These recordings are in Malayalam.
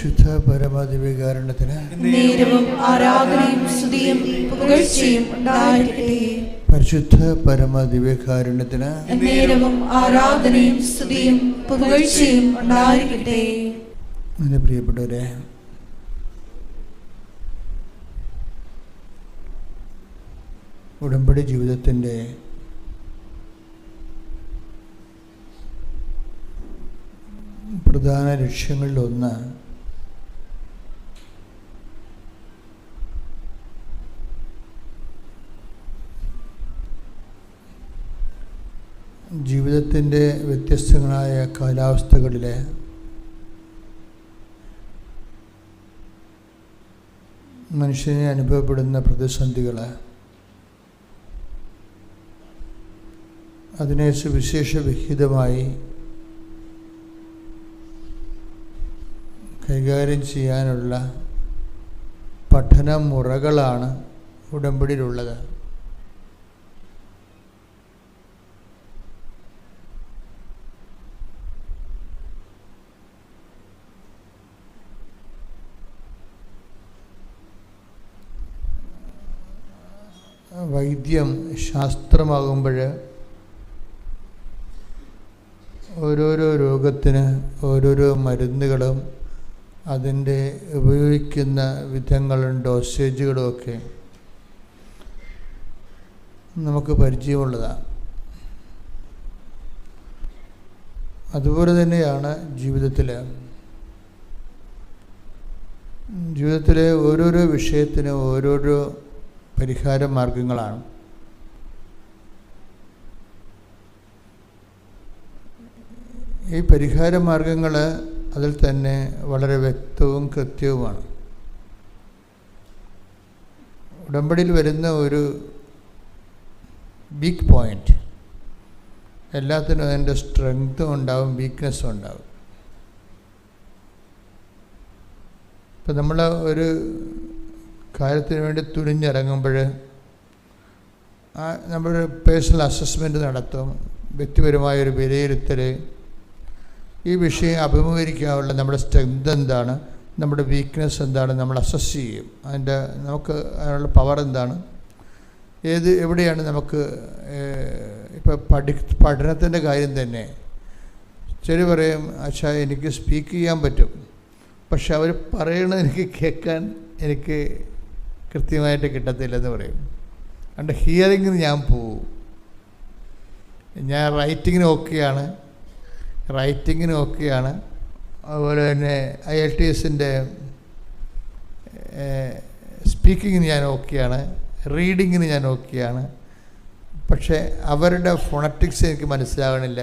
പരിശുദ്ധ പരമദിവ്യകാരുണ്യത്തിന് നേരവും ആരാധനയും സ്തുതിയും പുകഴ്ചയും ഉണ്ടായിരിക്കട്ടെ. പരിശുദ്ധ പരമദിവ്യകാരുണ്യത്തിന് നേരവും ആരാധനയും സ്തുതിയും പുകഴ്ചയും ഉണ്ടായിരിക്കട്ടെ. എൻ്റെ പ്രിയപ്പെട്ടവരെ, ഉടമ്പടി ജീവിതത്തിൻ്റെ പ്രധാന ലക്ഷ്യങ്ങളിലൊന്ന് ജീവിതത്തിൻ്റെ വ്യത്യസ്തങ്ങളായ കാലാവസ്ഥകളിലെ മനുഷ്യന് അനുഭവപ്പെടുന്ന പ്രതിസന്ധികൾ, അതിനെ സുവിശേഷ വിഹിതമായി കൈകാര്യം ചെയ്യാനുള്ള പഠന മുറകളാണ് ഉടമ്പടിയിലുള്ളത്. വൈദ്യം ശാസ്ത്രമാകുമ്പോൾ ഓരോരോ രോഗത്തിന് ഓരോരോ മരുന്നുകളും അതിൻ്റെ ഉപയോഗിക്കുന്ന വിധങ്ങളും ഡോസേജുകളും ഒക്കെ നമുക്ക് പരിചയമുള്ളതാണ്. അതുപോലെ തന്നെയാണ് ജീവിതത്തിലെ ഓരോരോ വിഷയത്തിന് ഓരോരോ പരിഹാര മാർഗങ്ങളാണ്. ഈ പരിഹാര മാർഗങ്ങൾ അതിൽ തന്നെ വളരെ വ്യക്തവും കൃത്യവുമാണ്. ഉടമ്പടിയിൽ വരുന്ന ഒരു ബിഗ് പോയിൻ്റ്, എല്ലാത്തിനും അതിൻ്റെ സ്ട്രെങ്ത്തും ഉണ്ടാവും, വീക്ക്നെസ്സും ഉണ്ടാവും. ഇപ്പം നമ്മൾ ഒരു കാര്യത്തിന് വേണ്ടി തുനിഞ്ഞിറങ്ങുമ്പോൾ നമ്മൾ പേഴ്സണൽ അസസ്മെൻറ്റ് നടത്തും, വ്യക്തിപരമായൊരു വിലയിരുത്തൽ, ഈ വിഷയം അഭിമുഖീകരിക്കാനുള്ള നമ്മുടെ സ്ട്രെങ്ത് എന്താണ്, നമ്മുടെ വീക്ക്നെസ് എന്താണ്, നമ്മൾ അസസ് ചെയ്യും. നമുക്ക് അതിനുള്ള പവർ എന്താണ്, എവിടെയാണ് നമുക്ക്. ഇപ്പോൾ പഠനത്തിൻ്റെ കാര്യം തന്നെ ശരി പറയും, അച്ഛാ എനിക്ക് സ്പീക്ക് ചെയ്യാൻ പറ്റും, പക്ഷെ അവർ പറയണത് എനിക്ക് കേൾക്കാൻ എനിക്ക് കൃത്യമായിട്ട് കിട്ടത്തില്ലെന്ന് പറയും. അതുകൊണ്ട് ഹിയറിങ്ങിന് ഞാൻ പോവും. ഞാൻ റൈറ്റിങ്ങിന് ഓക്കെയാണ്. അതുപോലെ തന്നെ IELTSൻ്റെ സ്പീക്കിങ്ങിന് ഞാൻ ഓക്കെയാണ്, റീഡിങ്ങിന് ഞാൻ ഓക്കെയാണ്. പക്ഷേ അവരുടെ ഫോണറ്റിക്സ് എനിക്ക് മനസ്സിലാവണില്ല,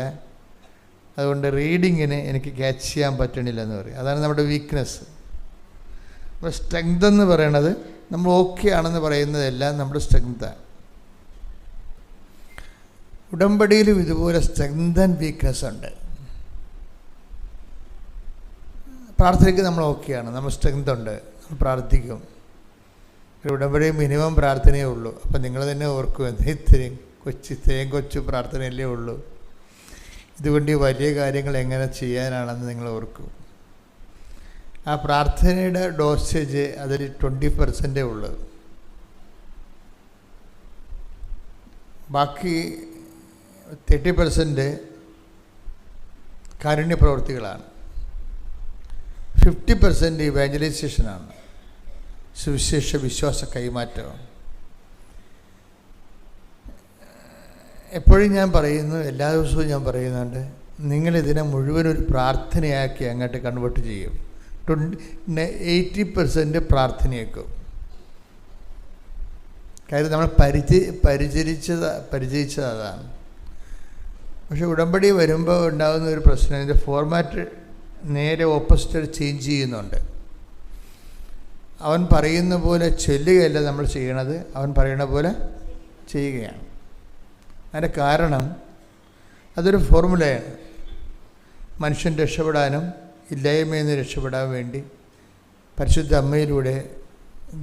അതുകൊണ്ട് റീഡിങ്ങിന് എനിക്ക് ക്യാച്ച് ചെയ്യാൻ പറ്റണില്ല എന്ന് പറയും. അതാണ് നമ്മുടെ വീക്ക്നെസ്. അപ്പോൾ സ്ട്രെങ്ത് എന്ന് പറയണത് നമ്മൾ ഓക്കെ ആണെന്ന് പറയുന്നതെല്ലാം നമ്മുടെ സ്ട്രെങ്താണ്. ഉടമ്പടിയിലും ഇതുപോലെ സ്ട്രെങ്ത് ആൻഡ് വീക്ക്നെസ് ഉണ്ട്. പ്രാർത്ഥനയ്ക്ക് നമ്മൾ ഓക്കെയാണ്, നമ്മൾ സ്ട്രെങ്ത് ഉണ്ട്, നമ്മൾ പ്രാർത്ഥിക്കും. ഉടമ്പടി മിനിമം പ്രാർത്ഥനയേ ഉള്ളൂ. അപ്പം നിങ്ങൾ തന്നെ ഓർക്കും, ഇത്രയും കൊച്ചു പ്രാർത്ഥനയല്ലേ ഉള്ളൂ, ഇതുകൊണ്ട് വലിയ കാര്യങ്ങൾ എങ്ങനെ ചെയ്യാനാണെന്ന് നിങ്ങൾ ഓർക്കും. ആ പ്രാർത്ഥനയുടെ ഡോസേജ് അതിൽ 20% ഉള്ളൂ. ബാക്കി 30% കാരുണ്യ പ്രവൃത്തികളാണ്. 50% ഇവാഞ്ചലൈസേഷനാണ്, സുവിശേഷ വിശ്വാസ കൈമാറ്റമാണ്. എപ്പോഴും ഞാൻ പറയുന്നു, എല്ലാ ദിവസവും ഞാൻ പറയുന്നുണ്ട്, നിങ്ങളിതിനെ മുഴുവൻ ഒരു പ്രാർത്ഥനയാക്കി അങ്ങോട്ട് കൺവേർട്ട് ചെയ്യും. 80% പ്രാർത്ഥനയാക്കും. കാര്യം നമ്മൾ പരിചയിച്ചത് അതാണ്. പക്ഷെ ഉടമ്പടി വരുമ്പോൾ ഉണ്ടാകുന്ന ഒരു പ്രശ്നം, ഇതിൻ്റെ ഫോർമാറ്റ് നേരെ ഓപ്പോസിറ്റ് ചേഞ്ച് ചെയ്യുന്നുണ്ട്. അവൻ പറയുന്ന പോലെ ചൊല്ലുകയല്ല നമ്മൾ ചെയ്യണത്, അവൻ പറയുന്ന പോലെ ചെയ്യുകയാണ്. അതിൻ്റെ കാരണം അതൊരു ഫോർമുലയാണ്. മനുഷ്യൻ രക്ഷപ്പെടാനും ഇല്ലായ്മയിൽ നിന്ന് രക്ഷപ്പെടാൻ വേണ്ടി പരിശുദ്ധ അമ്മയിലൂടെ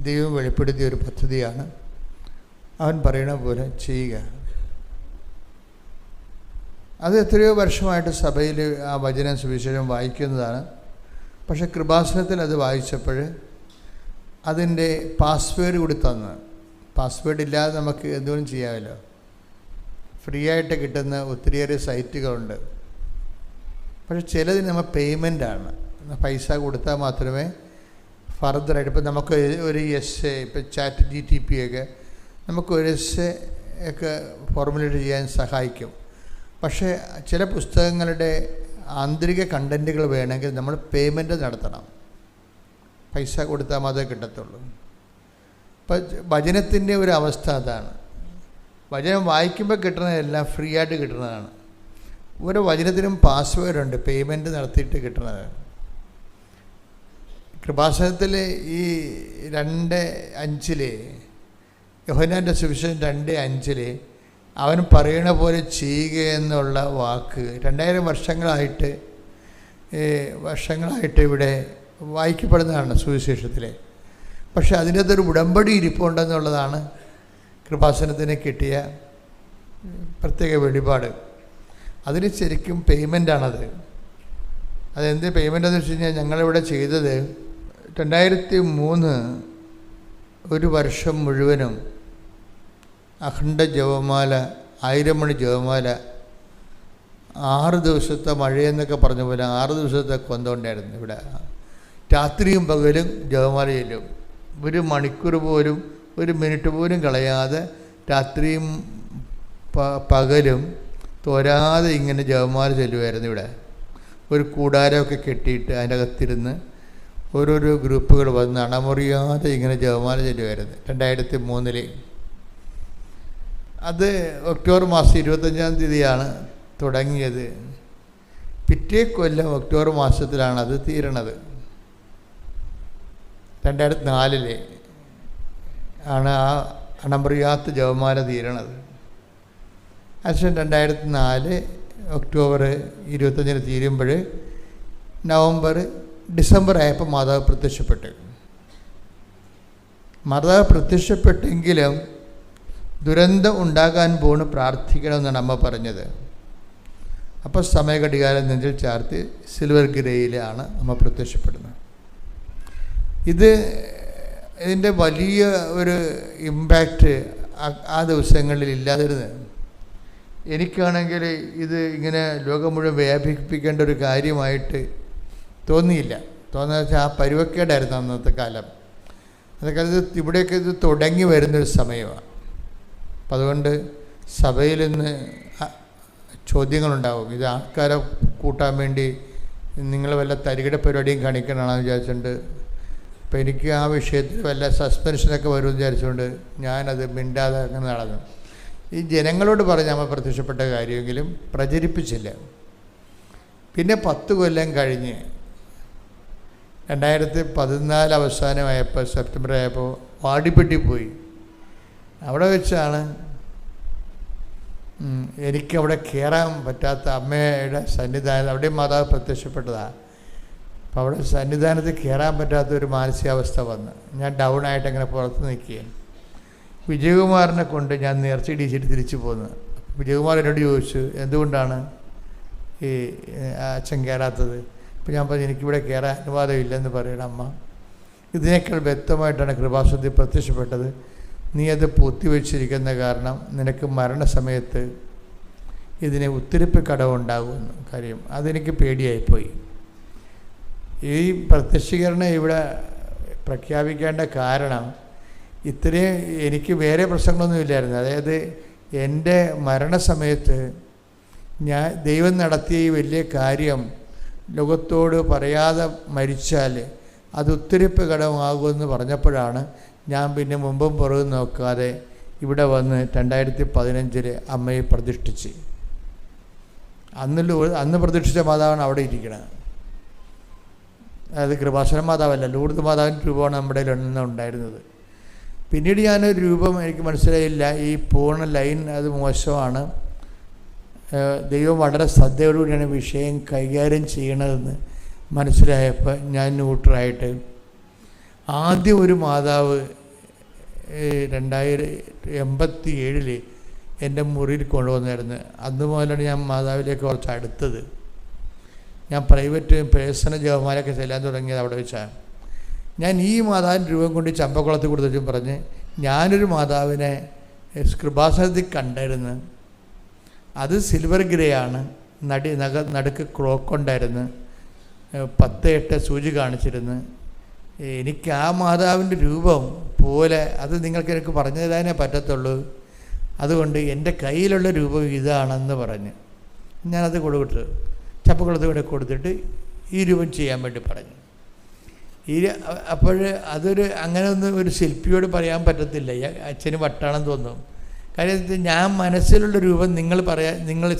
ദൈവം വെളിപ്പെടുത്തിയ ഒരു പദ്ധതിയാണ്. അവൻ പറയുന്ന പോലെ ചെയ്യുക. അത് എത്രയോ വർഷമായിട്ട് സഭയിൽ ആ വചനം സുവിശേഷം വായിക്കുന്നതാണ്. പക്ഷെ കൃപാസനത്തിൽ അത് വായിച്ചപ്പോൾ അതിൻ്റെ പാസ്വേഡ് കൂടി തന്ന്, പാസ്വേഡ് ഇല്ലാതെ നമുക്ക് എന്തുകൊണ്ടും ചെയ്യാമല്ലോ. ഫ്രീ ആയിട്ട് കിട്ടുന്ന ഒത്തിരിയേറെ സൈറ്റുകളുണ്ട്. പക്ഷെ ചിലതിന് നമ്മൾ പേയ്മെൻറ്റാണ്, പൈസ കൊടുത്താൽ മാത്രമേ ഫർദറായിട്ട്. ഇപ്പം നമുക്ക് ഒരു എസ്സേ, ഇപ്പം ചാറ്റ് GTP ഒക്കെ നമുക്ക് ഒരു എസ്സേ ഒക്കെ ഫോർമുലേറ്റ് ചെയ്യാൻ സഹായിക്കും. പക്ഷേ ചില പുസ്തകങ്ങളുടെ ആന്തരിക കണ്ടൻറ്റുകൾ വേണമെങ്കിൽ നമ്മൾ പേയ്മെൻറ്റ് നടത്തണം, പൈസ കൊടുത്താൽ മാത്രമേ കിട്ടത്തുള്ളൂ. ഇപ്പം വചനത്തിൻ്റെ ഒരു അവസ്ഥ അതാണ്. വചനം വായിക്കുമ്പോൾ കിട്ടുന്നതെല്ലാം ഫ്രീ ആയിട്ട് കിട്ടുന്നതാണ്. ഓരോ വചനത്തിനും പാസ്വേഡുണ്ട്, പേയ്മെൻറ്റ് നടത്തിയിട്ട് കിട്ടുന്നത്. കൃപാസനത്തിൽ ഈ 2:5 യോഹന്നാൻ്റെ സുവിശേഷം 2:5 അവൻ പറയണ പോലെ ചെയ്യുക എന്നുള്ള വാക്ക് 2000 വർഷങ്ങളായിട്ട് ഇവിടെ വായിക്കപ്പെടുന്നതാണ് സുവിശേഷത്തിൽ. പക്ഷെ അതിൻ്റെ അകത്തൊരു ഉടമ്പടി ഇരിപ്പുണ്ടെന്നുള്ളതാണ് കൃപാസനത്തിന് കിട്ടിയ പ്രത്യേക വെളിപാട്. അതിന് ശരിക്കും പേയ്മെൻറ്റാണത്. അതെന്ത് പേയ്മെൻറ്റെന്ന് വെച്ച് കഴിഞ്ഞാൽ ഞങ്ങളിവിടെ ചെയ്തത് 2003 ഒരു വർഷം മുഴുവനും അഖണ്ഡ ജപമാല 1000 മണി ജപമാല 6 ദിവസത്തെ മഴയെന്നൊക്കെ പറഞ്ഞ പോലെ 6 ദിവസത്തെ കൊന്തമുണ്ടായിരുന്നു ഇവിടെ. രാത്രിയും പകലും ജപമാല ചെല്ലും. 1 മണിക്കൂർ പോലും 1 മിനിറ്റ് പോലും കളയാതെ രാത്രിയും പകലും തോരാതെ ഇങ്ങനെ ജപമാല ചെല്ലുമായിരുന്നു. ഇവിടെ ഒരു കൂടാരമൊക്കെ കെട്ടിയിട്ട് അതിൻ്റെ അകത്തിരുന്ന് ഓരോരോ ഗ്രൂപ്പുകൾ വന്ന് അണമുറിയാതെ ഇങ്ങനെ ജപമാല ചെല്ലുമായിരുന്നു 2003. അത് ഒക്ടോബർ മാസം 25-ാം തീയതിയാണ് തുടങ്ങിയത്. പിറ്റേ കൊല്ലം ഒക്ടോബർ മാസത്തിലാണ് അത് തീരണത്. 2004 ആണ് ആ അണമുറിയാത്ത ജപമാല തീരണത്. അതിനുശേഷം 2004 ഒക്ടോബർ 25-ന് തീരുമ്പോൾ ഡിസംബർ ആയപ്പോൾ മാതാവ് പ്രത്യക്ഷപ്പെട്ടു. മാതാവ് പ്രത്യക്ഷപ്പെട്ടെങ്കിലും ദുരന്തം ഉണ്ടാകാൻ പോണ് പ്രാർത്ഥിക്കണമെന്നാണ് അമ്മ പറഞ്ഞത്. അപ്പോൾ സമയഘടികാരം നെഞ്ചിൽ ചാർത്തി സിൽവർ ഗ്രേയിലാണ് അമ്മ പ്രത്യക്ഷപ്പെടുന്നത്. ഇതിൻ്റെ വലിയ ഒരു ഇമ്പാക്റ്റ് ആ ദിവസങ്ങളിൽ ഇല്ലാതിരുന്നത്. എനിക്കാണെങ്കിൽ ഇത് ഇങ്ങനെ ലോകം മുഴുവൻ വ്യാപിപ്പിക്കേണ്ട ഒരു കാര്യമായിട്ട് തോന്നിയില്ല. തോന്നുന്നത് വെച്ചാൽ ആ പരുവക്കേടായിരുന്നു അന്നത്തെ കാലം. അതൊക്കെ ഇവിടെയൊക്കെ ഇത് തുടങ്ങി വരുന്നൊരു സമയമാണ്. അപ്പം അതുകൊണ്ട് സഭയിൽ നിന്ന് ചോദ്യങ്ങളുണ്ടാവും. ഇത് ആൾക്കാരെ കൂട്ടാൻ വേണ്ടി നിങ്ങൾ വല്ല തരികിട പരിപാടിയും കാണിക്കണമെന്ന് വിചാരിച്ചുകൊണ്ട്, അപ്പോൾ എനിക്ക് ആ വിഷയത്തിൽ വല്ല സസ്പെൻഷനൊക്കെ വരുമെന്ന് വിചാരിച്ചുകൊണ്ട് ഞാനത് മിണ്ടാതെ അങ്ങനെ നടന്നു. ഈ ജനങ്ങളോട് പറഞ്ഞ് നമ്മൾ പ്രത്യക്ഷപ്പെട്ട കാര്യമെങ്കിലും പ്രചരിപ്പിച്ചില്ല. പിന്നെ 10 കൊല്ലം കഴിഞ്ഞ് 2014 അവസാനമായപ്പോൾ സെപ്റ്റംബർ ആയപ്പോൾ വാടിപ്പെട്ടി പോയി. അവിടെ വെച്ചാണ് എനിക്കവിടെ കയറാൻ പറ്റാത്ത അമ്മയുടെ സന്നിധാനം, അവിടെ മാതാവ് പ്രത്യക്ഷപ്പെട്ടതാണ്. അപ്പോൾ അവിടെ സന്നിധാനത്തിൽ കയറാൻ പറ്റാത്ത ഒരു മാനസികാവസ്ഥ വന്ന് ഞാൻ ഡൗണായിട്ട് അങ്ങനെ പുറത്ത് നിൽക്കുകയാണ്. വിജയകുമാറിനെ കൊണ്ട് ഞാൻ നേർച്ച ഇടിച്ചിട്ട് തിരിച്ചു പോന്നു. വിജയകുമാർ എന്നോട് ചോദിച്ചു എന്തുകൊണ്ടാണ് ഈ അച്ഛൻ കയറാത്തത്. അപ്പോൾ ഞാൻ പറഞ്ഞു എനിക്കിവിടെ കയറാൻ അനുവാദമില്ലെന്ന് പറയണം അമ്മ. ഇതിനേക്കാൾ വ്യക്തമായിട്ടാണ് കൃപാസനത്തിൽ പ്രത്യക്ഷപ്പെട്ടത്. നീ അത് പൂത്തിവെച്ചിരിക്കുന്ന കാരണം നിനക്ക് മരണസമയത്ത് ഇതിന് ഉത്തിരിപ്പ് കടവുണ്ടാകുമെന്ന്. കാര്യം അതെനിക്ക് പേടിയായിപ്പോയി. ഈ പ്രത്യക്ഷീകരണം ഇവിടെ പ്രഖ്യാപിക്കേണ്ട കാരണം ഇത്രയും എനിക്ക് വേറെ പ്രശ്നങ്ങളൊന്നുമില്ലായിരുന്നു. അതായത് എൻ്റെ മരണസമയത്ത് ദൈവം നടത്തിയ ഈ വലിയ കാര്യം ലോകത്തോട് പറയാതെ മരിച്ചാൽ അത് ഉത്തിരിപ്പ് കടമാകുമെന്ന് പറഞ്ഞപ്പോഴാണ് ഞാൻ പിന്നെ മുമ്പും പുറകും നോക്കാതെ ഇവിടെ വന്ന് 2015 അമ്മയെ പ്രതിഷ്ഠിച്ച്. അന്ന് പ്രതിഷ്ഠിച്ച മാതാവാണ് അവിടെ ഇരിക്കുന്നത്. അതായത് കൃപാസന മാതാവല്ല, ലൂർദ് മാതാവിൻ്റെ രൂപമാണ് നമ്മുടെ ഉണ്ടായിരുന്നത്. പിന്നീട് ഞാനൊരു രൂപം എനിക്ക് മനസ്സിലായില്ല, ഈ പൂർണ്ണ ലൈൻ അത് മോശമാണ്, ദൈവം വളരെ ശ്രദ്ധയോടുകൂടിയാണ് വിഷയം കൈകാര്യം ചെയ്യണതെന്ന് മനസ്സിലായപ്പോൾ ഞാൻ ന്യൂട്രലായിട്ട് ആദ്യം ഒരു മാതാവ് 1987 എൻ്റെ മുറിയിൽ കൊണ്ടുവന്നായിരുന്നു. അന്ന് മുതലാണ് ഞാൻ മാതാവിലേക്ക് കുറച്ച് അടുത്തത്. ഞാൻ പ്രൈവറ്റ് പേഴ്സണൽ ജപമാലയൊക്കെ ചെല്ലാൻ തുടങ്ങിയത് അവിടെ വെച്ചാണ്. ഞാൻ ഈ മാതാവിൻ്റെ രൂപം കൊണ്ട് ചമ്പക്കുളത്ത് കൊടുത്തും പറഞ്ഞ് ഞാനൊരു മാതാവിനെ കൃപാസനത്തിൽ കണ്ടായിരുന്നു. അത് സിൽവർ ഗ്രേ ആണ്, നടുക്ക് ക്രോക്ക് ഉണ്ടായിരുന്നു, 10-8 സൂചി കാണിച്ചിരുന്നു. എനിക്ക് ആ മാതാവിൻ്റെ രൂപം പോലെ അത് എനിക്ക് പറഞ്ഞു തരാനേ പറ്റത്തുള്ളൂ. അതുകൊണ്ട് എൻ്റെ കയ്യിലുള്ള രൂപം ഇതാണെന്ന് പറഞ്ഞ് ഞാനത് കൊടുത്തു. ചപ്പക്കുളത്ത് കൂടെ കൊടുത്തിട്ട് ഈ രൂപം ചെയ്യാൻ വേണ്ടി പറഞ്ഞു. അപ്പോൾ അതൊരു അങ്ങനെ ഒന്നും ഒരു ശില്പിയോട് പറയാൻ പറ്റത്തില്ല. അച്ഛന് വട്ടാണെന്ന് തോന്നും. കാര്യം ഞാൻ മനസ്സിലുള്ള രൂപം നിങ്ങൾ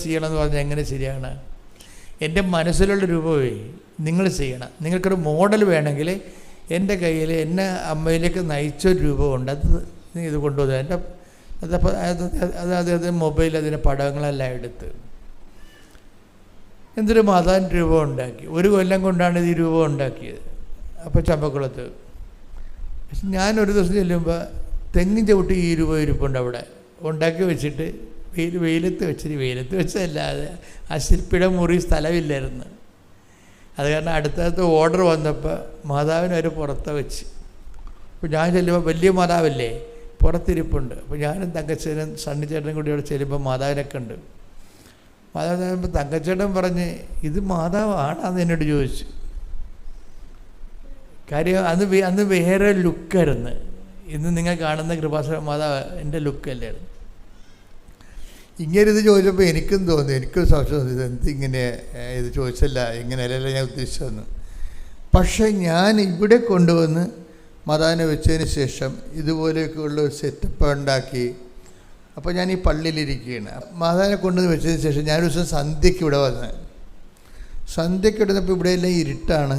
ചെയ്യണമെന്ന് പറഞ്ഞാൽ എങ്ങനെ ശരിയാണ്? എൻ്റെ മനസ്സിലുള്ള രൂപമേ നിങ്ങൾ ചെയ്യണം. നിങ്ങൾക്കൊരു മോഡൽ വേണമെങ്കിൽ എൻ്റെ കയ്യിൽ എന്നെ അമ്മയിലേക്ക് നയിച്ചൊരു രൂപമുണ്ട്, അത് ഇത് കൊണ്ടുവന്നു. എൻ്റെ അത് മൊബൈൽ അതിൻ്റെ പടങ്ങളെല്ലാം എടുത്ത് എന്തൊരു മാതാവിൻ്റെ രൂപം ഉണ്ടാക്കി. 1 കൊല്ലം കൊണ്ടാണ് ഈ രൂപം ഉണ്ടാക്കിയത്. അപ്പോൾ ചമ്പക്കുളത്ത് ഞാനൊരു ദിവസം ചെല്ലുമ്പോൾ തെങ്ങിൻ ചവിട്ടി ഈ രൂപം ഇരിപ്പുണ്ട് അവിടെ ഉണ്ടാക്കി വെച്ചിട്ട് വെയിലത്ത് വെച്ചതല്ലാതെ ആ ശില്പിയുടെ മുറി സ്ഥലമില്ലായിരുന്നു. അത് കാരണം അടുത്തടുത്ത് ഓർഡർ വന്നപ്പോൾ മാതാവിനെ അവർ പുറത്ത് വെച്ച്. അപ്പോൾ ഞാൻ ചെല്ലുമ്പോൾ വലിയ മാതാവല്ലേ പുറത്തിരിപ്പുണ്ട്. അപ്പോൾ ഞാനും തങ്കച്ചേനും സണ്ണിച്ചേട്ടനും കൂടി അവിടെ ചെല്ലുമ്പോൾ മാതാവിനൊക്കെ ഉണ്ട്. മാതാവ് തങ്കച്ചേട്ടൻ പറഞ്ഞ് ഇത് മാതാവാണെന്ന് എന്നോട് ചോദിച്ചു. കാര്യം അന്ന് വേറെ ലുക്കായിരുന്നു. ഇന്ന് നിങ്ങൾ കാണുന്ന കൃപാസന മാതാവ് എൻ്റെ ലുക്കല്ലായിരുന്നു. ഇങ്ങനെ ഇത് ചോദിച്ചപ്പോൾ എനിക്കും തോന്നി, എനിക്കൊരു സംശയം തോന്നി, എന്തിങ്ങനെ ഇത് ചോദിച്ചല്ല, ഇങ്ങനെയല്ല ഞാൻ ഉദ്ദേശിച്ചതെന്ന്. പക്ഷേ ഞാൻ ഇവിടെ കൊണ്ടുവന്ന് മാതാവിനെ വെച്ചതിന് ശേഷം ഇതുപോലെയൊക്കെയുള്ള ഒരു സെറ്റപ്പ് ഉണ്ടാക്കി. അപ്പോൾ ഞാൻ ഈ പള്ളിയിലിരിക്കുകയാണ്. മാതാവിനെ കൊണ്ടുവന്ന് വെച്ചതിന് ശേഷം ഞാനൊരു ദിവസം സന്ധ്യയ്ക്ക് ഇവിടെ വന്ന് സന്ധ്യയ്ക്ക് ഇടുന്നപ്പോൾ ഇവിടെയെല്ലാം ഇരുട്ടാണ്.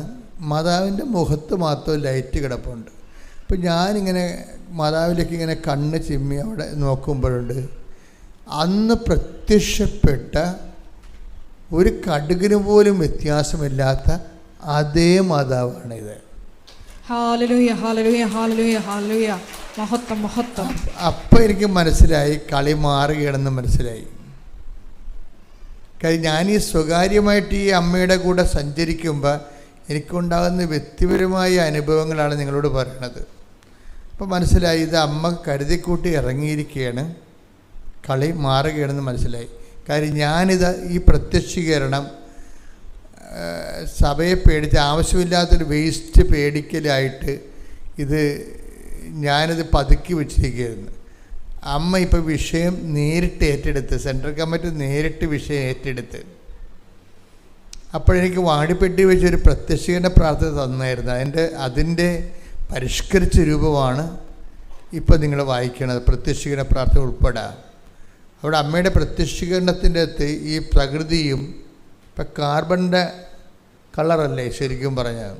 മാതാവിൻ്റെ മുഖത്ത് മാത്രം ലൈറ്റ് കിടപ്പുണ്ട്. അപ്പോൾ ഞാനിങ്ങനെ മാതാവിലേക്ക് ഇങ്ങനെ കണ്ണ് ചിമ്മി അവിടെ നോക്കുമ്പോഴുണ്ട് അന്ന് പ്രത്യക്ഷപ്പെട്ട ഒരു കടുകിന് പോലും വ്യത്യാസമില്ലാത്ത അതേ മാതാവാണിത്. ഹല്ലേലൂയ ഹല്ലേലൂയ ഹല്ലേലൂയ ഹല്ലേലൂയ. മഹത്വം മഹത്വം. അപ്പം എനിക്ക് മനസ്സിലായി, കളി മാറുകയാണെന്ന് മനസ്സിലായി. കാര്യം ഞാൻ ഈ സ്വകാര്യമായിട്ട് ഈ അമ്മയുടെ കൂടെ സഞ്ചരിക്കുമ്പോൾ എനിക്കുണ്ടാകുന്ന വ്യക്തിപരമായ അനുഭവങ്ങളാണ് നിങ്ങളോട് പറയണത്. അപ്പോൾ മനസ്സിലായി ഇത് അമ്മ കരുതിക്കൂട്ടി ഇറങ്ങിയിരിക്കുകയാണ്, കളി മാറുകയാണെന്ന് മനസ്സിലായി. കാര്യം ഞാനിത് ഈ പ്രത്യക്ഷീകരണം സഭയെ പേടിച്ച് ആവശ്യമില്ലാത്തൊരു വേസ്റ്റ് പേടിക്കലായിട്ട് ഞാനിത് പതുക്കി വെച്ചിരിക്കുകയായിരുന്നു. അമ്മ ഇപ്പോൾ വിഷയം നേരിട്ട് ഏറ്റെടുത്ത്, സെൻട്രൽ കമ്മിറ്റി നേരിട്ട് വിഷയം ഏറ്റെടുത്ത്. അപ്പോഴെനിക്ക് വാടിപ്പെട്ടി വെച്ചൊരു പ്രത്യക്ഷീകരണ പ്രാർത്ഥന തന്നായിരുന്നു. അതിൻ്റെ പരിഷ്കരിച്ച രൂപമാണ് ഇപ്പോൾ നിങ്ങൾ വായിക്കണത്. പ്രത്യക്ഷീകരണ പ്രാർത്ഥന ഉൾപ്പെടാം. അവിടെ അമ്മയുടെ പ്രത്യക്ഷീകരണത്തിൻ്റെ അകത്ത് ഈ പ്രകൃതിയും ഇപ്പം കാർബണിൻ്റെ കളറല്ലേ ശരിക്കും പറഞ്ഞാൽ,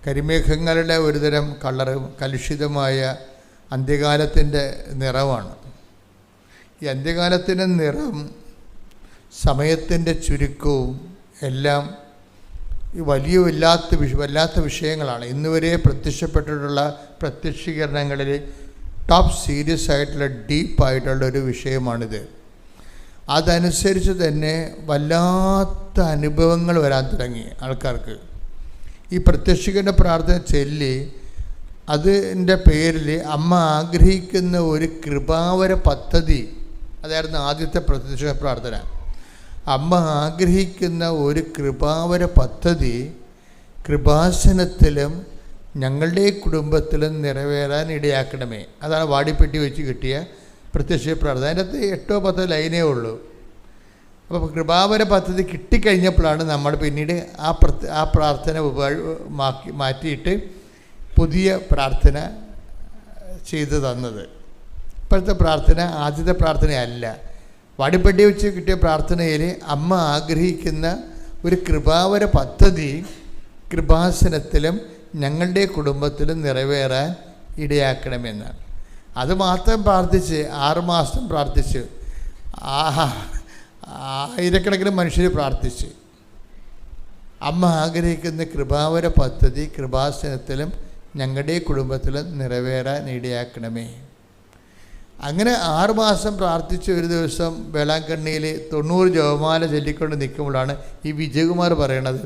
കരിമേഘങ്ങളുടെ ഒരുതരം കളറ്, കലുഷിതമായ അന്ത്യകാലത്തിൻ്റെ നിറമാണ്. ഈ അന്ത്യകാലത്തിൻ്റെ നിറം, സമയത്തിൻ്റെ ചുരുക്കവും എല്ലാം ഈ വല്ലാത്ത വിഷയങ്ങളാണ്. ഇന്നുവരെ പ്രത്യക്ഷപ്പെട്ടിട്ടുള്ള പ്രത്യക്ഷീകരണങ്ങളിൽ ടോപ്പ് സീരിയസ് ആയിട്ടുള്ള ഡീപ്പായിട്ടുള്ളൊരു വിഷയമാണിത്. അതനുസരിച്ച് തന്നെ വല്ലാത്ത അനുഭവങ്ങൾ വരാൻ തുടങ്ങി ആൾക്കാർക്ക്. ഈ പ്രത്യക്ഷീകരണ പ്രാർത്ഥന ചൊല്ലി അതിൻ്റെ പേരിൽ അമ്മ ആഗ്രഹിക്കുന്ന ഒരു കൃപാവര പദ്ധതി, അതായിരുന്നു ആദ്യത്തെ പ്രത്യക്ഷ പ്രാർത്ഥന. അമ്മ ആഗ്രഹിക്കുന്ന ഒരു കൃപാവര പദ്ധതി കൃപാസനത്തിലും ഞങ്ങളുടെ കുടുംബത്തിലും നിറവേറാൻ ഇടയാക്കണമേ. അതാണ് വാടിപ്പെട്ടി വെച്ച് കിട്ടിയ പ്രത്യക്ഷ പ്രാർത്ഥന. അതിൻ്റെ അകത്ത് 8-10 ലൈനേ ഉള്ളൂ. അപ്പോൾ കൃപാവര പദ്ധതി കിട്ടിക്കഴിഞ്ഞപ്പോഴാണ് നമ്മൾ പിന്നീട് ആ പ്രാർത്ഥന മാറ്റിയിട്ട് പുതിയ പ്രാർത്ഥന ചെയ്തു തന്നത്. ഇപ്പോഴത്തെ പ്രാർത്ഥന ആദ്യത്തെ പ്രാർത്ഥനയല്ല. വാടിപ്പെട്ടി വെച്ച് കിട്ടിയ പ്രാർത്ഥനയിൽ അമ്മ ആഗ്രഹിക്കുന്ന ഒരു കൃപാവര പദ്ധതി കൃപാസനത്തിലും ഞങ്ങളുടെ കുടുംബത്തിലും നിറവേറാൻ ഇടയാക്കണമെന്നാണ്. അത് മാത്രം പ്രാർത്ഥിച്ച് 6 മാസം പ്രാർത്ഥിച്ച്, ആയിരക്കണക്കിന് മനുഷ്യർ പ്രാർത്ഥിച്ച് അമ്മ ആഗ്രഹിക്കുന്ന കൃപാവര പദ്ധതി കൃപാസനത്തിലും ഞങ്ങളുടെ കുടുംബത്തിലും നിറവേറാൻ ഇടയാക്കണമേ. അങ്ങനെ 6 മാസം പ്രാർത്ഥിച്ച് ഒരു ദിവസം വേളാങ്കണ്ണിയിൽ 90 ജപമാല ചൊല്ലിക്കൊണ്ട് നിൽക്കുമ്പോഴാണ് ഈ വിജയകുമാർ പറയണത്,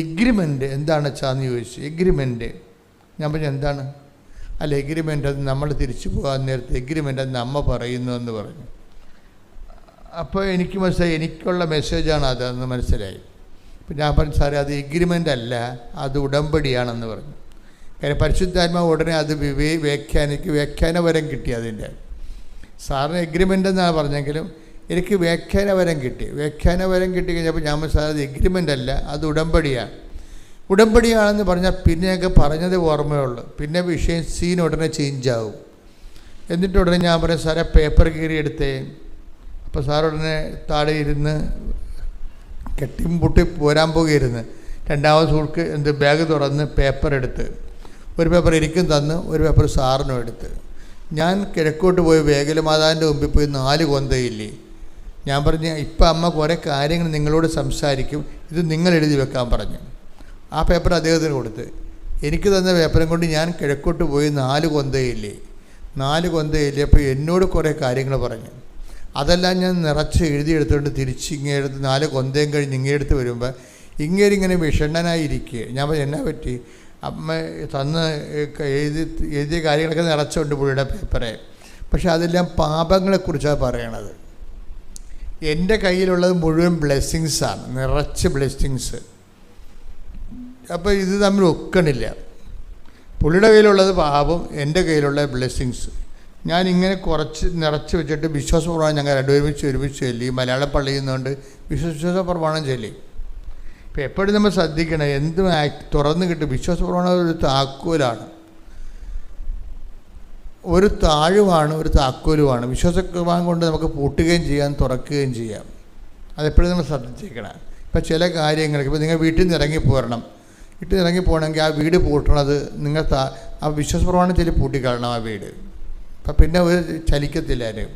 എഗ്രിമെൻ്റ് എന്താണ് വെച്ചാന്ന് ചോദിച്ചു. എഗ്രിമെൻ്റ് ഞാൻ പറഞ്ഞു എന്താണ്? അല്ല, എഗ്രിമെൻ്റ് അത് നമ്മൾ തിരിച്ചു പോകാൻ നേരത്തെ എഗ്രിമെൻ്റ് അത് അമ്മ പറയുന്നു എന്ന് പറഞ്ഞു. അപ്പോൾ എനിക്ക് മനസ്സിലായി, എനിക്കുള്ള മെസ്സേജാണ് അതെന്ന് മനസ്സിലായി. അപ്പം ഞാൻ പറഞ്ഞു, സാറേ അത് എഗ്രിമെൻ്റ് അല്ല, അത് ഉടമ്പടിയാണെന്ന് പറഞ്ഞു. കാര്യം പരിശുദ്ധാത്മാവ് ഉടനെ അത് വ്യാഖ്യാനപരം കിട്ടി. അതിൻ്റെ സാറിന് എഗ്രിമെൻ്റ് എന്നാണ് പറഞ്ഞെങ്കിലും എനിക്ക് വ്യാഖ്യാനപരം കിട്ടി. വ്യാഖ്യാനപരം കിട്ടി കഴിഞ്ഞപ്പോൾ ഞാൻ സാർ അത് എഗ്രിമെൻ്റ് അല്ല, അത് ഉടമ്പടിയാണ്. ഉടമ്പടിയാണെന്ന് പറഞ്ഞാൽ പിന്നെയൊക്കെ പറഞ്ഞത് ഓർമ്മയുള്ളൂ. പിന്നെ വിഷയം സീൻ ഉടനെ ചേഞ്ചാവും. എന്നിട്ട് ഉടനെ ഞാൻ പറയും, സാറേ പേപ്പർ കീറിയെടുത്തേ. അപ്പോൾ സാർ ഉടനെ താഴെ ഇരുന്ന് കെട്ടിയും പൊട്ടി പോരാൻ പോകുകയായിരുന്നു. രണ്ടാമത് സൂൾക്ക് ബാഗ് തുറന്ന് പേപ്പർ എടുത്ത് ഒരു പേപ്പർ എനിക്കും തന്ന് ഒരു പേപ്പർ സാറിനും എടുത്ത് ഞാൻ കിഴക്കോട്ട് പോയി വേഗലമാതാവിൻ്റെ മുമ്പിൽ പോയി 4 കൊന്തയില്ലേ. ഞാൻ പറഞ്ഞു, ഇപ്പം അമ്മ കുറേ കാര്യങ്ങൾ നിങ്ങളോട് സംസാരിക്കും, ഇത് നിങ്ങൾ എഴുതി വെക്കാൻ പറഞ്ഞു. ആ പേപ്പർ അദ്ദേഹത്തിന് കൊടുത്ത് എനിക്ക് തന്ന പേപ്പറും കൊണ്ട് ഞാൻ കിഴക്കോട്ട് പോയി 4 കൊന്തയില്ലേ. 4 കൊന്തയില്ലേ. അപ്പോൾ എന്നോട് കുറേ കാര്യങ്ങൾ പറഞ്ഞു. അതെല്ലാം ഞാൻ നിറച്ച് എഴുതിയെടുത്തുകൊണ്ട് തിരിച്ച് ഇങ്ങേടുത്ത് 4 കൊന്തയും കഴിഞ്ഞ് ഇങ്ങേടുത്ത് വരുമ്പോൾ ഇങ്ങനെ വിഷണ്ണനായിരിക്കുക. ഞാൻ പറഞ്ഞു, എന്നാ പറ്റി? അമ്മ തന്ന് എഴുതിയ കാര്യങ്ങളൊക്കെ നിറച്ചുകൊണ്ട് പുള്ളിയുടെ പേപ്പറെ. പക്ഷെ അതെല്ലാം പാപങ്ങളെക്കുറിച്ചാണ് പറയണത്. എൻ്റെ കയ്യിലുള്ളത് മുഴുവൻ ബ്ലെസ്സിങ്സാണ്, നിറച്ച് ബ്ലെസ്സിങ്സ്. അപ്പോൾ ഇത് തമ്മിൽ ഒക്കണില്ല. പുള്ളിയുടെ കയ്യിലുള്ളത് പാപം, എൻ്റെ കയ്യിലുള്ള ബ്ലെസ്സിങ്സ്. ഞാനിങ്ങനെ കുറച്ച് നിറച്ച് വെച്ചിട്ട് വിശ്വാസപ്രമാണം ഞങ്ങൾ ഒരുമിച്ച് ചൊല്ലി. മലയാള പള്ളിയിൽ നിന്നുകൊണ്ട് വിശ്വാസപ്രമാണം ചൊല്ലി. ഇപ്പോൾ എപ്പോഴും നമ്മൾ ശ്രദ്ധിക്കണം, എന്തും തുറന്ന് കിട്ടും. വിശ്വാസപ്രമാണം ഒരു താക്കോലാണ്, ഒരു താഴുമാണ്, ഒരു താക്കോലുമാണ്. വിശ്വാസപ്രമാണം കൊണ്ട് നമുക്ക് പൂട്ടുകയും ചെയ്യാം, തുറക്കുകയും ചെയ്യാം. അതെപ്പോഴും നമ്മൾ ശ്രദ്ധിച്ചിരിക്കണം. ഇപ്പം ചില കാര്യങ്ങൾക്ക് ഇപ്പോൾ നിങ്ങൾ വീട്ടിൽ നിന്ന് ഇറങ്ങിപ്പോരണം. വീട്ടിൽ നിന്ന് ഇറങ്ങിപ്പോകണമെങ്കിൽ ആ വീട് പൂട്ടണത് നിങ്ങൾ ആ വിശ്വാസപ്രമാണം ചൊല്ലി പൂട്ടിക്കളണം ആ വീട്. അപ്പം പിന്നെ ഒരു ചലിക്കത്തില്ല. ആരും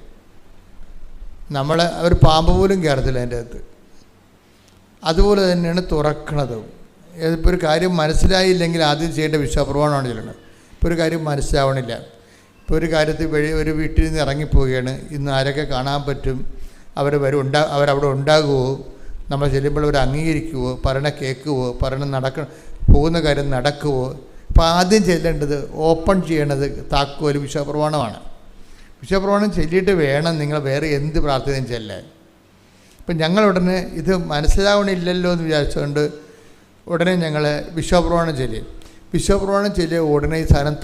ഒരു പാമ്പ് പോലും കയറത്തില്ല അതിൻ്റെ അകത്ത്. അതുപോലെ തന്നെയാണ് തുറക്കണതും. ഇപ്പോൾ ഒരു കാര്യം മനസ്സിലായില്ലെങ്കിൽ ആദ്യം ചെയ്യേണ്ട വിശ്വാസപ്രമാണമാണ് ചെല്ലണം. ഇപ്പോൾ ഒരു കാര്യം മനസ്സിലാവണില്ല. ഇപ്പോൾ ഒരു കാര്യത്തിൽ ഒരു വീട്ടിൽ നിന്ന് ഇറങ്ങിപ്പോവുകയാണ്. ഇന്ന് ആരൊക്കെ കാണാൻ പറ്റും, അവരവിടെ ഉണ്ടാകുമോ, നമ്മൾ ചെല്ലുമ്പോൾ അവർ അംഗീകരിക്കുമോ, പറയണ കേൾക്കുമോ, പോകുന്ന കാര്യം നടക്കുമോ. അപ്പോൾ ആദ്യം ചെല്ലേണ്ടത്, ഓപ്പൺ ചെയ്യേണ്ടത് താക്കോൽ വിശ്വാസപ്രമാണമാണ്. വിശ്വാസപ്രമാണം ചൊല്ലിയിട്ട് വേണം നിങ്ങൾ വേറെ എന്ത് പ്രാർത്ഥനയും ചെല്ലാൻ. ഇപ്പം ഞങ്ങളുടനെ ഇത് മനസ്സിലാവണില്ലല്ലോ എന്ന് വിചാരിച്ചുകൊണ്ട് ഉടനെ ഞങ്ങൾ വിശ്വാസപ്രമാണം ചൊല്ലി. വിശ്വാസപ്രമാണം ചൊല്ലിയ ഉടനെ ഈ സാധനം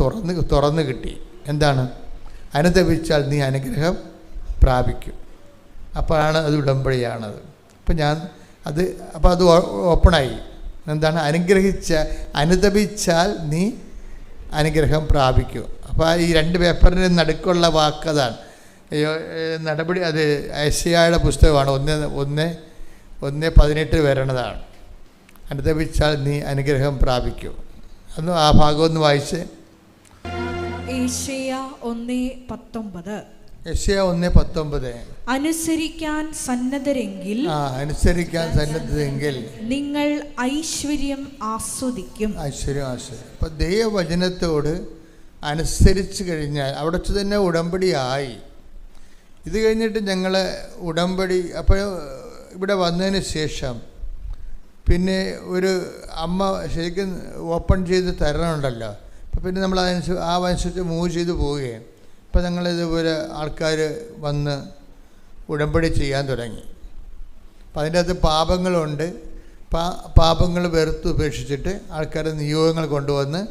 തുറന്ന് കിട്ടി. എന്താണ്? അനുതപിച്ചാൽ നീ അനുഗ്രഹം പ്രാപിക്കും. അപ്പോഴാണ് അത് ഉടമ്പടിയാണത്. അപ്പം അത് ഓപ്പണായി. എന്താണ്? അനുതപിച്ചാൽ നീ അനുഗ്രഹം പ്രാപിക്കും. അപ്പോൾ ഈ 2 പേപ്പറിന് നടുക്കുള്ള വാക്കതാണ് നടപടി. അത് യെശയ്യായുടെ പുസ്തകമാണ്. 1:18 വരണതാണ്. അനുതപിച്ചാൽ നീ അനുഗ്രഹം പ്രാപിക്കും. അന്ന് ആ ഭാഗം ഒന്ന് വായിച്ച്. യെശയ്യാ 1:19. യെശയ്യാ 1:19. അനുസരിക്കാൻ സന്നദ്ധരെങ്കിൽ നിങ്ങൾ ഐശ്വര്യം ആസ്വദിക്കും. അപ്പം ദൈവവചനത്തോട് അനുസരിച്ച് കഴിഞ്ഞാൽ അവിടെ വെച്ച് തന്നെ ഉടമ്പടിയായി. ഇത് കഴിഞ്ഞിട്ട് ഞങ്ങൾ ഉടമ്പടി അപ്പോൾ ഇവിടെ വന്നതിന് ശേഷം പിന്നെ ഒരു അമ്മ ശരിക്കും ഓപ്പൺ ചെയ്ത് തരണമുണ്ടല്ലോ. അപ്പോൾ പിന്നെ നമ്മൾ അതനുസരിച്ച് മൂവ് ചെയ്ത് പോവുകയാണ്. അപ്പോൾ ഞങ്ങളിതുപോലെ ആൾക്കാർ വന്ന് ഉടമ്പടി ചെയ്യാൻ തുടങ്ങി. അപ്പം അതിൻ്റെ അകത്ത് പാപങ്ങളുണ്ട്. പാപങ്ങൾ വെറുത്തുപേക്ഷിച്ചിട്ട് ആൾക്കാരുടെ നിയോഗങ്ങൾ കൊണ്ടുവന്ന്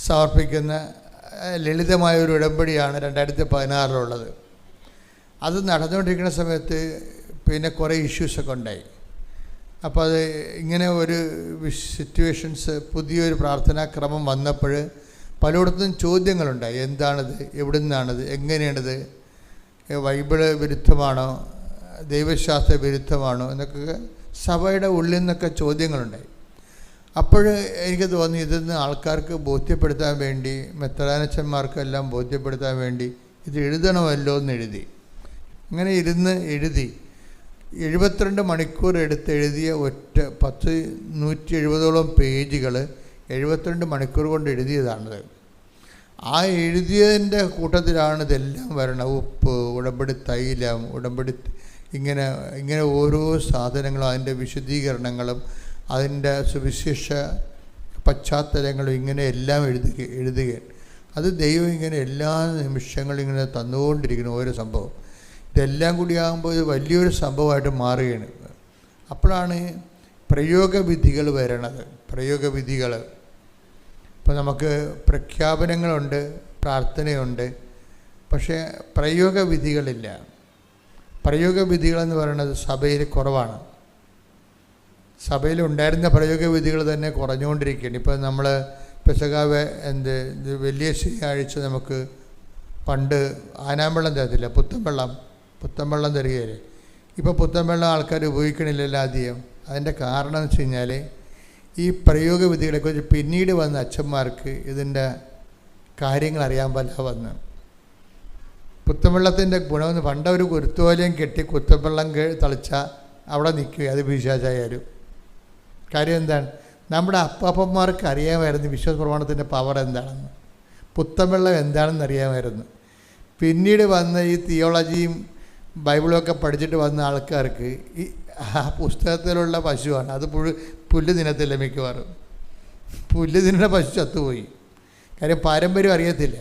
സമർപ്പിക്കുന്ന ലളിതമായൊരു ഉടമ്പടിയാണ് 2016 അത് നടന്നുകൊണ്ടിരിക്കുന്ന സമയത്ത് പിന്നെ കുറേ ഇഷ്യൂസൊക്കെ ഉണ്ടായി. അപ്പോൾ അത് ഇങ്ങനെ ഒരു സിറ്റുവേഷൻസ്, പുതിയൊരു പ്രാർത്ഥനാക്രമം വന്നപ്പോൾ പലയിടത്തും ചോദ്യങ്ങളുണ്ടായി. എന്താണിത്, എവിടെ നിന്നാണിത്, എങ്ങനെയാണിത്, ബൈബിള് വിരുദ്ധമാണോ, ദൈവശാസ്ത്ര വിരുദ്ധമാണോ എന്നൊക്കെ സഭയുടെ ഉള്ളിൽ നിന്നൊക്കെ ചോദ്യങ്ങളുണ്ടായി. അപ്പോൾ എനിക്ക് തോന്നി ഇതൊന്ന് ആൾക്കാർക്ക് ബോധ്യപ്പെടുത്താൻ വേണ്ടി, മെത്രാനച്ചന്മാർക്കെല്ലാം ബോധ്യപ്പെടുത്താൻ വേണ്ടി ഇത് എഴുതണമല്ലോ എന്ന് എഴുതി. അങ്ങനെ എഴുതി 72 മണിക്കൂർ എഴുതിയ 170-170 പേജുകൾ 72 മണിക്കൂർ കൊണ്ട് എഴുതിയതാണത്. ആ എഴുതിയതിൻ്റെ കൂട്ടത്തിലാണ് ഇതെല്ലാം വരണം. ഉപ്പ്, ഉടമ്പടി തൈലം, ഉടമ്പടി ഇങ്ങനെ ഓരോ സാധനങ്ങളും അതിൻ്റെ വിശദീകരണങ്ങളും അതിൻ്റെ സുവിശേഷ പശ്ചാത്തലങ്ങളും ഇങ്ങനെ എല്ലാം എഴുതുകയാണ്. അത് ദൈവം ഇങ്ങനെ എല്ലാ നിമിഷങ്ങളും ഇങ്ങനെ തന്നുകൊണ്ടിരിക്കുന്നു ഓരോ സംഭവം. ഇതെല്ലാം കൂടി ആകുമ്പോൾ ഇത് വലിയൊരു സംഭവമായിട്ട് മാറുകയാണ്. അപ്പോഴാണ് പ്രയോഗവിധികൾ വരണത്. പ്രയോഗവിധികൾ ഇപ്പോൾ നമുക്ക് പ്രഖ്യാപനങ്ങളുണ്ട്, പ്രാർത്ഥനയുണ്ട്, പക്ഷേ പ്രയോഗവിധികളില്ല. പ്രയോഗവിധികളെന്ന് പറയുന്നത് സഭയിൽ കുറവാണ്. സഭയിലുണ്ടായിരുന്ന പ്രയോഗവിധികൾ തന്നെ കുറഞ്ഞുകൊണ്ടിരിക്കുകയാണ്. ഇപ്പോൾ നമ്മൾ പെസകാവ് വലിയ ശനിയാഴ്ച നമുക്ക് പണ്ട് ആനാമ്പെള്ളം തരത്തില്ല, പുത്തൻവെള്ളം തരികയില്ലേ. ഇപ്പോൾ പുത്തൻവെള്ളം ആൾക്കാർ ഉപയോഗിക്കണില്ലല്ലോ അധികം. അതിൻ്റെ കാരണം എന്ന് വെച്ച് കഴിഞ്ഞാൽ ഈ പ്രയോഗവിധികളെക്കുറിച്ച് പിന്നീട് വന്ന അച്ഛന്മാർക്ക് ഇതിൻ്റെ കാര്യങ്ങൾ അറിയാൻ പറ്റാതെ വന്ന്. പുത്തൻവെള്ളത്തിൻ്റെ ഗുണമെന്ന് പണ്ടൊരു കുരുത്തോലയും കെട്ടി കുത്തൻവെള്ളം തളിച്ചാൽ അവിടെ നിൽക്കുക, അത് പിശാചായാലും. കാര്യം എന്താണ്? നമ്മുടെ അപ്പാപ്പന്മാർക്ക് അറിയാമായിരുന്നു വിശ്വാസ പ്രമാണത്തിൻ്റെ പവർ എന്താണെന്ന്, പുത്തൻവെള്ളം എന്താണെന്ന് അറിയാമായിരുന്നു. പിന്നീട് വന്ന ഈ തിയോളജിയും ബൈബിളൊക്കെ പഠിച്ചിട്ട് വന്ന ആൾക്കാർക്ക് ഈ ആ പുസ്തകത്തിലുള്ള പശുവാണ്, അത് പുല്ല് തിന്നത്തില്ല. മിക്കവാറും പുല്ല് തിന്നുന്ന പശു ചത്തുപോയി. കാര്യം പാരമ്പര്യം അറിയത്തില്ല.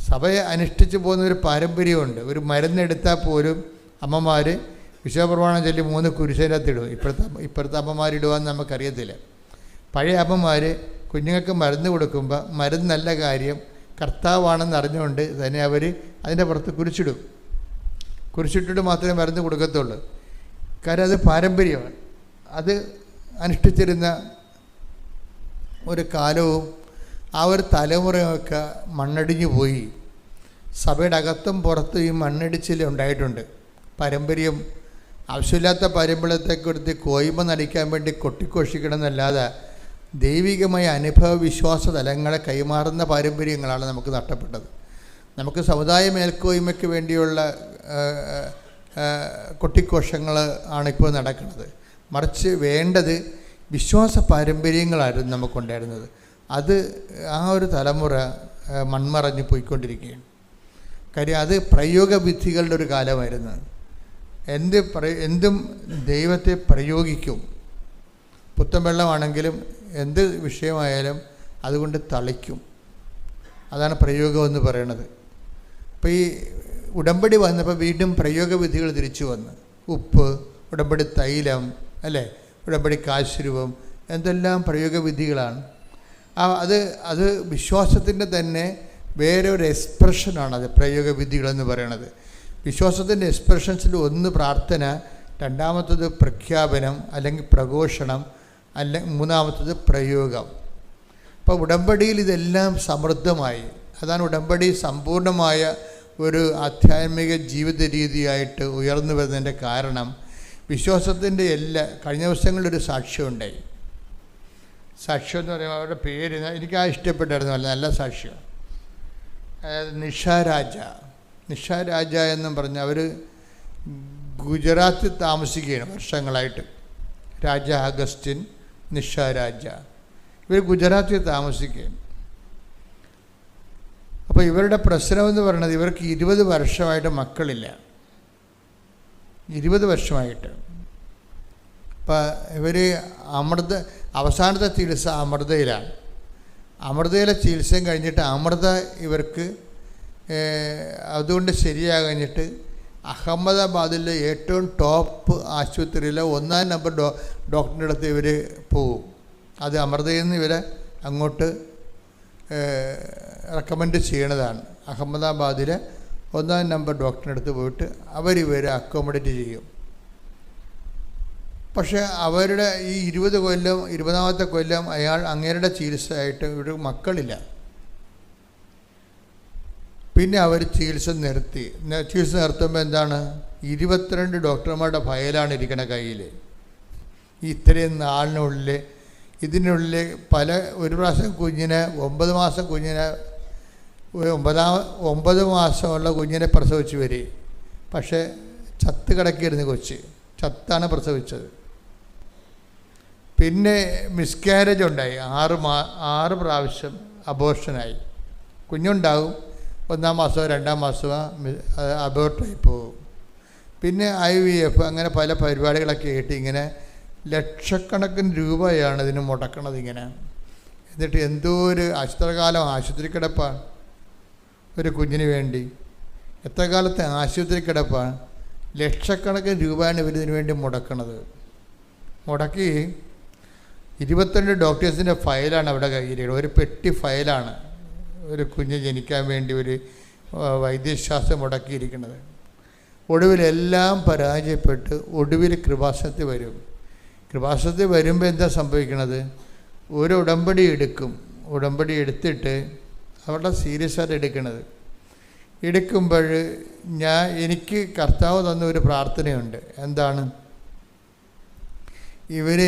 സഭയെ അനുഷ്ഠിച്ച് പോകുന്ന ഒരു പാരമ്പര്യമുണ്ട്. ഒരു മരുന്നെടുത്താൽ പോലും അമ്മമാർ വിശ്വപ്രമാണം ചൊല്ലി 3 കുരിശിനകത്തിടും. ഇപ്പോഴത്തെ അമ്മമാരിടുവാന്ന് നമുക്കറിയത്തില്ല. പഴയ അമ്മമാർ കുഞ്ഞുങ്ങൾക്ക് മരുന്ന് കൊടുക്കുമ്പോൾ മരുന്നല്ല കാര്യം, കർത്താവാണെന്ന് അറിഞ്ഞുകൊണ്ട് തന്നെ അവർ അതിൻ്റെ പുറത്ത് കുരിശിട്ടിട്ട് മാത്രമേ മരുന്ന് കൊടുക്കത്തുള്ളൂ. കാര്യം അത് പാരമ്പര്യമാണ്. അത് അനുഷ്ഠിച്ചിരുന്ന ഒരു കാലവും ആ ഒരു തലമുറയൊക്കെ മണ്ണടിഞ്ഞു പോയി. സഭയുടെ അകത്തും പുറത്തും ഈ മണ്ണിടിച്ചിൽ ഉണ്ടായിട്ടുണ്ട്. പാരമ്പര്യം ആവശ്യമില്ലാത്ത പാരമ്പര്യത്തെക്കുറിച്ച് കോയ്മ നടിക്കാൻ വേണ്ടി കൊട്ടിഘോഷിക്കണമെന്നല്ലാതെ ദൈവികമായ അനുഭവ വിശ്വാസ തലങ്ങളെ കൈമാറുന്ന പാരമ്പര്യങ്ങളാണ് നമുക്ക് നഷ്ടപ്പെട്ടത്. നമുക്ക് സമുദായ മേൽക്കോയ്മയ്ക്ക് വേണ്ടിയുള്ള കൊട്ടിഘോഷങ്ങൾ ആണിപ്പോൾ നടക്കുന്നത്. മറിച്ച് വേണ്ടത് വിശ്വാസ പാരമ്പര്യങ്ങളായിരുന്നു നമുക്കുണ്ടായിരുന്നത്. അത് ആ ഒരു തലമുറ മൺമറഞ്ഞ് പോയിക്കൊണ്ടിരിക്കുകയാണ്. കാര്യം അത് പ്രയോഗവിധികളുടെ ഒരു കാലമായിരുന്നു. എന്തും ദൈവത്തെ പ്രയോഗിക്കും. പുത്തൻവെള്ളമാണെങ്കിലും എന്ത് വിഷയമായാലും അതുകൊണ്ട് തളിക്കും. അതാണ് പ്രയോഗം എന്ന് പറയുന്നത്. അപ്പോൾ ഈ ഉടമ്പടി വന്നപ്പോൾ വീണ്ടും പ്രയോഗവിധികൾ തിരിച്ചു വന്ന്. ഉപ്പ്, ഉടമ്പടി തൈലം, അല്ലേ, ഉടമ്പടി കാശ്രൂപം, എന്തെല്ലാം പ്രയോഗവിധികളാണ്. അത് വിശ്വാസത്തിൻ്റെ തന്നെ വേറെ ഒരു എക്സ്പ്രഷനാണ്. അത് പ്രയോഗവിധികളെന്ന് പറയണത്. വിശ്വാസത്തിൻ്റെ എക്സ്പ്രഷൻസിൽ ഒന്ന് പ്രാർത്ഥന, രണ്ടാമത്തത് പ്രഖ്യാപനം അല്ലെങ്കിൽ പ്രഘോഷണം, മൂന്നാമത്തത് പ്രയോഗം. അപ്പോൾ ഉടമ്പടിയിൽ ഇതെല്ലാം സമൃദ്ധമായി. അതാണ് ഉടമ്പടി സമ്പൂർണ്ണമായ ഒരു ആധ്യാത്മിക ജീവിത രീതിയായിട്ട് ഉയർന്നു വരുന്നതിൻ്റെ കാരണം. വിശ്വാസത്തിൻ്റെ കഴിഞ്ഞ ദിവസങ്ങളിലൊരു സാക്ഷ്യമുണ്ടായി. സാക്ഷ്യം എന്ന് പറയുമ്പോൾ അവരുടെ പേര് എനിക്ക് ഇഷ്ടപ്പെട്ടായിരുന്നു. നല്ല സാക്ഷ്യം. അതായത് നിഷ രാജ എന്നും പറഞ്ഞ് അവർ ഗുജറാത്തിൽ താമസിക്കുകയാണ് വർഷങ്ങളായിട്ട്. രാജ അഗസ്റ്റിൻ, നിഷ രാജ, ഇവർ ഗുജറാത്തിൽ താമസിക്കുകയാണ്. അപ്പോൾ ഇവരുടെ പ്രശ്നമെന്ന് പറയുന്നത് ഇവർക്ക് 20 വർഷമായിട്ട് മക്കളില്ല. 20 വർഷമായിട്ട്. അപ്പം ഇവർ അവസാനത്തെ ചികിത്സ അമൃതയിലാണ്. അമൃതയിലെ ചികിത്സയും കഴിഞ്ഞിട്ട് അമൃത ഇവർക്ക് അതുകൊണ്ട് ശരിയാകഴിഞ്ഞിട്ട് അഹമ്മദാബാദിലെ ഏറ്റവും ടോപ്പ് ആശുപത്രിയിലെ 1ാം നമ്പർ ഡോക്ടറിൻ്റെ അടുത്ത് ഇവർ പോവും. അത് അമൃതയിൽ നിന്ന് ഇവരെ അങ്ങോട്ട് റെക്കമെൻഡ് ചെയ്യണതാണ്. അഹമ്മദാബാദിലെ 1ാം നമ്പർ ഡോക്ടറിൻ്റെ അടുത്ത് പോയിട്ട് അവരിവരെ അക്കോമഡേറ്റ് ചെയ്യും. പക്ഷേ അവരുടെ ഈ 20ാമത്തെ കൊല്ലം അങ്ങേരുടെ ചികിത്സയായിട്ട് ഇവിടെ മക്കളില്ല. പിന്നെ അവർ ചികിത്സ നിർത്തുമ്പോൾ എന്താണ്, 22 ഡോക്ടർമാരുടെ ഫയലാണ് ഇരിക്കണ കയ്യിൽ. ഇത്രയും നാളിനുള്ളിൽ ഇതിനുള്ളിൽ ഒരു പ്രാവശ്യം കുഞ്ഞിനെ 9 മാസം കുഞ്ഞിനെ 9 മാസമുള്ള കുഞ്ഞിനെ പ്രസവിച്ച് വരെ. പക്ഷേ ചത്ത് കിടക്കിയിരുന്നു കൊച്ച്, ചത്താണ് പ്രസവിച്ചത്. പിന്നെ മിസ്കാരേജ് ഉണ്ടായി, 6 പ്രാവശ്യം അബോർഷനായി. കുഞ്ഞുണ്ടാകും, 1-ാം മാസമോ 2-ാം മാസമോ അബോർട്ടായി പോകും. പിന്നെ IVF അങ്ങനെ പല പരിപാടികളൊക്കെ ആയിട്ട് ഇങ്ങനെ ലക്ഷക്കണക്കിന് രൂപയാണ് ഇതിന് മുടക്കണത് ഇങ്ങനെ. എന്നിട്ട് എന്തോ ഒരു എത്ര കാലം ആശുപത്രി കിടപ്പാണ് ഒരു കുഞ്ഞിന് വേണ്ടി, എത്ര കാലത്തെ ആശുപത്രി കിടപ്പാണ്. ലക്ഷക്കണക്കിന് രൂപയാണ് ഇവരിതിനു വേണ്ടി മുടക്കണത്. മുടക്കി 22 ഡോക്ടേഴ്സിൻ്റെ ഫയലാണ് അവിടെ കയ്യിലിടുന്നത്. ഒരു പെട്ടി ഫയലാണ് ഒരു കുഞ്ഞ് ജനിക്കാൻ വേണ്ടി ഒരു വൈദ്യശാസ്ത്രം മുടക്കിയിരിക്കുന്നത്. ഒടുവിലെല്ലാം പരാജയപ്പെട്ട് ഒടുവിൽ കൃപാസനത്തിൽ വരും. കൃപാസനത്തിൽ വരുമ്പോൾ എന്താ സംഭവിക്കണത്? ഒരു ഉടമ്പടി എടുക്കും. ഉടമ്പടി എടുത്തിട്ട് അവിടെ സീരിയസ് ആയിട്ട് എടുക്കണത്. എടുക്കുമ്പോൾ എനിക്ക് കർത്താവ് തന്ന ഒരു പ്രാർത്ഥനയുണ്ട്. എന്താണ്? ഇവർ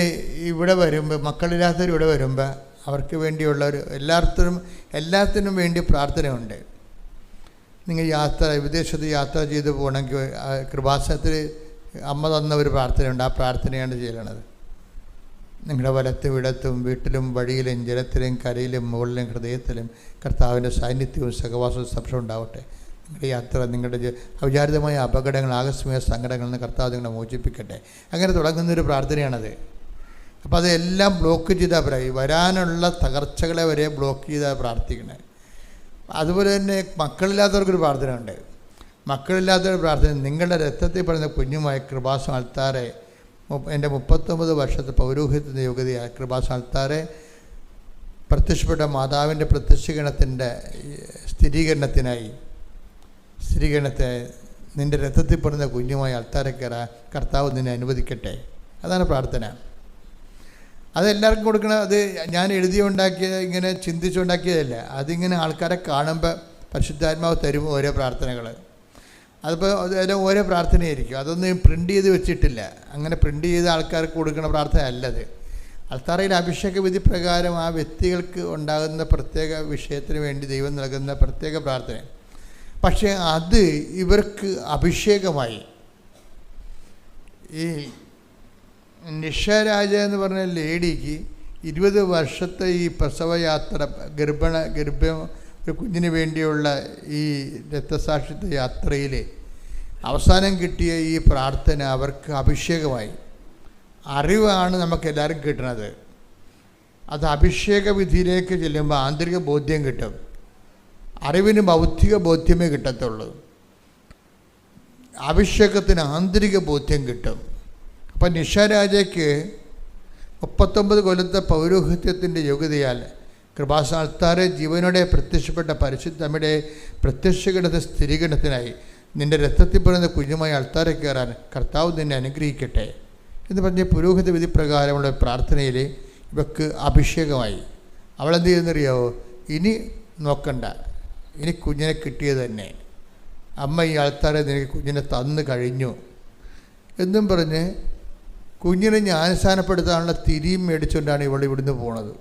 ഇവിടെ വരുമ്പോൾ, മക്കളില്ലാത്തവർ ഇവിടെ വരുമ്പോൾ അവർക്ക് വേണ്ടിയുള്ള ഒരു എല്ലാത്തിനും വേണ്ടി പ്രാർത്ഥനയുണ്ട്. നിങ്ങൾ വിദേശത്ത് യാത്ര ചെയ്ത് പോകണമെങ്കിൽ കൃപാസനത്തിൽ അമ്മ തന്ന ഒരു പ്രാർത്ഥനയുണ്ട്. ആ പ്രാർത്ഥനയാണ് ചെയ്യണത്. നിങ്ങളുടെ വലത്തും ഇടത്തും വീട്ടിലും വഴിയിലും ജലത്തിലും കരയിലും മുകളിലും ഹൃദയത്തിലും കർത്താവിൻ്റെ സാന്നിധ്യവും സഹവാസവും സ്പർശം ഉണ്ടാവട്ടെ. നിങ്ങളുടെ യാത്ര, നിങ്ങളുടെ അവിചാരിതമായ അപകടങ്ങൾ, ആകസ്മിക സങ്കടങ്ങളിൽ നിന്ന് കർത്താവ് നിങ്ങളെ മോചിപ്പിക്കട്ടെ. അങ്ങനെ തുടങ്ങുന്നൊരു പ്രാർത്ഥനയാണത്. അപ്പോൾ അതെല്ലാം ബ്ലോക്ക് ചെയ്താൽ വരാനുള്ള തകർച്ചകളെ വരെ ബ്ലോക്ക് ചെയ്താൽ പ്രാർത്ഥിക്കണേ. അതുപോലെ തന്നെ മക്കളില്ലാത്തവർക്കൊരു പ്രാർത്ഥനയുണ്ട്. മക്കളില്ലാത്തവർ പ്രാർത്ഥന, നിങ്ങളുടെ രക്തത്തിൽ പറയുന്ന കുഞ്ഞുമായ കൃപാസന അൾത്താരെ, എൻ്റെ 39 വർഷത്തെ പൗരോഹിത്യത്തിൻ്റെ യോഗ്യതയായ കൃപാസന അൾത്താരെ പ്രത്യക്ഷപ്പെട്ട മാതാവിൻ്റെ പ്രത്യക്ഷീകരണത്തിൻ്റെ സ്ഥിരീകരണത്തെ നിൻ്റെ രക്തത്തിൽ പറയുന്ന കുഞ്ഞുമായി അൾത്താരെ കയറാൻ കർത്താവ് നിന്നെ അനുവദിക്കട്ടെ. അതാണ് പ്രാർത്ഥന. അതെല്ലാവർക്കും കൊടുക്കണം. അത് ഞാൻ എഴുതിയുണ്ടാക്കിയത്, ഇങ്ങനെ ചിന്തിച്ചുണ്ടാക്കിയതല്ല. അതിങ്ങനെ ആൾക്കാരെ കാണുമ്പോൾ പരിശുദ്ധാത്മാവ് തരും ഓരോ പ്രാർത്ഥനകൾ. അതിപ്പോൾ അതെല്ലാം ഓരോ പ്രാർത്ഥനയായിരിക്കും. അതൊന്നും പ്രിൻ്റ് ചെയ്ത് വെച്ചിട്ടില്ല. അങ്ങനെ പ്രിൻ്റ് ചെയ്ത് ആൾക്കാർക്ക് കൊടുക്കുന്ന പ്രാർത്ഥന അല്ലത്. അൾത്താരയിൽ അഭിഷേക വിധി പ്രകാരം ആ വ്യക്തികൾക്ക് ഉണ്ടാകുന്ന പ്രത്യേക വിഷയത്തിന് വേണ്ടി ദൈവം നൽകുന്ന പ്രത്യേക പ്രാർത്ഥന. പക്ഷേ അത് ഇവർക്ക് അഭിഷേകമായി. ഈ നിഷരാജ എന്ന് പറഞ്ഞ ലേഡിക്ക് 20 വർഷത്തെ ഈ പ്രസവയാത്ര, ഗർഭം ഒരു കുഞ്ഞിന് വേണ്ടിയുള്ള ഈ രക്തസാക്ഷിത്വ യാത്രയിൽ അവസാനം കിട്ടിയ ഈ പ്രാർത്ഥന അവർക്ക് അഭിഷേകമായി. അറിവാണ് നമുക്കെല്ലാവരും കിട്ടുന്നത്. അത് അഭിഷേക വിധിയിലേക്ക് ചെല്ലുമ്പോൾ ആന്തരിക ബോധ്യം കിട്ടും. അറിവിന് ഭൗതിക ബോധ്യമേ കിട്ടത്തുള്ളൂ. അഭിഷേകത്തിന് ആന്തരിക ബോധ്യം കിട്ടും. അപ്പം നിഷാരാജയ്ക്ക് 39 കൊല്ലത്തെ പൗരോഹിത്യത്തിൻ്റെ യോഗ്യതയാൽ കൃപാസന അൾത്താരെ ജീവനോടെ പ്രത്യക്ഷപ്പെട്ട പരിശുദ്ധമ്മയുടെ പ്രത്യക്ഷീകരണത്തെ സ്ഥിരീകരണത്തിനായി നിൻ്റെ രക്തത്തിൽ പറയുന്ന കുഞ്ഞുമായി അൾത്താരെ കയറാൻ കർത്താവ് നിന്നെ അനുഗ്രഹിക്കട്ടെ എന്ന് പറഞ്ഞ് പുരോഹിത വിധി പ്രകാരമുള്ള പ്രാർത്ഥനയിൽ ഇവക്ക് അഭിഷേകമായി. അവളെന്ത് ചെയ്യുന്നറിയാവോ? ഇനി നോക്കണ്ട, ഇനി കുഞ്ഞിനെ കിട്ടിയത് തന്നെ. അമ്മ ഈ ആൾക്കാരെ നിനക്ക് കുഞ്ഞിനെ തന്നു കഴിഞ്ഞു എന്നും പറഞ്ഞ് കുഞ്ഞിനെ ജ്ഞാനസ്ഥാനപ്പെടുത്താനുള്ള തിരിയും മേടിച്ചുകൊണ്ടാണ് ഇവൾ ഇവിടുന്ന് പോണത്.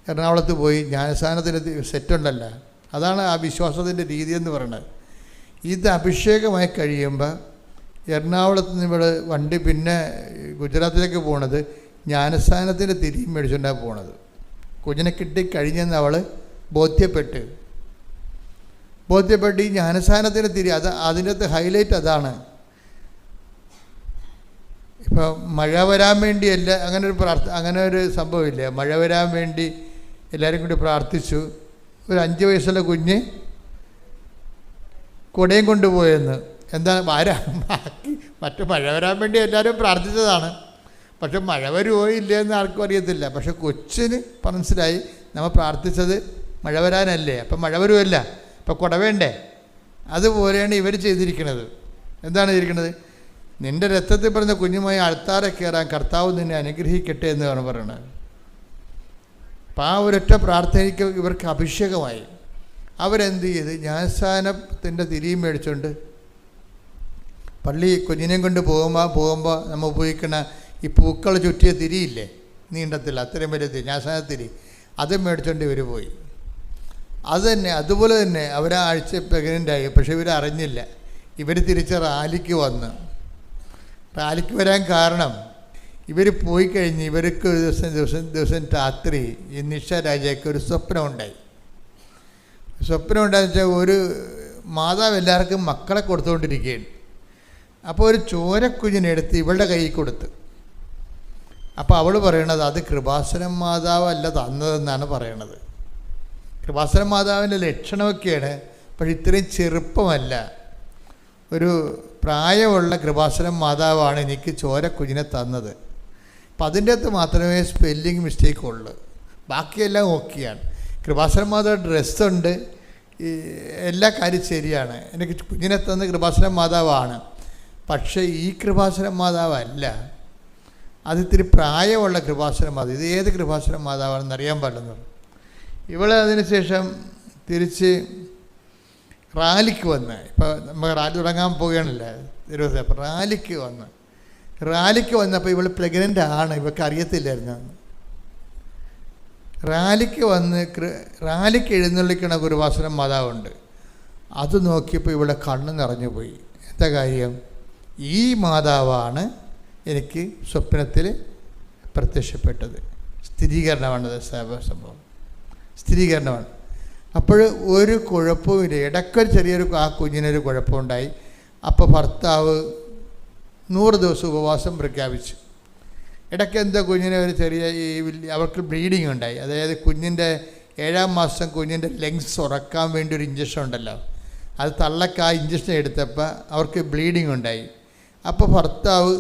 എറണാകുളത്ത് പോയി ജ്ഞാനസ്ഥാനത്തിന് സെറ്റുണ്ടല്ലോ, അതാണ് ആ വിശ്വാസത്തിൻ്റെ രീതി എന്ന് പറയുന്നത്. ഇത് അഭിഷേകമായി കഴിയുമ്പോൾ എറണാകുളത്ത് നിന്ന് ഇവിടെ വണ്ടി പിന്നെ ഗുജറാത്തിലേക്ക് പോണത് ജ്ഞാനസ്ഥാനത്തിൻ്റെ തിരിയും മേടിച്ചുകൊണ്ടാണ് പോണത്. കുഞ്ഞിനെ കിട്ടിക്കഴിഞ്ഞെന്ന് അവൾ ബോധ്യപ്പെട്ട് ഈ ജ്ഞാനസ്ഥാനത്തിൻ്റെ തിരി, അതിൻ്റെ ഹൈലൈറ്റ് അതാണ്. ഇപ്പോൾ മഴ വരാൻ വേണ്ടിയല്ല, അങ്ങനെ ഒരു സംഭവമില്ല. മഴ വരാൻ വേണ്ടി എല്ലാവരും കൂടി പ്രാർത്ഥിച്ചു. ഒരു 5 വയസ്സുള്ള കുഞ്ഞ് കുടയും കൊണ്ടുപോയെന്ന്. എന്താ മറ്റു മഴ വരാൻ വേണ്ടി എല്ലാവരും പ്രാർത്ഥിച്ചതാണ്. പക്ഷെ മഴ വരുമോ ഇല്ലയെന്ന് ആർക്കും അറിയത്തില്ല. പക്ഷെ കൊച്ചിന് മനസ്സിലായി നമ്മൾ പ്രാർത്ഥിച്ചത് മഴ വരാനല്ലേ, അപ്പം മഴ വരുമല്ല, അപ്പം കുട വേണ്ടേ. അതുപോലെയാണ് ഇവർ ചെയ്തിരിക്കുന്നത്. എന്താണ് ചെയ്തിരിക്കുന്നത്? നിൻ്റെ രക്തത്തിൽ പറഞ്ഞ കുഞ്ഞുമായി അൾത്താരെ കയറാൻ കർത്താവ് നിന്നെ അനുഗ്രഹിക്കട്ടെ എന്നാണ് പറയുന്നത്. അപ്പം ആ ഒരൊറ്റ പ്രാർത്ഥനയ്ക്ക് ഇവർക്ക് അഭിഷേകമായി. അവരെന്ത് ചെയ്ത് ജ്ഞാനസ്ഥാനത്തിൻ്റെ തിരിയും മേടിച്ചുകൊണ്ട് പള്ളി കുഞ്ഞിനെയും കൊണ്ട് പോകുമ്പോൾ നമ്മൾ ഉപയോഗിക്കുന്ന ഈ പൂക്കൾ ചുറ്റിയ തിരിയില്ലേ, നീണ്ടത്തില്ല, അത്രയും വലിയ തിരി, ജ്ഞാനസ്ഥാനത്തിരി, അത് മേടിച്ചുകൊണ്ട് ഇവർ പോയി. അതുപോലെ തന്നെ അവരാഴ്ച പ്രഗ്നൻ്റായി. പക്ഷെ ഇവരറിഞ്ഞില്ല. ഇവർ തിരിച്ച് റാലിക്ക് വന്ന്. റാലിക്ക് വരാൻ കാരണം ഇവർ പോയി കഴിഞ്ഞ് ഇവർക്ക് ഒരു ദിവസം രാത്രി ഈ നിഷ രാജയ്ക്ക് ഒരു സ്വപ്നം ഉണ്ടായി. സ്വപ്നം ഉണ്ടായെന്ന് വെച്ചാൽ ഒരു മാതാവ് എല്ലാവർക്കും മക്കളെ കൊടുത്തുകൊണ്ടിരിക്കുകയാണ്. അപ്പോൾ ഒരു ചോരക്കുഞ്ഞിനെടുത്ത് ഇവളുടെ കയ്യിൽ കൊടുത്ത്. അപ്പോൾ അവൾ പറയണത് അത് കൃപാസനം മാതാവല്ല തന്നതെന്നാണ് പറയണത്. കൃപാസനം മാതാവിൻ്റെ ലക്ഷണമൊക്കെയാണ്, പക്ഷെ ഇത്രയും ചെറുപ്പമല്ല. ഒരു പ്രായമുള്ള കൃപാസനം മാതാവാണ് എനിക്ക് ചോരക്കുഞ്ഞിനെ തന്നത്. അപ്പം അതിൻ്റെ അകത്ത് മാത്രമേ സ്പെല്ലിങ് മിസ്റ്റേക്ക് ഉള്ളൂ, ബാക്കിയെല്ലാം ഓക്കെയാണ്. കൃപാസനം മാതാവ് ഡ്രസ്സുണ്ട്, എല്ലാ കാര്യം ശരിയാണ്. എനിക്ക് കുഞ്ഞിനെ തന്ന കൃപാസനം മാതാവാണ്, പക്ഷേ ഈ കൃപാസനം മാതാവല്ല, അത് ഇത്തിരി പ്രായമുള്ള കൃപാസനം മാതാവ്. ഇത് ഏത് കൃപാസനം മാതാവാണെന്ന് അറിയാൻ പാടില്ലെന്ന്. ഇവൾ അതിനുശേഷം തിരിച്ച് റാലിക്ക് വന്ന്, ഇപ്പോൾ നമ്മൾ റാലി തുടങ്ങാൻ പോവുകയാണല്ലേ ദിവസം, അപ്പോൾ റാലിക്ക് വന്നപ്പോൾ ഇവൾ പ്രഗ്നൻ്റ് ആണ്, ഇവൾക്ക് അറിയത്തില്ലായിരുന്നു. റാലിക്ക് എഴുന്നള്ളിക്കണ കൃപാസനം മാതാവുണ്ട്. അത് നോക്കിയപ്പോൾ ഇവിടെ കണ്ണ് നിറഞ്ഞു പോയി. എന്താ കാര്യം? ഈ മാതാവാണ് എനിക്ക് സ്വപ്നത്തിൽ പ്രത്യക്ഷപ്പെട്ടത്. സ്ഥിരീകരണമാണത്, സംഭവം സ്ഥിരീകരണമാണ്. അപ്പോൾ ഒരു കുഴപ്പവുമില്ല. ഇടയ്ക്കൊരു ചെറിയൊരു ആ കുഞ്ഞിനൊരു കുഴപ്പമുണ്ടായി. അപ്പോൾ ഭർത്താവ് 100 ദിവസം ഉപവാസം പ്രഖ്യാപിച്ചു. ഇടയ്ക്ക് എന്താ കുഞ്ഞിന് ഒരു ചെറിയ അവർക്ക് ബ്ലീഡിങ് ഉണ്ടായി. അതായത് കുഞ്ഞിൻ്റെ 7-ാം മാസം കുഞ്ഞിൻ്റെ ലെങ്സ് ഉറക്കാൻ വേണ്ടി ഒരു ഇഞ്ചക്ഷൻ ഉണ്ടല്ലോ, അത് തള്ളക്ക് ആ ഇഞ്ചക്ഷൻ എടുത്തപ്പോൾ അവർക്ക് ബ്ലീഡിങ് ഉണ്ടായി. അപ്പോൾ ഭർത്താവ്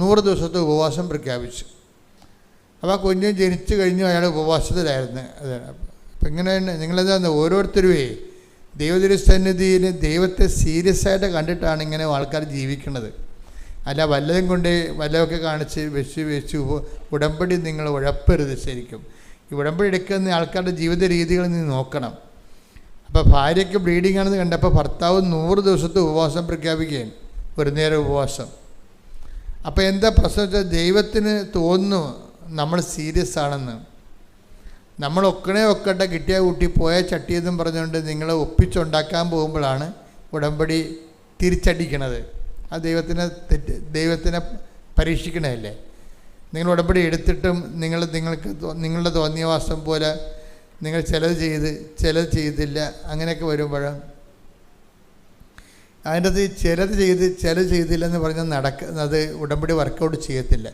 100 ദിവസത്തെ ഉപവാസം പ്രഖ്യാപിച്ചു. അപ്പോൾ ആ കുഞ്ഞ് ജനിച്ചു കഴിഞ്ഞു, അയാൾ ഉപവാസത്തിലായിരുന്നു. അതാണ്. അപ്പം ഇങ്ങനെ നിങ്ങളെന്താ ഓരോരുത്തരുമേ ദൈവതിരുസന്നിധിയിൽ ദൈവത്തെ സീരിയസ് ആയിട്ട് കണ്ടിട്ടാണ് ഇങ്ങനെ ആൾക്കാർ ജീവിക്കുന്നത്. അല്ല വല്ലതും കൊണ്ട് വല്ലതൊക്കെ കാണിച്ച് വെച്ച് ഉടമ്പടി നിങ്ങൾ ഉഴപ്പരുത്. ശരിക്കും ഈ ഉടമ്പടി എടുക്കുന്ന ആൾക്കാരുടെ ജീവിത രീതികൾ നീ നോക്കണം. അപ്പോൾ ഭാര്യയ്ക്ക് ബ്ലീഡിങ് ആണെന്ന് കണ്ടപ്പോൾ ഭർത്താവ് 100 ദിവസത്തെ ഉപവാസം പ്രഖ്യാപിക്കുകയാണ്, ഒരു നേരം ഉപവാസം. അപ്പോൾ എന്താ പ്രശ്നം വെച്ചാൽ ദൈവത്തിന് തോന്നുന്നു നമ്മൾ സീരിയസ് ആണെന്ന്. നമ്മൾ ഒക്കട്ടെ കിട്ടിയ കൂട്ടി പോയ ചട്ടിയെന്നും പറഞ്ഞുകൊണ്ട് നിങ്ങളെ ഒപ്പിച്ചുണ്ടാക്കാൻ പോകുമ്പോഴാണ് ഉടമ്പടി തിരിച്ചടിക്കണത്. ആ ദൈവത്തിനെ പരീക്ഷിക്കണമല്ലേ. നിങ്ങൾ ഉടമ്പടി എടുത്തിട്ടും നിങ്ങളുടെ തോന്നിയവാസം പോലെ നിങ്ങൾ ചിലത് ചെയ്തില്ല, അങ്ങനെയൊക്കെ വരുമ്പോഴാണ് അതിൻ്റെ അത് ചിലത് ചെയ്തില്ലെന്ന് പറഞ്ഞാൽ നടക്കുന്നത് ഉടമ്പടി വർക്കൗട്ട് ചെയ്യത്തില്ല.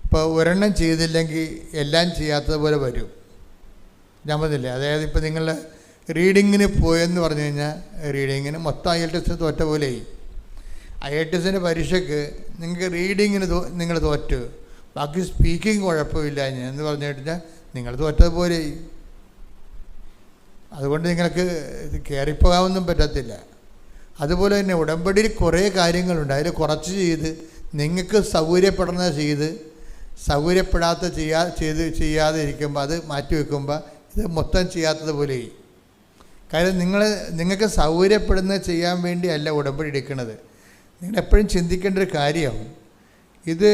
ഇപ്പോൾ ഒരെണ്ണം ചെയ്തില്ലെങ്കിൽ എല്ലാം ചെയ്യാത്തതുപോലെ വരും. ഞാൻ പറഞ്ഞില്ലേ, അതായത് ഇപ്പോൾ നിങ്ങൾ റീഡിങ്ങിന് പോയെന്ന് പറഞ്ഞു കഴിഞ്ഞാൽ റീഡിങ്ങിന് മൊത്തം IELTS തോറ്റ പോലെയായി. IELTS പരീക്ഷയ്ക്ക് നിങ്ങൾക്ക് റീഡിങ്ങിന് നിങ്ങൾ തോറ്റു, ബാക്കി സ്പീക്കിംഗ് കുഴപ്പമില്ല എന്ന് പറഞ്ഞു കഴിഞ്ഞാൽ നിങ്ങൾ തോറ്റതുപോലെയായി. അതുകൊണ്ട് നിങ്ങൾക്ക് കയറിപ്പോകാനൊന്നും പറ്റത്തില്ല. അതുപോലെ തന്നെ ഉടമ്പടിയിൽ കുറേ കാര്യങ്ങളുണ്ട്. അതിൽ കുറച്ച് ചെയ്ത് നിങ്ങൾക്ക് സൗകര്യപ്പെടുന്നത് ചെയ്ത് സൗകര്യപ്പെടാത്ത ചെയ്യാതെ ഇരിക്കുമ്പോൾ അത് മാറ്റി വയ്ക്കുമ്പോൾ ഇത് മൊത്തം ചെയ്യാത്തതുപോലെ. കാര്യം നിങ്ങൾക്ക് സൗകര്യപ്പെടുന്നത് ചെയ്യാൻ വേണ്ടിയല്ല ഉടമ്പടി എടുക്കുന്നത്. നിങ്ങളെപ്പോഴും ചിന്തിക്കേണ്ട ഒരു കാര്യം, ഇത്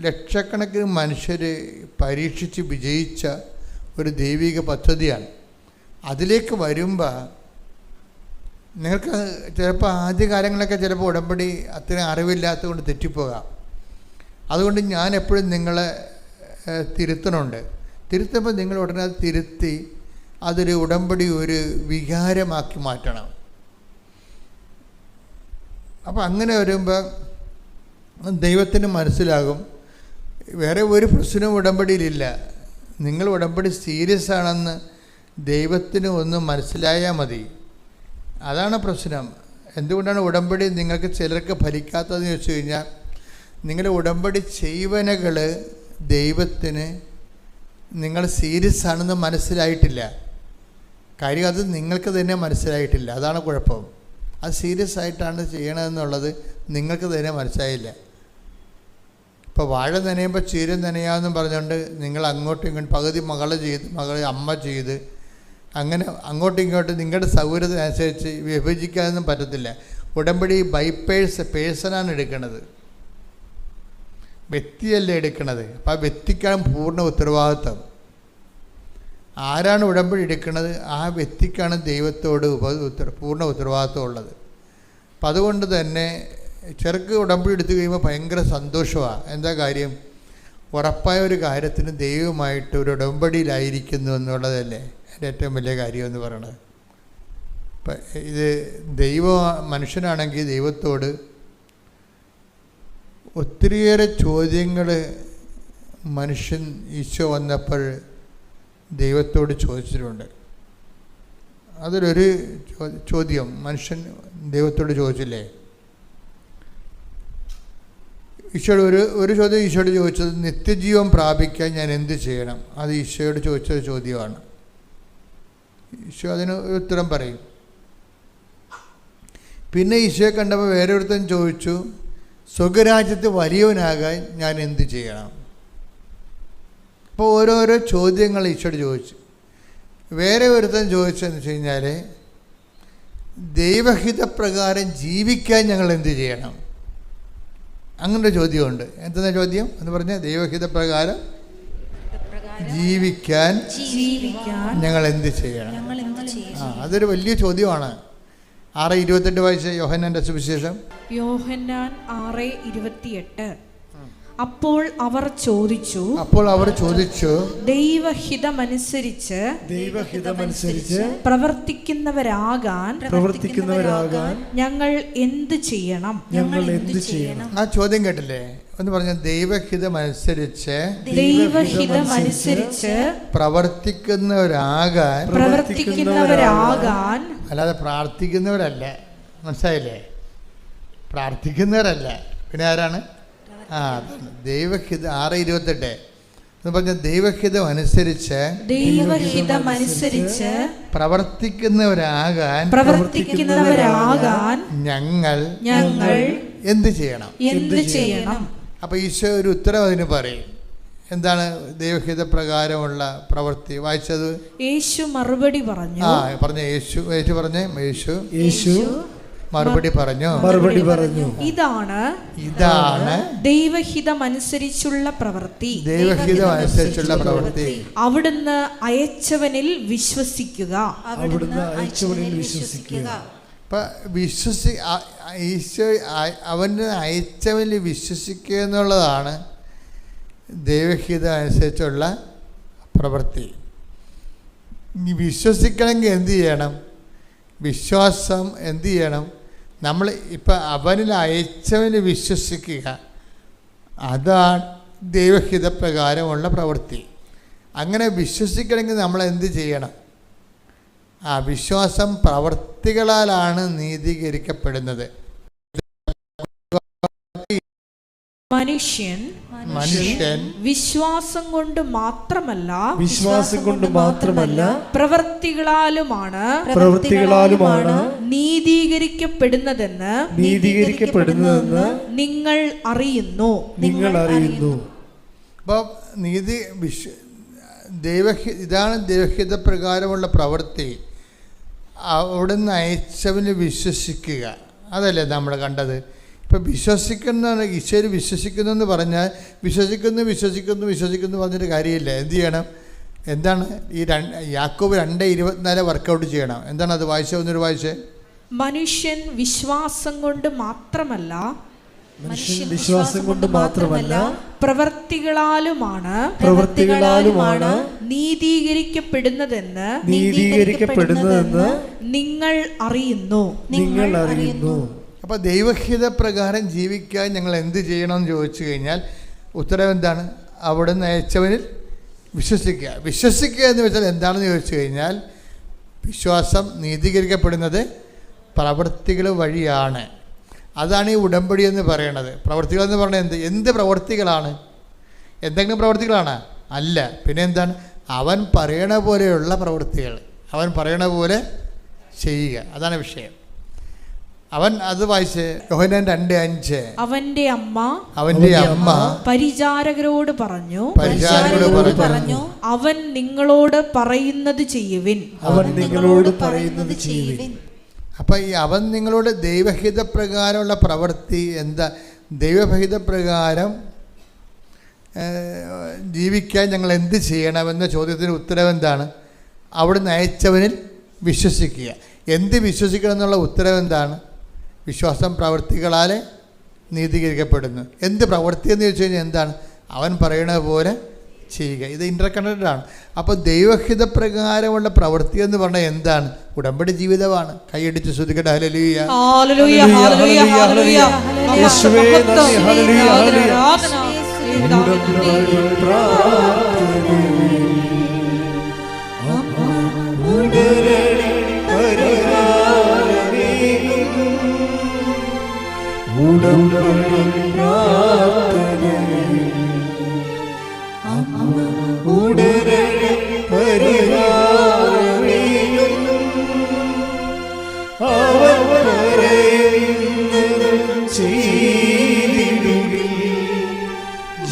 ലക്ഷക്കണക്കിന് മനുഷ്യർ പരീക്ഷിച്ച് വിജയിച്ച ഒരു ദൈവിക പദ്ധതിയാണ്. അതിലേക്ക് വരുമ്പോൾ നിങ്ങൾക്ക് ചിലപ്പോൾ ആദ്യകാലങ്ങളൊക്കെ ചിലപ്പോൾ ഉടമ്പടി അത്രയും അറിവില്ലാത്തത് കൊണ്ട് തെറ്റിപ്പോകാം. അതുകൊണ്ട് ഞാൻ എപ്പോഴും നിങ്ങളെ തിരുത്തുമ്പോൾ നിങ്ങൾ ഉടനെ അത് തിരുത്തി അതൊരു ഉടമ്പടി ഒരു വികാരമാക്കി മാറ്റണം. അപ്പോൾ അങ്ങനെ വരുമ്പോൾ ദൈവത്തിന് മനസ്സിലാകും വേറെ ഒരു പ്രശ്നവും ഉടമ്പടിയിലില്ല. നിങ്ങൾ ഉടമ്പടി സീരിയസ് ആണെന്ന് ദൈവത്തിന് ഒന്ന് മനസ്സിലായാൽ മതി. അതാണ് പ്രശ്നം. എന്തുകൊണ്ടാണ് ഉടമ്പടി നിങ്ങൾക്ക് ചിലർക്ക് ഫലിക്കാത്തതെന്ന് ചോദിച്ചു കഴിഞ്ഞാൽ, നിങ്ങളുടെ ഉടമ്പടി ചെയ്വനകൾ ദൈവത്തിന് നിങ്ങൾ സീരിയസ് ആണെന്ന് മനസ്സിലായിട്ടില്ല. കാര്യം അത് നിങ്ങൾക്ക് തന്നെ മനസ്സിലായിട്ടില്ല. അതാണ് കുഴപ്പം. അത് സീരിയസ് ആയിട്ടാണ് ചെയ്യണമെന്നുള്ളത് നിങ്ങൾക്ക് തന്നെ മനസ്സിലായില്ല. ഇപ്പോൾ വാഴ നനയുമ്പോൾ ചീര നനയാമെന്നും പറഞ്ഞുകൊണ്ട് നിങ്ങൾ അങ്ങോട്ടും ഇങ്ങോട്ടും പകുതി മകള് അമ്മ ചെയ്ത് അങ്ങനെ അങ്ങോട്ടും ഇങ്ങോട്ടും നിങ്ങളുടെ സൗകര്യത്തിനനുസരിച്ച് വിഭജിക്കാനൊന്നും പറ്റത്തില്ല. ഉടമ്പടി ബൈ പേഴ്സണാണ് എടുക്കുന്നത്, വ്യക്തിയല്ല എടുക്കുന്നത്. അപ്പോൾ ആ വ്യക്തിക്കാണ് പൂർണ്ണ ഉത്തരവാദിത്വം. ആരാണ് ഉടമ്പടി എടുക്കുന്നത് ആ വ്യക്തിക്കാണ് ദൈവത്തോട് പൂർണ്ണ ഉത്തരവാദിത്വം ഉള്ളത്. അപ്പം അതുകൊണ്ട് തന്നെ ചെറുക്ക് ഉടമ്പടി എടുത്തു കഴിയുമ്പോൾ ഭയങ്കര സന്തോഷമാണ്. എന്താ കാര്യം? ഉറപ്പായ ഒരു കാര്യത്തിന് ദൈവമായിട്ട് ഒരു ഉടമ്പടിയിലായിരിക്കുന്നു എന്നുള്ളതല്ലേ എൻ്റെ ഏറ്റവും വലിയ കാര്യം എന്ന് പറയണത്. ഇപ്പം ഇത് മനുഷ്യനാണെങ്കിൽ ദൈവത്തോട് ഒത്തിരിയേറെ ചോദ്യങ്ങൾ മനുഷ്യൻ ഈശോ വന്നപ്പോൾ ദൈവത്തോട് ചോദിച്ചിട്ടുണ്ട്. അതിലൊരു ചോദ്യം മനുഷ്യൻ ദൈവത്തോട് ചോദിച്ചില്ലേ? ഈശോയോട് ഒരു ചോദ്യം ഈശോയോട് ചോദിച്ചത്, നിത്യജീവൻ പ്രാപിക്കാൻ ഞാൻ എന്ത് ചെയ്യണം? അത് ഈശോയോട് ചോദിച്ചൊരു ചോദ്യമാണ്. ഈശോ അതിന് ഒരു ഉത്തരം പറയും. പിന്നെ ഈശോയെ കണ്ടപ്പോൾ വേറെ ഒരുത്തൻ ചോദിച്ചു, സ്വർഗ്ഗരാജ്യത്ത് വലിയവനാകാൻ ഞാൻ എന്ത് ചെയ്യണം? അപ്പോൾ ഓരോരോ ചോദ്യങ്ങൾ ഈശോയോട് ചോദിച്ചു. വേറെ ഒരുത്തൻ ചോദിച്ചതെന്ന് വെച്ച് കഴിഞ്ഞാൽ, ദൈവഹിതപ്രകാരം ജീവിക്കാൻ ഞങ്ങൾ എന്ത് ചെയ്യണം? അങ്ങനൊരു ചോദ്യമുണ്ട്. എന്താ ചോദ്യം എന്ന് പറഞ്ഞാൽ, ദൈവഹിതപ്രകാരം ജീവിക്കാൻ ഞങ്ങൾ എന്ത് ചെയ്യണം? അതൊരു വലിയ ചോദ്യമാണ്. 6:28 വായിച്ച യോഹന്നാന്റെ സുവിശേഷം. യോഹന്നാൻ 6:28. അപ്പോൾ അവർ ചോദിച്ചു, ദൈവഹിതമനുസരിച്ച് പ്രവർത്തിക്കുന്നവരാകാൻ ഞങ്ങൾ എന്ത് ചെയ്യണം? ആ ചോദ്യം കേട്ടില്ലേ? ഒന്ന് പറഞ്ഞ, ദൈവഹിതമനുസരിച്ച് പ്രവർത്തിക്കുന്നവരാകാൻ, അല്ലാതെ പ്രാർത്ഥിക്കുന്നവരല്ല. മനസ്സിലായില്ലേ? പ്രാർത്ഥിക്കുന്നവരല്ല. പിന്നെ ആരാണ്? അതാണ് ദൈവഹിത. 6:28 എന്ന് പറഞ്ഞ, ദൈവഹിതം അനുസരിച്ച് പ്രവർത്തിക്കുന്നവരാകാൻ ഞങ്ങൾ എന്ത് ചെയ്യണം? അപ്പൊ ഈശോ ഒരു ഉത്തരം അതിന് പറയും. എന്താണ് ദൈവഹിത പ്രകാരമുള്ള പ്രവൃത്തി? വായിച്ചത്. യേശു മറുപടി പറഞ്ഞു. യേശു മറുപടി പറഞ്ഞു, ഇതാണ് ദൈവഹിതമനുസരിച്ചുള്ള പ്രവൃത്തി. അവിടുന്ന് അയച്ചവനിൽ വിശ്വസിക്കുക. അവന് അയച്ചവനിൽ വിശ്വസിക്കുക എന്നുള്ളതാണ് ദൈവഹിതം അനുസരിച്ചുള്ള പ്രവൃത്തി. വിശ്വസിക്കണമെങ്കിൽ എന്ത് ചെയ്യണം? വിശ്വാസം എന്ത് ചെയ്യണം? നമ്മൾ ഇപ്പം അവനിൽ അയച്ചവന് വിശ്വസിക്കുക, അതാണ് ദൈവഹിതപ്രകാരമുള്ള പ്രവൃത്തി. അങ്ങനെ വിശ്വസിക്കണമെങ്കിൽ നമ്മൾ എന്ത് ചെയ്യണം? വിശ്വാസം പ്രവൃത്തികളാലാണ് നീതീകരിക്കപ്പെടുന്നത്. മനുഷ്യൻ വിശ്വാസം കൊണ്ട് മാത്രമല്ല പ്രവൃത്തികളാലുമാണ് നീതീകരിക്കപ്പെടുന്നതെന്ന് നിങ്ങൾ അറിയുന്നു. അപ്പോൾ ഇതാണ് ദൈവഹിത പ്രകാരമുള്ള പ്രവൃത്തി. അവിടുന്ന് അയച്ചവന് വിശ്വസിക്കുക, അതല്ലേ നമ്മൾ കണ്ടത്. ഇപ്പം വിശ്വസിക്കുന്ന, ഈശോയിൽ വിശ്വസിക്കുന്നു എന്ന് പറഞ്ഞാൽ വിശ്വസിക്കുന്നു പറഞ്ഞിട്ട് കാര്യമില്ല. എന്ത് ചെയ്യണം? എന്താണ് ഈ യാക്കോബ് 2:24 വർക്കൗട്ട് ചെയ്യണം. എന്താണ് അത്? ഒന്നൊരു വായിച്ചേ. മനുഷ്യൻ വിശ്വാസം കൊണ്ട് മാത്രമല്ല പ്രവൃത്തികളാലുമാണ് നീതീകരിക്കപ്പെടുന്നതെന്ന് നിങ്ങൾ അറിയുന്നു. അപ്പോൾ ദൈവഹിത പ്രകാരം ജീവിക്കാൻ ഞങ്ങൾ എന്ത് ചെയ്യണമെന്ന് ചോദിച്ചു കഴിഞ്ഞാൽ ഉത്തരം എന്താണ്? അവിടുന്ന് അയച്ചവനിൽ വിശ്വസിക്കുക എന്ന് വെച്ചാൽ എന്താണെന്ന് ചോദിച്ചു കഴിഞ്ഞാൽ, വിശ്വാസം നീതീകരിക്കപ്പെടുന്നത് പ്രവൃത്തികൾ വഴിയാണ്. അതാണ് ഈ ഉടമ്പടി എന്ന് പറയുന്നത്. പ്രവൃത്തികൾ എന്ന് പറഞ്ഞാൽ എന്ത് പ്രവൃത്തികളാണ്? എന്തെങ്കിലും പ്രവൃത്തികളാണ്? അല്ല. പിന്നെ എന്താണ്? അവൻ പറയണ പോലെയുള്ള പ്രവൃത്തികൾ, അവൻ പറയണ പോലെ ചെയ്യുക, അതാണ് വിഷയം. അവൻ അത് വായിച്ച് യോഹന്നാൻ 2:5. അവന്റെ അമ്മ പരിചാരകരോട് പറഞ്ഞു, അവൻ നിങ്ങളോട് പറയുന്നത് ചെയ്യുവിൻ. അപ്പം ഈ അവൻ നിങ്ങളോട് ദൈവഹിത പ്രകാരമുള്ള പ്രവൃത്തി എന്താ? ദൈവഹിത പ്രകാരം ജീവിക്കാൻ ഞങ്ങൾ എന്ത് ചെയ്യണമെന്ന ചോദ്യത്തിന് ഉത്തരം എന്താണ്? അവിടുന്ന് അയച്ചവനിൽ വിശ്വസിക്കുക. എന്ത് വിശ്വസിക്കണം എന്നുള്ള ഉത്തരം എന്താണ്? വിശ്വാസം പ്രവൃത്തികളാൽ നീതീകരിക്കപ്പെടുന്നു. എന്ത് പ്രവൃത്തി എന്ന് ചോദിച്ചു കഴിഞ്ഞാൽ എന്താണ്? അവൻ പറയണത് പോലെ ചെയ്യുക. ഇത് ഇൻ്റർ കണക്റ്റഡ് ആണ്. അപ്പോൾ ദൈവഹിതപ്രകാരമുള്ള പ്രവൃത്തി എന്ന് പറഞ്ഞാൽ എന്താണ്? ഉടമ്പടി ജീവിതമാണ്. കൈയടിച്ച് ശ്രുതിക്കട്ടെ. ഹല്ലേലൂയ, ഹല്ലേലൂയ, ഹല്ലേലൂയ, ഹല്ലേലൂയ. യേശുവേ നന്ദി, ഹല്ലേലൂയ, ഹല്ലേലൂയ.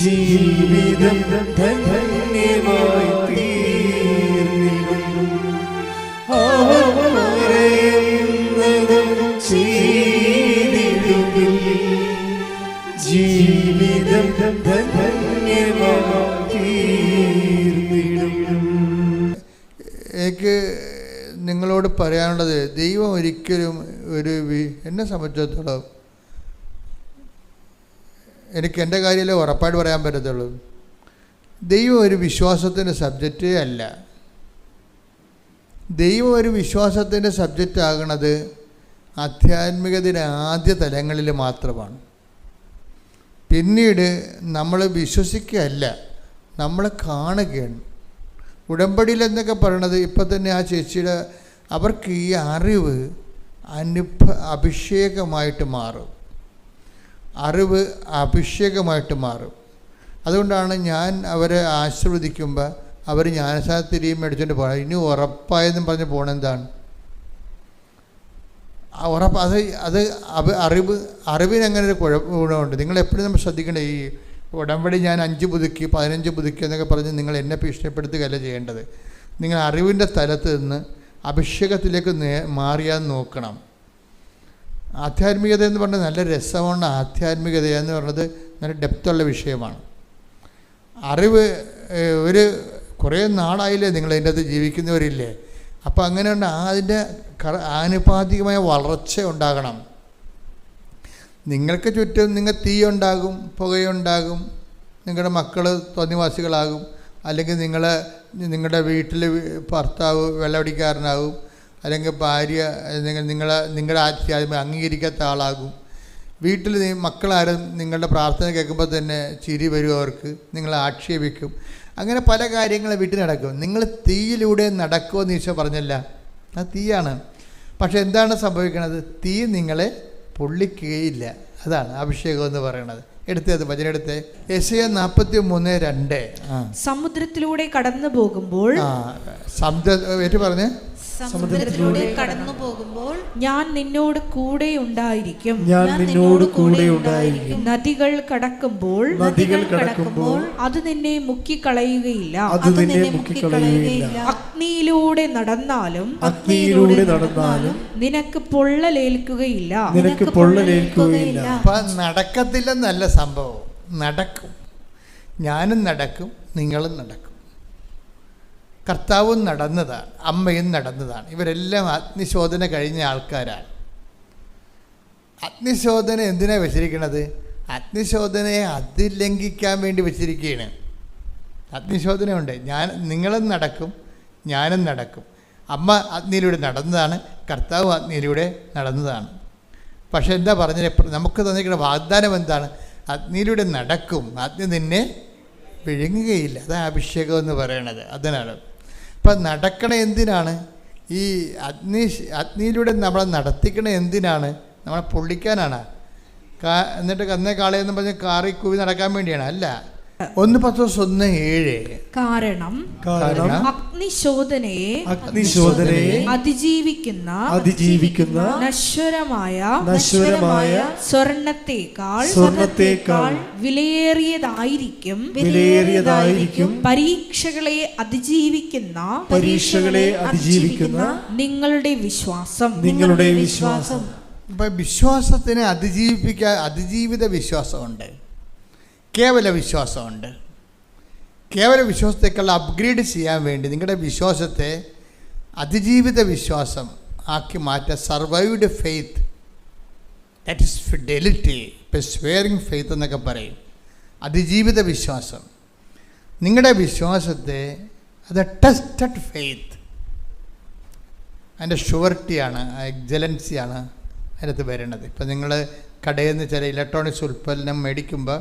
ജീവിതം ധന്യമായി തീർന്നിടും. അവർ പറയുന്നതും ചെയ്തിടുകിൽ. ജീവിതം ധന്യമായി തീർന്നിടും. എനിക്ക് നിങ്ങളോട് പറയാനുള്ളത്, ദൈവം ഒരിക്കലും എന്നെ സംബന്ധിച്ചിടത്തോളം, എനിക്ക് എൻ്റെ കാര്യമല്ലേ ഉറപ്പായിട്ട് പറയാൻ പറ്റത്തുള്ളൂ, ദൈവം ഒരു വിശ്വാസത്തിൻ്റെ സബ്ജക്റ്റേ അല്ല. ദൈവം ഒരു വിശ്വാസത്തിൻ്റെ സബ്ജക്റ്റ് ആകണത് ആധ്യാത്മികതയുടെ ആദ്യ തലങ്ങളിൽ മാത്രമാണ്. പിന്നീട് നമ്മൾ വിശ്വസിക്കുകയല്ല, നമ്മൾ കാണുകയാണ്. ഉടമ്പടിയിൽ എന്നൊക്കെ പറയണത്, ഇപ്പം തന്നെ ആ ചേച്ചിയുടെ അവർക്ക് ഈ അറിവ് അഭിഷേകമായിട്ട് മാറും. അറിവ് അഭിഷേകമായിട്ട് മാറും. അതുകൊണ്ടാണ് ഞാൻ അവരെ ആശീർവദിക്കുമ്പോൾ അവർ ജ്ഞാനസാരത്തിരിയും മേടിച്ചുകൊണ്ട് പോകണം. ഇനി ഉറപ്പായെന്നും പറഞ്ഞ് പോകണെന്താണ് ഉറപ്പ്? അത് അറിവിനങ്ങനെ ഒരു ഗുണമുണ്ട്. നിങ്ങളെപ്പോഴും നമ്മൾ ശ്രദ്ധിക്കേണ്ടത്, ഈ ഉടമ്പടി ഞാൻ 5 പുതുക്കി 15 പുതുക്കി എന്നൊക്കെ പറഞ്ഞ് നിങ്ങൾ എന്നെ ഭീഷണിപ്പെടുത്തുകയല്ല ചെയ്യേണ്ടത്. നിങ്ങൾ അറിവിൻ്റെ തലത്ത് നിന്ന് അഭിഷേകത്തിലേക്ക് മാറിയാൽ നോക്കണം. ആധ്യാത്മികത എന്ന് പറഞ്ഞാൽ നല്ല രസമാണ്. ആധ്യാത്മികത എന്ന് പറഞ്ഞത് നല്ല ഡെപ്തുള്ള വിഷയമാണ്. അറിവ് കുറേ നാളായില്ലേ നിങ്ങൾ അതിൻ്റെ അകത്ത് ജീവിക്കുന്നവരില്ലേ? അപ്പോൾ അങ്ങനെയുണ്ട്. അതിൻ്റെ ആനുപാതികമായ വളർച്ച ഉണ്ടാകണം. നിങ്ങൾക്ക് ചുറ്റും തീയുണ്ടാകും, പുകയുണ്ടാകും, നിങ്ങളുടെ മക്കൾ തോന്നിവാസികളാകും, അല്ലെങ്കിൽ നിങ്ങളുടെ വീട്ടിൽ ഭർത്താവ് വെള്ളമടിക്കാരനാകും, അല്ലെങ്കിൽ ഭാര്യ നിങ്ങളുടെ ആധ്യാത്മിക അംഗീകരിക്കാത്ത ആളാകും. വീട്ടിൽ മക്കളാരും നിങ്ങളുടെ പ്രാർത്ഥന കേൾക്കുമ്പോൾ തന്നെ ചിരി വരും, അവർക്ക് നിങ്ങളെ ആക്ഷേപിക്കും. അങ്ങനെ പല കാര്യങ്ങളും വീട്ടിൽ നടക്കും. നിങ്ങൾ തീയിലൂടെ നടക്കുമെന്ന് ഈശോ പറഞ്ഞല്ല, അത് തീയാണ്. പക്ഷെ എന്താണ് സംഭവിക്കുന്നത്? തീ നിങ്ങളെ പൊള്ളിക്കുകയില്ല. അതാണ് അഭിഷേകം എന്ന് പറയുന്നത്. എടുത്തത് വചനെടുത്ത് യെശയ്യാ 43:2. സമുദ്രത്തിലൂടെ കടന്നു പോകുമ്പോൾ പറഞ്ഞേ, സമുദ്രത്തിലൂടെ കടന്നു പോകുമ്പോൾ ഞാൻ നിന്നോട് കൂടെ ഉണ്ടായിരിക്കും. നദികൾ കടക്കുമ്പോൾ അത് നിന്നെ മുക്കിക്കളയുകയില്ല. അഗ്നിയിലൂടെ നടന്നാലും നിനക്ക് പൊള്ളലേൽക്കുകയില്ല. നടക്കത്തില്ലെന്നല്ല സംഭവം, നടക്കും. ഞാനും നടക്കും, നിങ്ങളും നടക്കും. കർത്താവും നടന്നതാണ്, അമ്മയും നടന്നതാണ്. ഇവരെല്ലാം അഗ്നിശോധന കഴിഞ്ഞ ആൾക്കാരാണ്. അഗ്നിശോധന എന്തിനാണ് വെച്ചിരിക്കുന്നത്? അഗ്നിശോധനയെ അതിലംഘിക്കാൻ വേണ്ടി വെച്ചിരിക്കുകയാണ്. അഗ്നിശോധനയുണ്ട്. നിങ്ങളും നടക്കും, ഞാനും നടക്കും. അമ്മ അഗ്നിയിലൂടെ നടന്നതാണ്, കർത്താവ് അഗ്നിയിലൂടെ നടന്നതാണ്. പക്ഷെ എന്താ പറഞ്ഞത്? നമുക്ക് തന്നിരിക്കുന്ന വാഗ്ദാനം എന്താണ്? അഗ്നിയിലൂടെ നടക്കും, അഗ്നി നിന്നെ വിഴുങ്ങുകയില്ല. അതാണ് അഭിഷേകം എന്ന് പറയണത്. അതിനാണ്. അപ്പം നടക്കണ എന്തിനാണ്? ഈ അഗ്നിയിലൂടെ നമ്മളെ നടത്തിക്കണ എന്തിനാണ്? നമ്മളെ പൊള്ളിക്കാനാണ്. എന്നിട്ട് കന്നേ കാളയെന്ന് പറഞ്ഞ് കാറി കൂവി നടക്കാൻ വേണ്ടിയാണ്? അല്ല. 1 Pетros 1:7. കാരണം അഗ്നിശോധനയെ അതിജീവിക്കുന്ന നശ്വരമായ സ്വർണത്തേക്കാൾ വിലയേറിയതായിരിക്കും പരീക്ഷകളെ അതിജീവിക്കുന്ന നിങ്ങളുടെ വിശ്വാസം. വിശ്വാസത്തിനെ അതിജീവിത വിശ്വാസമുണ്ട്, കേവല വിശ്വാസമുണ്ട്. കേവല വിശ്വാസത്തേക്കാൾ അപ്ഗ്രേഡ് ചെയ്യാൻ വേണ്ടി നിങ്ങളുടെ വിശ്വാസത്തെ അതിജീവിത വിശ്വാസം ആക്കി മാറ്റാൻ survived faith, that is fidelity, persevering faith എന്നൊക്കെ പറയും. അതിജീവിത വിശ്വാസം. നിങ്ങളുടെ വിശ്വാസത്തെ അത് ടെസ്റ്റഡ് ഫെയ്ത്ത്, അതിൻ്റെ ഷുവർട്ടിയാണ്, എക്സലൻസിയാണ് അതിനകത്ത് വരുന്നത്. ഇപ്പം നിങ്ങൾ കടയിൽ നിന്ന് ചില ഇലക്ട്രോണിക്സ് ഉൽപ്പന്നം മേടിക്കുമ്പോൾ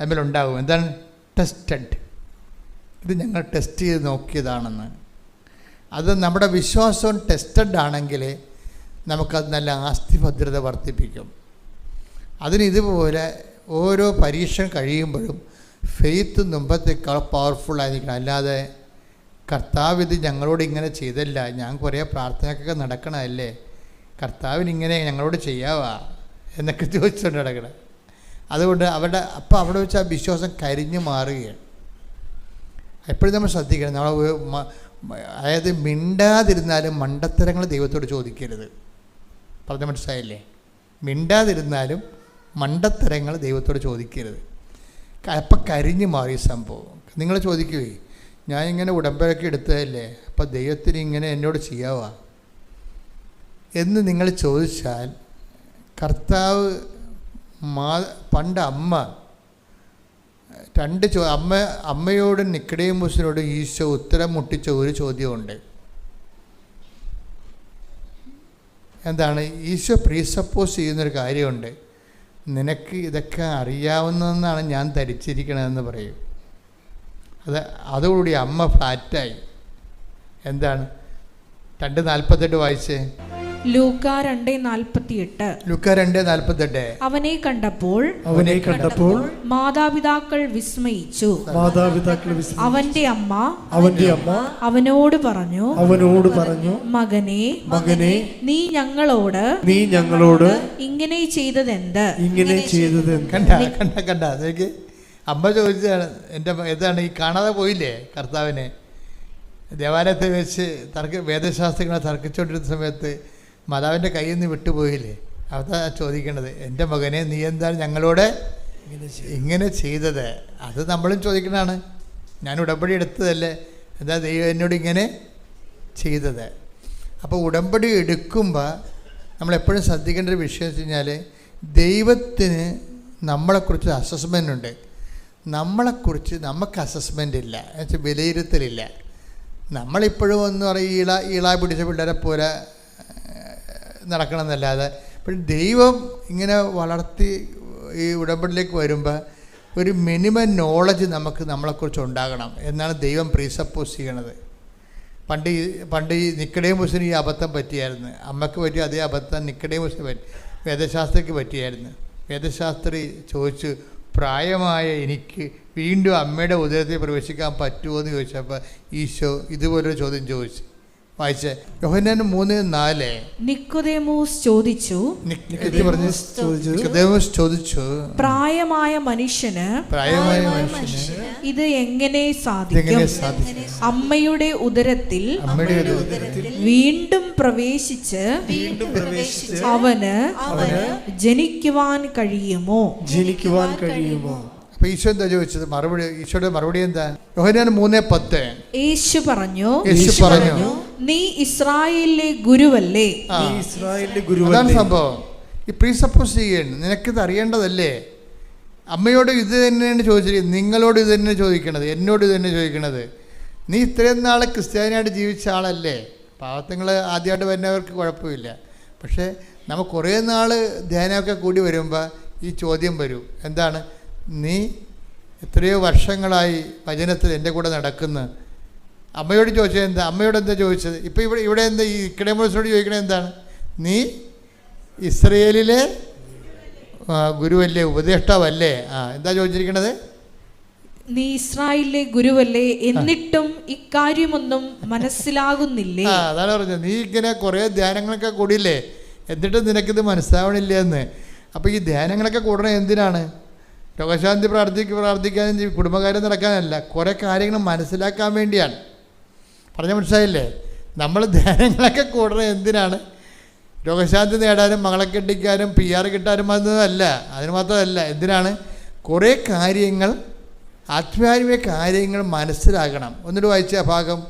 അതിലുണ്ടാകും എന്താണ് ടെസ്റ്റഡ്, ഇത് ഞങ്ങൾ ടെസ്റ്റ് ചെയ്ത് നോക്കിയതാണെന്ന്. അത് നമ്മുടെ വിശ്വാസം ടെസ്റ്റഡ് ആണെങ്കിൽ നമുക്കത് നല്ല ആസ്തിഭദ്രത വർദ്ധിപ്പിക്കും. അതിന് ഇതുപോലെ ഓരോ പരീക്ഷ കഴിയുമ്പോഴും ഫെയ്ത്ത് മുമ്പത്തേക്കാൾ പവർഫുള്ളായിരിക്കണം. അല്ലാതെ കർത്താവ് ഇത് ഞങ്ങളോട് ഇങ്ങനെ ചെയ്തല്ല, ഞാൻ കുറേ പ്രാർത്ഥനയൊക്കെ നടക്കണമല്ലേ, കർത്താവിനിങ്ങനെ ഞങ്ങളോട് ചെയ്യാവാ എന്നൊക്കെ ചോദിച്ചുകൊണ്ട് നടക്കണം. അതുകൊണ്ട് അവിടെ വെച്ച് ആ വിശ്വാസം കരിഞ്ഞു മാറുകയാണ്. എപ്പോഴും നമ്മൾ ശ്രദ്ധിക്കണം. അതായത് മിണ്ടാതിരുന്നാലും മണ്ടത്തരങ്ങൾ ദൈവത്തോട് ചോദിക്കരുത്. പറഞ്ഞ മനസ്സിലായില്ലേ? മിണ്ടാതിരുന്നാലും മണ്ടത്തരങ്ങൾ ദൈവത്തോട് ചോദിക്കരുത്. അപ്പം കരിഞ്ഞു മാറി സംഭവം. നിങ്ങൾ ചോദിക്കുവേ, ഞാനിങ്ങനെ ഉടമ്പരൊക്കെ എടുത്തതല്ലേ, അപ്പം ദൈവത്തിന് ഇങ്ങനെ എന്നോട് ചെയ്യാവാ എന്ന് നിങ്ങൾ ചോദിച്ചാൽ, കർത്താവ് പണ്ട് അമ്മയോടും നിക്കോദേമോസിനോടും ഈശോ ഉത്തരം മുട്ടിച്ച ഒരു ചോദ്യമുണ്ട്. എന്താണ്? ഈശോ പ്രീസപ്പോസ് ചെയ്യുന്നൊരു കാര്യമുണ്ട്, നിനക്ക് ഇതൊക്കെ അറിയാവുന്നതെന്നാണ് ഞാൻ ധരിച്ചിരിക്കണതെന്ന് പറയും. അതോടുകൂടി അമ്മ ഫ്ലാറ്റായി. എന്താണ്? 2:48 വായിച്ചേ. ലൂക്കാ 2:48. അവനെ കണ്ടപ്പോൾ മാതാപിതാക്കൾ വിസ്മയിച്ചു. അവന്റെ അമ്മ അവനോട് പറഞ്ഞു, മകനെ നീ ഞങ്ങളോട് ഇങ്ങനെ ചെയ്തതെന്ത്? കണ്ട അമ്മ ചോദിച്ചതാണ്. എന്താണ് ഈ കാണാതെ പോയില്ലേ കർത്താവിനെ? ദേവാലയത്തിൽ വെച്ച് വേദശാസ്ത്രങ്ങളെ തർക്കിച്ചുകൊണ്ടിരുന്ന സമയത്ത് മാതാവിൻ്റെ കയ്യിൽ നിന്ന് വിട്ടുപോയില്ലേ? അതാ ചോദിക്കേണ്ടത്, എൻ്റെ മകനെ നീ എന്താണ് ഞങ്ങളോട് ഇങ്ങനെ ചെയ്തത്? അത് നമ്മളും ചോദിക്കണതാണ്. ഞാൻ ഉടമ്പടി എടുത്തതല്ലേ, എന്താ ദൈവം എന്നോട് ഇങ്ങനെ ചെയ്തത്? അപ്പോൾ ഉടമ്പടി എടുക്കുമ്പോൾ നമ്മളെപ്പോഴും ശ്രദ്ധിക്കേണ്ട ഒരു വിഷയം വെച്ച് കഴിഞ്ഞാൽ, ദൈവത്തിന് നമ്മളെക്കുറിച്ച് അസസ്മെൻ്റ് ഉണ്ട്, നമ്മളെക്കുറിച്ച് നമുക്ക് അസസ്മെൻ്റ് ഇല്ല, എന്നുവെച്ചാൽ വിലയിരുത്തലില്ല. നമ്മളിപ്പോഴും എന്ന് പറയും ഈള പിടിച്ച പിള്ളേരെ പോലെ നടക്കണമെന്നല്ലാതെ, പക്ഷേ ദൈവം ഇങ്ങനെ വളർത്തി ഈ ഉടമ്പടിയിലേക്ക് വരുമ്പോൾ ഒരു മിനിമം നോളജ് നമ്മളെക്കുറിച്ച് ഉണ്ടാകണം എന്നാണ് ദൈവം പ്രീസപ്പോസ് ചെയ്യണത്. പണ്ട് ഈ നിക്കോദേമോസിന് ഈ അബദ്ധം പറ്റിയായിരുന്നു. അമ്മയ്ക്ക് പറ്റിയ അതേ അബദ്ധം നിക്കോദേമോസിന് വേദശാസ്ത്രിക്ക് പറ്റിയായിരുന്നു. വേദശാസ്ത്രി ചോദിച്ചു, പ്രായമായ എനിക്ക് വീണ്ടും അമ്മയുടെ ഉദരത്തിൽ പ്രവേശിക്കാൻ പറ്റുമോ എന്ന് ചോദിച്ചപ്പോൾ ഈശോ ഇതുപോലൊരു ചോദ്യം ചോദിച്ചു. വായിച്ചേ, യോഹന്നാൻ 3:4. നിക്കോദേമോസ് ചോദിച്ചു, പ്രായമായ മനുഷ്യന് ഇത് എങ്ങനെ സാധിക്കും? അമ്മയുടെ ഉദരത്തിൽ വീണ്ടും പ്രവേശിച്ച് അവന് ജനിക്കുവാൻ കഴിയുമോ? ഈശോ എന്താ ചോദിച്ചത്? ഈശോയുടെ മറുപടി എന്താ? യോഹന്നാൻ 3:10. യേശു പറഞ്ഞു, നീ ഇസ്രായേലിലെ ഗുരുവല്ലേ? അതാണ് സംഭവം. ഈ പ്രീസപ്പോസ് ചെയ്യണം, നിനക്കിത് അറിയേണ്ടതല്ലേ? അമ്മയോട് ഇത് തന്നെയാണ് ചോദിച്ചിരിക്കുന്നത്, നിങ്ങളോട് ഇത് തന്നെ ചോദിക്കണത്, എന്നോട് ഇത് തന്നെ ചോദിക്കണത്. നീ ഇത്രയും നാൾ ക്രിസ്ത്യാനിയായിട്ട് ജീവിച്ച ആളല്ലേ? പാവത്തങ്ങൾ ആദ്യമായിട്ട് വരുന്നവർക്ക് കുഴപ്പമില്ല. പക്ഷേ നമുക്ക് കുറേ നാൾ ധ്യാനമൊക്കെ കൂടി വരുമ്പോൾ ഈ ചോദ്യം വരും, എന്താണ്? നീ എത്രയോ വർഷങ്ങളായി വചനത്തിൽ എൻ്റെ കൂടെ നടക്കുന്ന അമ്മയോട് ചോദിച്ചത് എന്താ? അമ്മയോട് എന്താ ചോദിച്ചത്? ഇപ്പോൾ ഇവിടെ എന്താ ഈ നിക്കോദേമോസിനോട് ചോദിക്കണത് എന്താണ്? നീ ഇസ്രയേലിലെ ഗുരുവല്ലേ, ഉപദേഷ്ടാവല്ലേ? എന്താ ചോദിച്ചിരിക്കണത്? നീ ഇസ്രായേലിലെ ഗുരുവല്ലേ, എന്നിട്ടും ഇക്കാര്യമൊന്നും മനസ്സിലാകുന്നില്ലേ? അതാണ് പറഞ്ഞത്. നീ ഇങ്ങനെ കുറേ ധ്യാനങ്ങളൊക്കെ കൂടിയില്ലേ, എന്നിട്ടും നിനക്കിത് മനസ്സിലാവണില്ല എന്ന്. അപ്പോൾ ഈ ധ്യാനങ്ങളൊക്കെ കൂടണത് എന്തിനാണ്? രോഗശാന്തി പ്രാർത്ഥിക്കാനും കുടുംബകാര്യം നടക്കാനല്ല, കുറേ കാര്യങ്ങൾ മനസ്സിലാക്കാൻ വേണ്ടിയാണ്. പറഞ്ഞ മനസ്സിലായില്ലേ? നമ്മൾ ധ്യാനങ്ങളൊക്കെ കൂടണത് എന്തിനാണ്? രോഗശാന്തി നേടാനും മകളെ കെട്ടിക്കാനും PR കിട്ടാനും അതൊന്നുമല്ല, അതിന് മാത്രമല്ല. എന്തിനാണ്? കുറേ കാര്യങ്ങൾ, ആത്മീയ കാര്യങ്ങൾ മനസ്സിലാക്കണം. ഒന്നിട്ട് വായിച്ച ഭാഗം.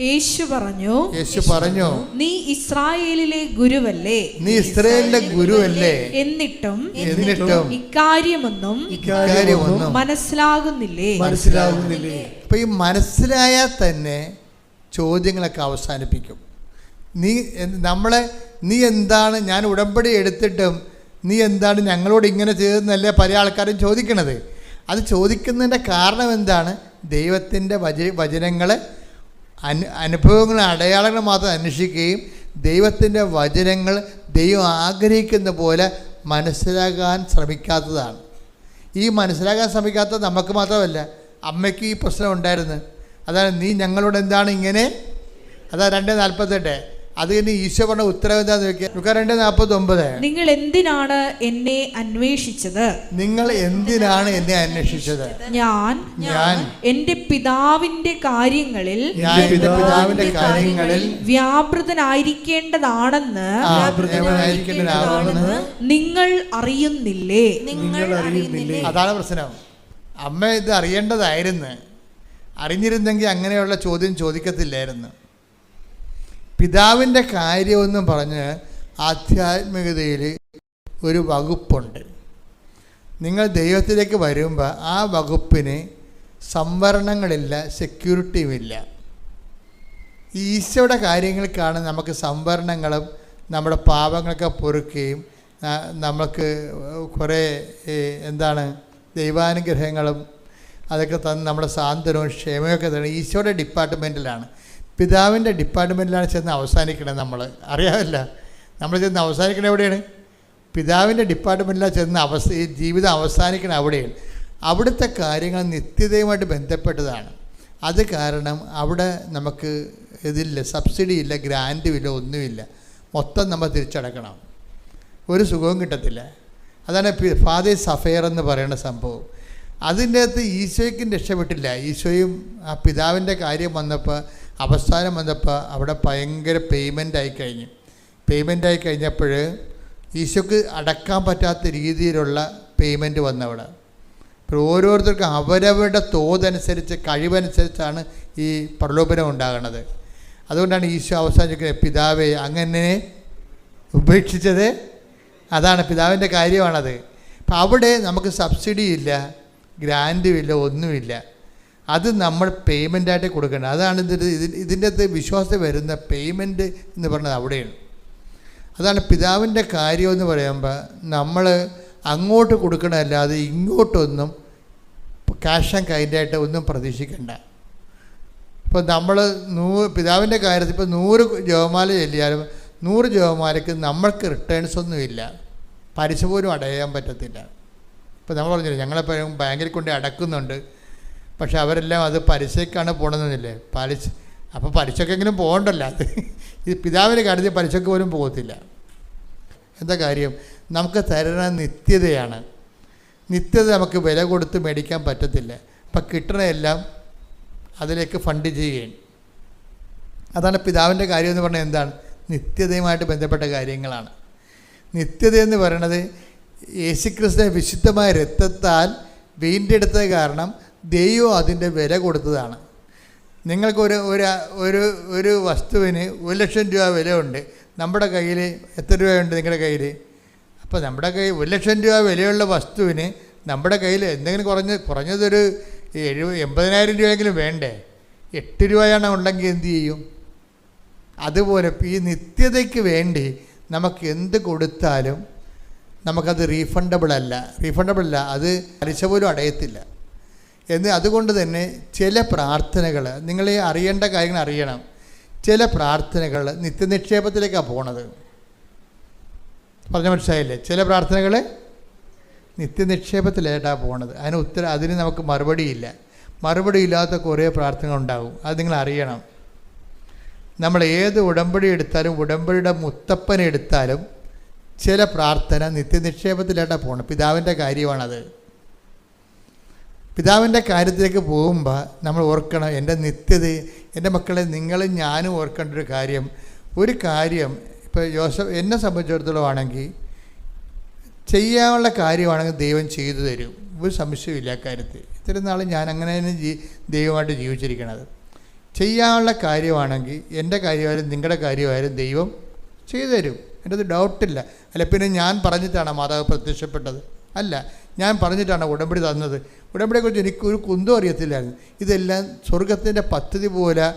യേശു പറഞ്ഞു, നീ ഇസ്രായേലിലെ ഗുരുവല്ലേ, നീ ഇസ്രായേലിലെ ഗുരുവല്ലേ, എന്നിട്ടും ഇക്കാര്യമൊന്നും മനസ്സിലാകുന്നില്ലേ. അപ്പൊ ഈ മനസ്സിലായാൽ തന്നെ ചോദ്യങ്ങളൊക്കെ അവസാനിപ്പിക്കും. നീ എന്താണ്, ഞാൻ ഉടമ്പടി എടുത്തിട്ടും നീ എന്താണ് ഞങ്ങളോട് ഇങ്ങനെ ചെയ്തതെന്നല്ലേ പല ആൾക്കാരും ചോദിക്കണത്. അത് ചോദിക്കുന്നതിൻ്റെ കാരണം എന്താണ്? ദൈവത്തിൻ്റെ വചനങ്ങൾ അനുഭവങ്ങൾ അടയാളങ്ങൾ മാത്രം അന്വേഷിക്കുകയും ദൈവത്തിൻ്റെ വചനങ്ങൾ ദൈവം ആഗ്രഹിക്കുന്ന പോലെ മനസ്സിലാക്കാൻ ശ്രമിക്കാത്തതാണ്. ഈ മനസ്സിലാക്കാൻ ശ്രമിക്കാത്തത് നമുക്ക് മാത്രമല്ല, അമ്മയ്ക്ക് ഈ പ്രശ്നം ഉണ്ടായിരുന്നു. അതാണ്, നീ ഞങ്ങളോട് എന്താണ് ഇങ്ങനെ. അതാ 2:48. അത് കഴിഞ്ഞ് ഈശോ പറഞ്ഞ ഉത്തരവ് എന്താന്ന് ചോദിക്കുക. 2:49. നിങ്ങൾ എന്തിനാണ് എന്നെ അന്വേഷിച്ചത്? ഞാൻ എന്റെ പിതാവിന്റെ കാര്യങ്ങളിൽ വ്യാപൃതനായിരിക്കേണ്ടതാണെന്ന് നിങ്ങൾ അറിയുന്നില്ലേ. അതാണ് പ്രശ്നം. അമ്മ ഇത് അറിയേണ്ടതായിരുന്നു. അറിഞ്ഞിരുന്നെങ്കിൽ അങ്ങനെയുള്ള ചോദ്യം ചോദിക്കത്തില്ലായിരുന്നു. പിതാവിൻ്റെ കാര്യമെന്നും പറഞ്ഞ് ആധ്യാത്മികതയിൽ ഒരു വകുപ്പുണ്ട്. നിങ്ങൾ ദൈവത്തിലേക്ക് വരുമ്പോൾ ആ വകുപ്പിന് സംവരണങ്ങളില്ല, സെക്യൂരിറ്റിയുമില്ല. ഈശോയുടെ കാര്യങ്ങൾക്കാണ് നമുക്ക് സംവരണങ്ങളും നമ്മുടെ പാപങ്ങളൊക്കെ പൊറുക്കുകയും നമുക്ക് കുറേ ദൈവാനുഗ്രഹങ്ങളും അതൊക്കെ തന്ന് നമ്മുടെ സാന്ത്വനവും ക്ഷേമയൊക്കെ തന്നെ ഈശോയുടെ ഡിപ്പാർട്ട്മെൻറ്റിലാണ്. പിതാവിൻ്റെ ഡിപ്പാർട്ട്മെൻറ്റിലാണ് ചെന്ന് അവസാനിക്കണത്. നമ്മൾ അറിയാമല്ല, നമ്മൾ ചെന്ന് അവസാനിക്കണത് എവിടെയാണ്? പിതാവിൻ്റെ ഡിപ്പാർട്ട്മെൻറ്റിലാണ് ചെന്ന് ഈ ജീവിതം അവസാനിക്കണം അവിടെയാണ്. അവിടുത്തെ കാര്യങ്ങൾ നിത്യതയുമായിട്ട് ബന്ധപ്പെട്ടതാണ്. അത് കാരണം അവിടെ നമുക്ക് ഇതില്ല, സബ്സിഡി ഇല്ല, ഗ്രാൻറ്റും ഇല്ല, ഒന്നുമില്ല. മൊത്തം നമ്മൾ തിരിച്ചടക്കണം, ഒരു സുഖവും കിട്ടത്തില്ല. അതാണ് ഫാദേഴ്സ് അഫെയർ എന്ന് പറയുന്ന സംഭവം. അതിൻ്റെ അകത്ത് ഈശോയ്ക്കും രക്ഷപ്പെട്ടില്ല. ഈശോയും ആ പിതാവിൻ്റെ കാര്യം വന്നപ്പോൾ, അവസാനം വന്നപ്പോൾ അവിടെ ഭയങ്കര പേയ്മെൻ്റ് ആയി കഴിഞ്ഞപ്പോൾ ഈശോയ്ക്ക് അടക്കാൻ പറ്റാത്ത രീതിയിലുള്ള പേയ്മെൻറ്റ് വന്നവിടെ. അപ്പോൾ ഓരോരുത്തർക്കും അവരവരുടെ തോതനുസരിച്ച്, കഴിവനുസരിച്ചാണ് ഈ പ്രലോഭനം ഉണ്ടാകുന്നത്. അതുകൊണ്ടാണ് ഈശോ അവസാനിക്കുന്നത്, പിതാവേ അങ്ങനെ ഉപേക്ഷിച്ചത്. അതാണ് പിതാവിൻ്റെ കാര്യമാണത്. അപ്പം അവിടെ നമുക്ക് സബ്സിഡി ഇല്ല, ഗ്രാൻറ്റും ഇല്ല, ഒന്നുമില്ല. അത് നമ്മൾ പേയ്മെൻറ്റായിട്ട് കൊടുക്കണം. അതാണ് ഇതിൻ്റെ അകത്ത് വിശ്വാസം വരുന്ന പേയ്മെൻറ്റ് എന്ന് പറയുന്നത് അവിടെയാണ്. അതാണ് പിതാവിൻ്റെ കാര്യമെന്ന് പറയുമ്പോൾ നമ്മൾ അങ്ങോട്ട് കൊടുക്കണമല്ലാതെ ഇങ്ങോട്ടൊന്നും ക്യാഷ് ആൻഡ് കൈൻഡായിട്ട് ഒന്നും പ്രതീക്ഷിക്കണ്ട. ഇപ്പോൾ നമ്മൾ പിതാവിൻ്റെ കാര്യത്തിൽ ഇപ്പോൾ 100 ജപമാല ചൊല്ലിയാലും 100 ജപമാലയ്ക്ക് നമ്മൾക്ക് റിട്ടേൺസ് ഒന്നുമില്ല, പലിശ പോലും അടയാൻ പറ്റത്തില്ല. ഇപ്പോൾ നമ്മൾ പറഞ്ഞില്ലേ, ഞങ്ങളെപ്പോഴും ബാങ്കിൽ കൊണ്ട് അടക്കുന്നുണ്ട്, പക്ഷെ അവരെല്ലാം അത് പലിശക്കാണ് പോകണമെന്നില്ലേ. അപ്പോൾ പലിശക്കെങ്കിലും പോകണ്ടല്ലോ. അത് ഇത് പിതാവിൻ്റെ കാര്യത്തിൽ പലിശക്ക് പോലും പോകത്തില്ല. എന്താ കാര്യം? നമുക്ക് തരുന്ന നിത്യതയാണ്. നിത്യത നമുക്ക് വില കൊടുത്ത് മേടിക്കാൻ പറ്റത്തില്ല. അപ്പം കിട്ടണതെല്ലാം അതിലേക്ക് ഫണ്ട് ചെയ്യുകയാണ്. അതാണ് പിതാവിൻ്റെ കാര്യം എന്ന് പറഞ്ഞാൽ എന്താണ്? നിത്യതയുമായിട്ട് ബന്ധപ്പെട്ട കാര്യങ്ങളാണ്. നിത്യത എന്ന് പറയുന്നത് യേശുക്രിസ്തുവിന്റെ വിശുദ്ധമായ രക്തത്താൽ വീണ്ടെടുത്തത് കാരണം ദൈവം അതിൻ്റെ വില കൊടുത്തതാണ്. നിങ്ങൾക്ക് ഒരു വസ്തുവിന് 1,00,000 രൂപ വിലയുണ്ട്. നമ്മുടെ കയ്യിൽ എത്ര രൂപയുണ്ട് നിങ്ങളുടെ കയ്യിൽ? അപ്പോൾ നമ്മുടെ കയ്യിൽ 1,00,000 രൂപ വിലയുള്ള വസ്തുവിന് നമ്മുടെ കയ്യിൽ എന്തെങ്കിലും കുറഞ്ഞതൊരു 80,000 രൂപയെങ്കിലും വേണ്ടേ? 8 രൂപയാണ് ഉണ്ടെങ്കിൽ എന്തു ചെയ്യും? അതുപോലെ ഈ നിത്യതയ്ക്ക് വേണ്ടി നമുക്ക് എന്ത് കൊടുത്താലും നമുക്കത് റീഫണ്ടബിൾ അല്ല, അത് പലിശ പോലും അടയത്തില്ല. അതുകൊണ്ട് തന്നെ ചില പ്രാർത്ഥനകൾ, നിങ്ങൾ അറിയേണ്ട കാര്യങ്ങൾ അറിയണം. ചില പ്രാർത്ഥനകൾ നിത്യനിക്ഷേപത്തിലേക്കാണ് പോണത്. പറഞ്ഞ മനസ്സിലായില്ലേ? ചില പ്രാർത്ഥനകൾ നിത്യനിക്ഷേപത്തിലേട്ടാണ് പോണത്. അതിന് നമുക്ക് മറുപടി ഇല്ലാത്ത കുറേ പ്രാർത്ഥനകൾ ഉണ്ടാകും. അത് നിങ്ങൾ അറിയണം. നമ്മൾ ഏത് ഉടമ്പടി എടുത്താലും, ഉടമ്പടിയുടെ മുത്തപ്പനെ എടുത്താലും ചില പ്രാർത്ഥന നിത്യനിക്ഷേപത്തിലേട്ടാണ് പോകണം. പിതാവിൻ്റെ കാര്യമാണത്. പിതാവിൻ്റെ കാര്യത്തിലേക്ക് പോകുമ്പോൾ നമ്മൾ ഓർക്കണം, എൻ്റെ നിത്യത, എൻ്റെ മക്കളെ നിങ്ങളും ഞാനും ഓർക്കേണ്ട ഒരു കാര്യം ഇപ്പോൾ എന്നെ സംബന്ധിച്ചിടത്തോളം ആണെങ്കിൽ ചെയ്യാനുള്ള കാര്യമാണെങ്കിൽ ദൈവം ചെയ്തു തരും, ഒരു സംശയമില്ല കാര്യത്തിൽ. ഇത്രയും നാൾ ഞാൻ അങ്ങനെ തന്നെ ദൈവമായിട്ട് ജീവിച്ചിരിക്കണത്. ചെയ്യാനുള്ള കാര്യമാണെങ്കിൽ എൻ്റെ കാര്യമായാലും നിങ്ങളുടെ കാര്യമായാലും ദൈവം ചെയ്തു തരും. എൻ്റെ അത് ഡൗട്ടില്ല. അല്ല പിന്നെ ഞാൻ പറഞ്ഞിട്ടാണ് മാതാവ് പ്രത്യക്ഷപ്പെട്ടത്? അല്ല, ഞാൻ പറഞ്ഞിട്ടാണ് ഉടമ്പടി തന്നത്. ഉടമ്പടിയെക്കുറിച്ച് എനിക്കൊരു കുന്തം അറിയത്തില്ലായിരുന്നു. ഇതെല്ലാം സ്വർഗത്തിൻ്റെ പദ്ധതി പോലെ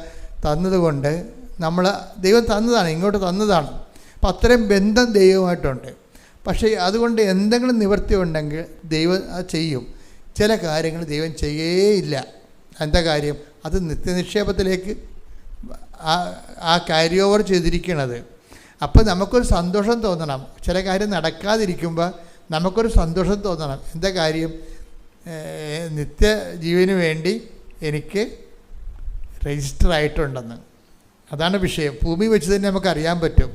തന്നതുകൊണ്ട് ദൈവം തന്നതാണ്, ഇങ്ങോട്ട് തന്നതാണ്. അപ്പം അത്രയും ബന്ധം ദൈവമായിട്ടുണ്ട്. പക്ഷേ അതുകൊണ്ട് എന്തെങ്കിലും നിവൃത്തി ഉണ്ടെങ്കിൽ ദൈവം അത് ചെയ്യും. ചില കാര്യങ്ങൾ ദൈവം ചെയ്യേയില്ല. എന്താ കാര്യം? അത് നിത്യനിക്ഷേപത്തിലേക്ക് ആ ക്യാരി ഓവർ ചെയ്തിരിക്കണത്. അപ്പോൾ നമുക്കൊരു സന്തോഷം തോന്നണം. ചില കാര്യം നടക്കാതിരിക്കുമ്പോൾ നമുക്കൊരു സന്തോഷം തോന്നണം. എന്താ കാര്യം? നിത്യജീവന് വേണ്ടി എനിക്ക് രജിസ്റ്റർ ആയിട്ടുണ്ടെന്ന്. അതാണ് വിഷയം. ഭൂമി വെച്ച് തന്നെ നമുക്കറിയാൻ പറ്റും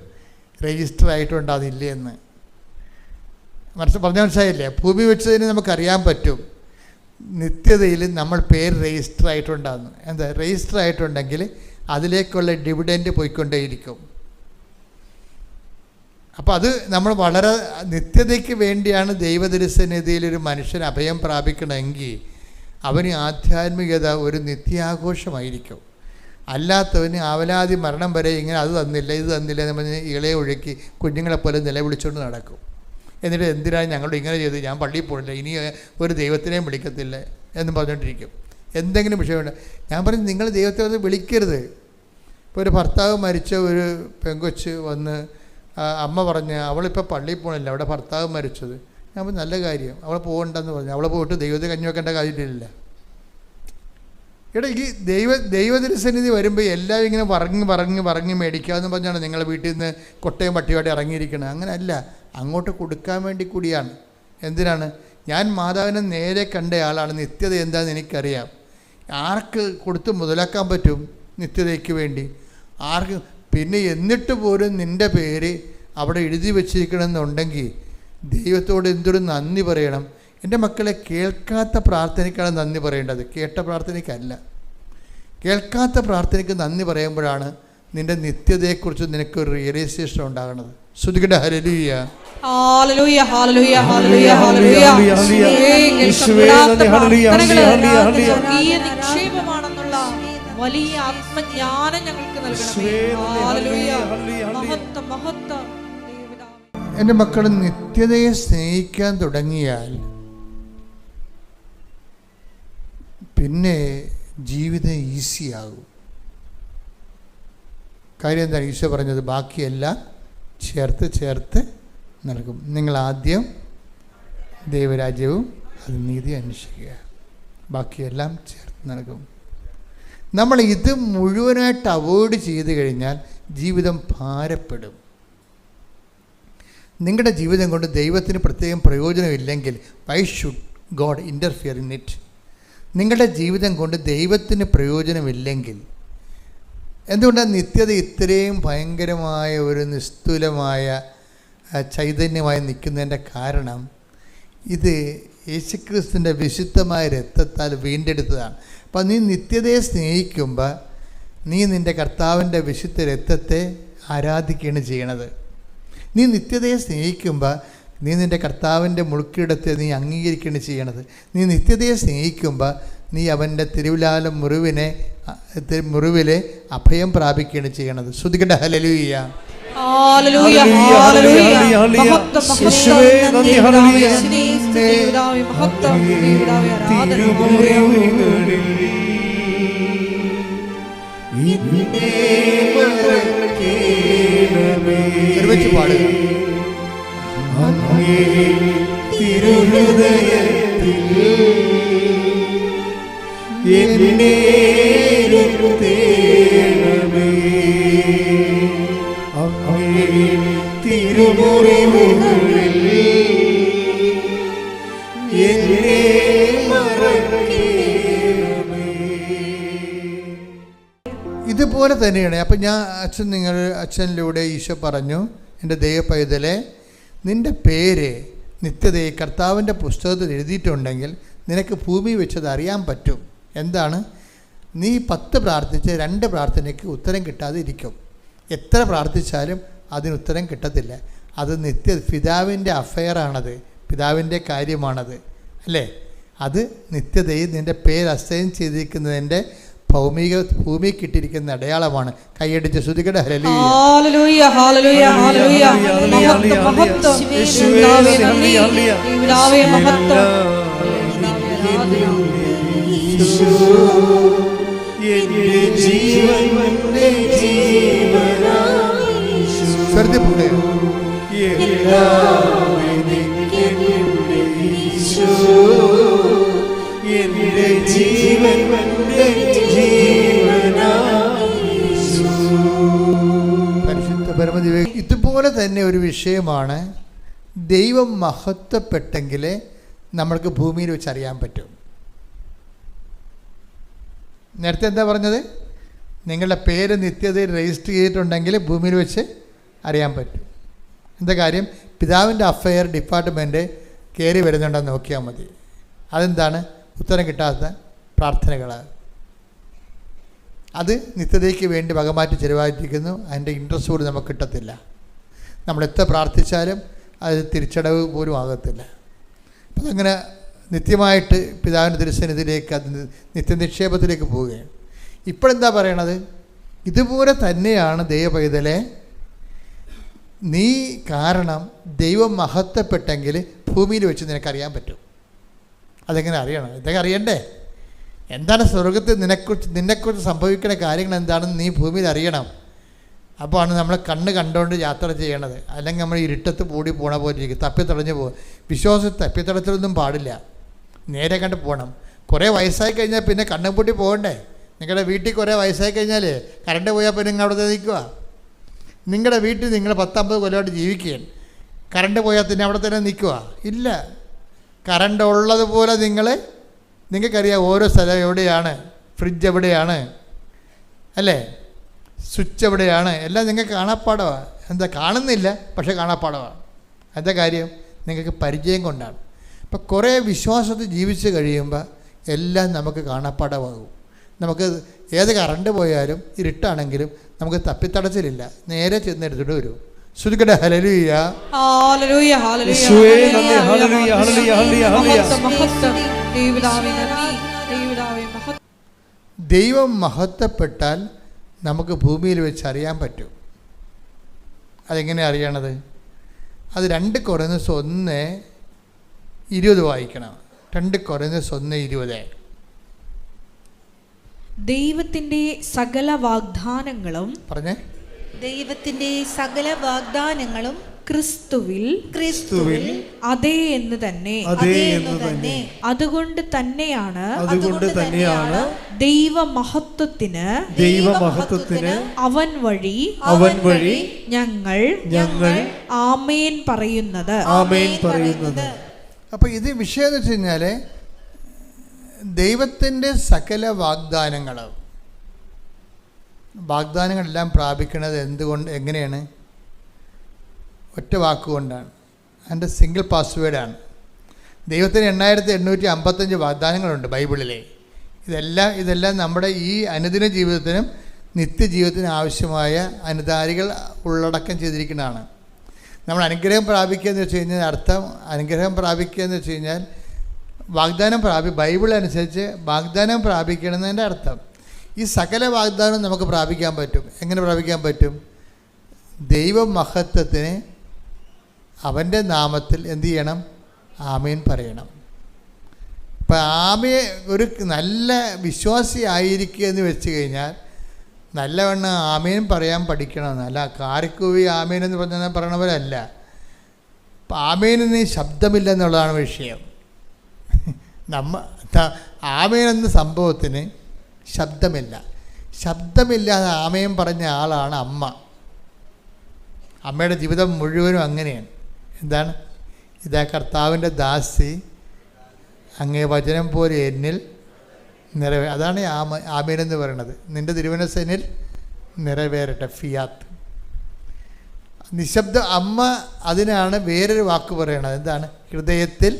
രജിസ്റ്റർ ആയിട്ടുണ്ടോ അതില്ലേ എന്ന്. മനസ്സിലായില്ലേ? ഭൂമി വെച്ച് തന്നെ നമുക്കറിയാൻ പറ്റും നിത്യതയിൽ നമ്മൾ പേര് രജിസ്റ്റർ ആയിട്ടുണ്ടാകുന്നു. എന്താ? രജിസ്റ്റർ ആയിട്ടുണ്ടെങ്കിൽ അതിലേക്കുള്ള ഡിവിഡൻഡ് പോയിക്കൊണ്ടേയിരിക്കും. അപ്പോൾ അത് നമ്മൾ വളരെ നിത്യതയ്ക്ക് വേണ്ടിയാണ് ദൈവദർശനതയിൽ ഒരു മനുഷ്യൻ അഭയം പ്രാപിക്കണമെങ്കിൽ അവന് ആധ്യാത്മികത ഒരു നിത്യാഘോഷമായിരിക്കും. അല്ലാത്തവന് ആവലാതി മരണം വരെ ഇങ്ങനെ അത് തന്നില്ല ഇത് തന്നില്ല എന്ന് പറഞ്ഞ് ഇളയെ ഒഴുക്കി കുഞ്ഞുങ്ങളെപ്പോലെ നിലവിളിച്ചുകൊണ്ട് നടക്കും. എന്നിട്ട് എന്തിനാണ് ഞങ്ങളോട് ഇങ്ങനെ ചെയ്ത്, ഞാൻ പള്ളിയിൽ പോയില്ല, ഇനി ഒരു ദൈവത്തിനെയും വിളിക്കത്തില്ല എന്ന് പറഞ്ഞുകൊണ്ടിരിക്കും. എന്തെങ്കിലും വിഷയമുണ്ട്. ഞാൻ പറഞ്ഞു, നിങ്ങൾ ദൈവത്തെ അത് വിളിക്കരുത്. ഇപ്പോൾ ഒരു ഭർത്താവ് മരിച്ച ഒരു പെങ്കൊച്ച് വന്ന് അമ്മ പറഞ്ഞ് അവളിപ്പോൾ പള്ളിയിൽ പോകണില്ല, അവിടെ ഭർത്താവ് മരിച്ചത്. ഞാൻ പറഞ്ഞു നല്ല കാര്യം, അവളെ പോകണ്ടെന്ന് പറഞ്ഞു. അവളെ പോയിട്ട് ദൈവത്തെ കഞ്ഞി വെക്കേണ്ട കാര്യമില്ല. ഈ ദൈവദർശനിധി വരുമ്പോൾ എല്ലാവരും ഇങ്ങനെ പറഞ്ഞ് മേടിക്കാമെന്ന് പറഞ്ഞാണ് നിങ്ങളെ വീട്ടിൽ നിന്ന് കൊട്ടയും പട്ടിയോടെ ഇറങ്ങിയിരിക്കുന്നത്. അങ്ങനെയല്ല, അങ്ങോട്ട് കൊടുക്കാൻ വേണ്ടി കൂടിയാണ്. എന്തിനാണ്? ഞാൻ മാതാവിനെ നേരെ കണ്ട ആളാണ്. നിത്യത എന്താണെന്ന് എനിക്കറിയാം. ആർക്ക് കൊടുത്ത് മുതലാക്കാൻ പറ്റും നിത്യതയ്ക്ക് വേണ്ടി? ആർക്ക്? പിന്നെ എന്നിട്ട് പോലും നിൻ്റെ പേര് അവിടെ എഴുതി വച്ചിരിക്കണമെന്നുണ്ടെങ്കിൽ ദൈവത്തോട് എന്തൊരു നന്ദി പറയണം. എൻ്റെ മക്കളെ, കേൾക്കാത്ത പ്രാർത്ഥനയ്ക്കാണ് നന്ദി പറയേണ്ടത്, കേട്ട പ്രാർത്ഥനയ്ക്കല്ല. കേൾക്കാത്ത പ്രാർത്ഥനയ്ക്ക് നന്ദി പറയുമ്പോഴാണ് നിൻ്റെ നിത്യതയെക്കുറിച്ച് നിനക്കൊരു റിയലൈസേഷൻ ഉണ്ടാകുന്നത്. ശ്രുതികട ഹല്ലേലൂയ. ഹല്ലേലൂയ ഹല്ലേലൂയ ഹല്ലേലൂയ ഹല്ലേലൂയ. സ്വർഗീയ നിക്ഷേപമാണെന്നുള്ള വലിയ ആത്മജ്ഞാനം ഞങ്ങൾക്ക് നൽകണമേ. ഹല്ലേലൂയ. മഹത്വം മഹത്വം. എൻ്റെ മക്കൾ നിത്യതയെ സ്നേഹിക്കാൻ തുടങ്ങിയാൽ പിന്നെ ജീവിതം ഈസിയാകും. കാര്യം എന്താണ്? ഈശോ പറഞ്ഞത് ബാക്കിയെല്ലാം ചേർത്ത് നൽകും. നിങ്ങൾ ആദ്യം ദൈവരാജ്യവും അത് നീതി അന്വേഷിക്കുക, ബാക്കിയെല്ലാം ചേർത്ത് നൽകും. നമ്മൾ ഇത് മുഴുവനായിട്ട് അവോയ്ഡ് ചെയ്ത് കഴിഞ്ഞാൽ ജീവിതം ഭാരപ്പെടും. നിങ്ങളുടെ ജീവിതം കൊണ്ട് ദൈവത്തിന് പ്രത്യേകം പ്രയോജനമില്ലെങ്കിൽ why should God interfere in it? നിങ്ങളുടെ ജീവിതം കൊണ്ട് ദൈവത്തിന് പ്രയോജനമില്ലെങ്കിൽ എന്തുകൊണ്ടാണ് നിത്യത ഇത്രയും ഭയങ്കരമായ ഒരു നിസ്തുലമായ ചൈതന്യമായി നിൽക്കുന്നതിൻ്റെ കാരണം ഇത് യേശുക്രിസ്തുവിൻ്റെ വിശുദ്ധമായ രക്തത്താൽ വീണ്ടെടുത്തതാണ്. അപ്പോൾ നീ നിത്യതയെ സ്നേഹിക്കുമ്പോൾ നീ നിൻ്റെ കർത്താവിൻ്റെ വിശുദ്ധ രക്തത്തെ ആരാധിക്കുകയാണ് ചെയ്യണത്. നീ നിത്യതയെ സ്നേഹിക്കുമ്പോൾ നീ നിൻ്റെ കർത്താവിൻ്റെ മുൾക്കിടത്തെ നീ അംഗീകരിക്കുകയാണ് ചെയ്യണത്. നീ നിത്യതയെ സ്നേഹിക്കുമ്പോൾ നീ അവൻ്റെ തിരുവിലാല മുറിവിലെ അഭയം പ്രാപിക്കുകയാണ് ചെയ്യണത്. ശ്രുതികട ഹല്ലേലൂയ. ഹല്ലേലൂയ ഹല്ലേലൂയ. മഹത്വം മഹത്വം. ഒരുമിച്ച് പാടുക. തിരുഹൃദയത്തിൽ എന്നെ തേടമേ, തിരുമുറിവുകളിൽ എന്നെ മറക്കണമേ. ഇതുപോലെ തന്നെയാണ്. അപ്പം അച്ഛനിലൂടെ ഈശോ പറഞ്ഞു, എൻ്റെ ദൈവപൈതലെ, നിൻ്റെ പേര് നിത്യതയെ കർത്താവിൻ്റെ പുസ്തകത്തിൽ എഴുതിയിട്ടുണ്ടെങ്കിൽ നിനക്ക് ഭൂമി വെച്ചത് അറിയാൻ പറ്റും. എന്താണ്? നീ 10 പ്രാർത്ഥിച്ച് 2 പ്രാർത്ഥനയ്ക്ക് ഉത്തരം കിട്ടാതെ ഇരിക്കും. എത്ര പ്രാർത്ഥിച്ചാലും അതിന് ഉത്തരം കിട്ടത്തില്ല. അത് പിതാവിൻ്റെ അഫെയറാണത്, പിതാവിൻ്റെ കാര്യമാണത്, അല്ലേ? അത് നിത്യതയിൽ നിൻ്റെ പേര് അസൈൻ ചെയ്തിരിക്കുന്നതിൻ്റെ ഭൂമിക്ക് ഇട്ടിരിക്കുന്ന അടയാളമാണ്. കൈയടിച്ച് ശ്രുതികടെ ഹല്ലേലൂയ. ഹല്ലേലൂയ ഹല്ലേലൂയ ഹല്ലേലൂയ. മഹത്വം മഹത്വം. യേശുവേ നന്ദി. യേശുവേ മഹത്വം. പരിശുദ്ധ പരമദിവ്യ. ഇതുപോലെ തന്നെ ഒരു വിഷയമാണ്, ദൈവം മഹത്വപ്പെട്ടെങ്കിൽ നമ്മൾക്ക് ഭൂമിയിൽ വെച്ച് അറിയാൻ പറ്റും. നേരത്തെ എന്താ പറഞ്ഞത്? നിങ്ങളുടെ പേര് നിത്യതയിൽ രജിസ്റ്റർ ചെയ്തിട്ടുണ്ടെങ്കിൽ ഭൂമിയിൽ വെച്ച് അറിയാൻ പറ്റും. എന്താ കാര്യം? പിതാവിൻ്റെ അഫെയർ ഡിപ്പാർട്ട്മെൻറ്റ് കയറി വരുന്നുണ്ടെന്ന് നോക്കിയാൽ മതി. അതെന്താണ്? ഉത്തരം കിട്ടാത്ത പ്രാർത്ഥനകൾ. അത് നിത്യതയ്ക്ക് വേണ്ടി വകമാറ്റി ചിലവായിരിക്കുന്നു. അതിൻ്റെ ഇൻട്രസ്റ്റ് പോലും നമുക്ക് കിട്ടത്തില്ല. നമ്മളെത്ര പ്രാർത്ഥിച്ചാലും അത് തിരിച്ചടവ് പോലും ആകത്തില്ല. അപ്പം അതങ്ങനെ നിത്യമായിട്ട് പിതാവിൻ്റെ തിരുസന്നിധിയിലേക്ക് അത് നിത്യനിക്ഷേപത്തിലേക്ക് പോവുകയാണ്. ഇപ്പോഴെന്താ പറയണത്? ഇതുപോലെ തന്നെയാണ് ദൈവപൈതലെ, നീ കാരണം ദൈവം മഹത്വപ്പെട്ടെങ്കിൽ ഭൂമിയിൽ വെച്ച് നിനക്കറിയാൻ പറ്റും. അതെങ്ങനെ അറിയണം? ഇതൊക്കെ അറിയണ്ടേ? എന്താണ് സ്വർഗത്തിൽ നിന്നെക്കുറിച്ച് സംഭവിക്കുന്ന കാര്യങ്ങൾ എന്താണെന്ന് നീ ഭൂമിയിൽ അറിയണം. അപ്പോൾ ആണ് നമ്മൾ കണ്ണ് കണ്ടുകൊണ്ട് യാത്ര ചെയ്യണത്. അല്ലെങ്കിൽ നമ്മൾ ഇരുട്ടത്ത് പൂടി പോണ പോലെ ഇരിക്കും, തപ്പിത്തടഞ്ഞു പോകും. വിശ്വാസം തപ്പിത്തടച്ചിലൊന്നും പാടില്ല, നേരെ കണ്ട് പോകണം. കുറേ വയസ്സായി കഴിഞ്ഞാൽ പിന്നെ കണ്ണും പൂട്ടി പോകണ്ടേ? നിങ്ങളുടെ വീട്ടിൽ കുറേ വയസ്സായി കഴിഞ്ഞാൽ കറണ്ട് പോയാൽ പിന്നെ നിങ്ങൾ അവിടെ നിൽക്കുക. നിങ്ങളുടെ വീട്ടിൽ നിങ്ങൾ 10-50 കൊല്ലമായിട്ട് ജീവിക്കുകയാണ്, കറണ്ട് പോയാൽ തന്നെ അവിടെ തന്നെ നിൽക്കുക? ഇല്ല. കറണ്ട് ഉള്ളതുപോലെ നിങ്ങൾക്കറിയാം ഓരോ സ്ഥലം എവിടെയാണ്, ഫ്രിഡ്ജ് എവിടെയാണ്, അല്ലേ, സ്വിച്ച് എവിടെയാണ്, എല്ലാം നിങ്ങൾക്ക് കാണാപ്പാടമാണ്. എന്താ കാണുന്നില്ല, പക്ഷേ കാണാപ്പാടമാണ്. എന്താ കാര്യം? നിങ്ങൾക്ക് പരിചയം കൊണ്ടാണ്. അപ്പം കുറേ വിശ്വാസത്തിൽ ജീവിച്ച് കഴിയുമ്പോൾ എല്ലാം നമുക്ക് കാണാപ്പാടമാകും. നമുക്ക് ഏത് കറണ്ട് പോയാലും ഇരുട്ടാണെങ്കിലും നമുക്ക് തപ്പിത്തടച്ചിലില്ല, നേരെ ചെന്നെടുത്തിട്ട് വരും. ശ്രുതികടെ ഹല്ലേലൂയ. ഹല്ലേലൂയ ഹല്ലേലൂയ ഹല്ലേലൂയ ഹല്ലേലൂയ ഹല്ലേലൂയ. ദൈവം മഹത്വപ്പെട്ടാൽ നമുക്ക് ഭൂമിയിൽ വെച്ച് അറിയാൻ പറ്റും. അതെങ്ങനെ അറിയണത്? അത് 2 കൊരിന്ത്യർ 1:20 വായിക്കണം. 2 കൊരിന്ത്യർ 1:20. ദൈവത്തിന്റെ സകല വാഗ്ദാനങ്ങളും പറഞ്ഞേ. ദൈവത്തിന്റെ സകല വാഗ്ദാനങ്ങളും ക്രിസ്തുവിൽ അതേ എന്ന് തന്നെ. അതുകൊണ്ട് തന്നെയാണ് ദൈവമഹത്വത്തിന് അവൻ വഴി ഞങ്ങൾ ആമേൻ പറയുന്നത്. അപ്പോൾ ഇത് വിഷയം എന്ന് വെച്ച് കഴിഞ്ഞാൽ ദൈവത്തിൻ്റെ സകല വാഗ്ദാനങ്ങളെല്ലാം പ്രാപിക്കുന്നത് എങ്ങനെയാണ്? ഒറ്റ വാക്കുകൊണ്ടാണ്. അതിൻ്റെ സിംഗിൾ പാസ്വേഡാണ്. ദൈവത്തിന് 8855 വാഗ്ദാനങ്ങളുണ്ട് ബൈബിളിലെ. ഇതെല്ലാം നമ്മുടെ ഈ അനുദിന ജീവിതത്തിനും നിത്യജീവിതത്തിനും ആവശ്യമായ അനുധാരികൾ ഉള്ളടക്കം ചെയ്തിരിക്കുന്നതാണ്. നമ്മൾ അനുഗ്രഹം പ്രാപിക്കുക എന്ന് വെച്ച് കഴിഞ്ഞാൽ അനുഗ്രഹം പ്രാപിക്കുക എന്ന് വെച്ച് കഴിഞ്ഞാൽ ബൈബിൾ അനുസരിച്ച് വാഗ്ദാനം പ്രാപിക്കണമെന്നതിൻ്റെ അർത്ഥം. ഈ സകല വാഗ്ദാനവും നമുക്ക് പ്രാപിക്കാൻ പറ്റും. എങ്ങനെ പ്രാപിക്കാൻ പറ്റും? ദൈവമഹത്വത്തിന് അവൻ്റെ നാമത്തിൽ എന്തു ചെയ്യണം? ആമേൻ പറയണം. ഇപ്പം ഒരു നല്ല വിശ്വാസി ആയിരിക്കുക എന്ന് വെച്ച് കഴിഞ്ഞാൽ നല്ലവണ്ണം ആമേൻ പറയാൻ പഠിക്കണം. അല്ല കാറിക്കൂവി ആമേൻ എന്ന് പറയണവരല്ല. അപ്പം ആമേനിന് ശബ്ദമില്ല എന്നുള്ളതാണ് വിഷയം. ആമേൻ എന്ന സംഭവത്തിന് ശബ്ദമില്ലാതെ ആമേൻ പറഞ്ഞ ആളാണ് അമ്മ. അമ്മയുടെ ജീവിതം മുഴുവനും അങ്ങനെയാണ്. എന്താണ്? ഇതാ കർത്താവിൻ്റെ ദാസി, അങ്ങേ വചനം പോലെ എന്നിൽ അതാണ് ആമേൻ എന്ന് പറയുന്നത്. നിൻ്റെ തിരുമനസ്സ് എന്നിൽ നിറവേറട്ടെ, ഫിയാത്ത്. നിശബ്ദ അമ്മ. അതിനാണ് വേറൊരു വാക്ക് പറയണത്. എന്താണ്? ഹൃദയത്തിൽ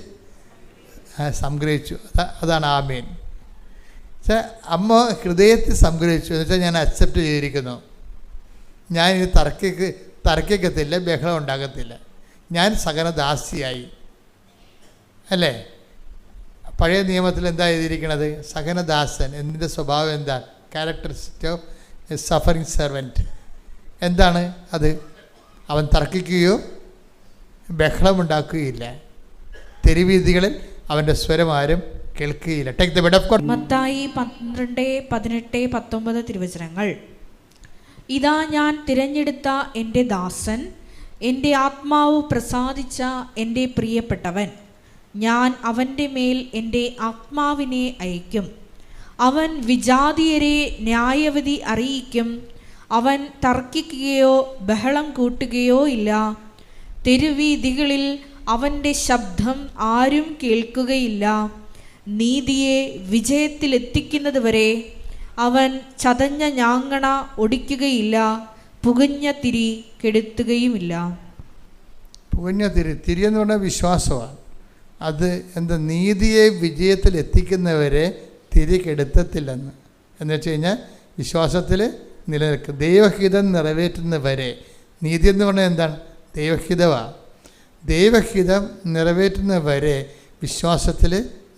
സംഗ്രഹിച്ചു. അതാണ് ആമേൻ. അമ്മ ഹൃദയത്തിൽ സംഗ്രഹിച്ചു എന്ന് വെച്ചാൽ ഞാൻ അക്സെപ്റ്റ് ചെയ്തിരിക്കുന്നു. ഞാൻ ഇത് തർക്കിക്കത്തില്ല, ബഹളം ഉണ്ടാകത്തില്ല. ഞാൻ സഹനദാസിയായി. അല്ലേ? പഴയ നിയമത്തിൽ എന്താ എഴുതിയിരിക്കണത്? സഹനദാസൻ. എന്നിൻ്റെ സ്വഭാവം എന്താ? Characteristic of a suffering servant. എന്താണ് അത്? അവൻ തർക്കിക്കുകയോ ബഹളമുണ്ടാക്കുകയില്ല. തെരുവീഥികളിൽ അവൻ്റെ സ്വരം ആരും കേൾക്കുകയില്ല. Take the word of God. Mathai 12:18-19 തിരുവചനങ്ങൾ. ഇതാ ഞാൻ തിരഞ്ഞെടുത്ത എൻ്റെ ദാസൻ, എൻ്റെ ആത്മാവ് പ്രസാദിച്ച എൻ്റെ പ്രിയപ്പെട്ടവൻ. ഞാൻ അവൻ്റെ മേൽ എൻ്റെ ആത്മാവിനെ അയക്കും. അവൻ വിജാതീയരെ ന്യായവിധി അറിയിക്കും. അവൻ തർക്കിക്കുകയോ ബഹളം കൂട്ടുകയോ ഇല്ല. തെരുവീഥികളിൽ അവൻ്റെ ശബ്ദം ആരും കേൾക്കുകയില്ല. നീതിയെ വിജയത്തിലെത്തിക്കുന്നതുവരെ അവൻ ചതഞ്ഞ ഞാങ്ങണ ഒടിക്കുകയില്ല, പുകഞ്ഞ തിരി കെടുത്തുകയുമില്ല. പുകഞ്ഞ തിരി എന്ന് പറഞ്ഞാൽ വിശ്വാസമാണ്. അത് എന്താ? നീതിയെ വിജയത്തിൽ എത്തിക്കുന്നവരെ തിരി കെടുത്തത്തില്ലെന്ന്. എന്ന് വെച്ച് കഴിഞ്ഞാൽ വിശ്വാസത്തിൽ നിലനിൽക്കും. ദൈവഹിതം നിറവേറ്റുന്നവരെ. നീതി എന്ന് പറഞ്ഞാൽ എന്താണ്? ദൈവഹിതമാണ്. ദൈവഹിതം നിറവേറ്റുന്നവരെ വിശ്വാസത്തിൽ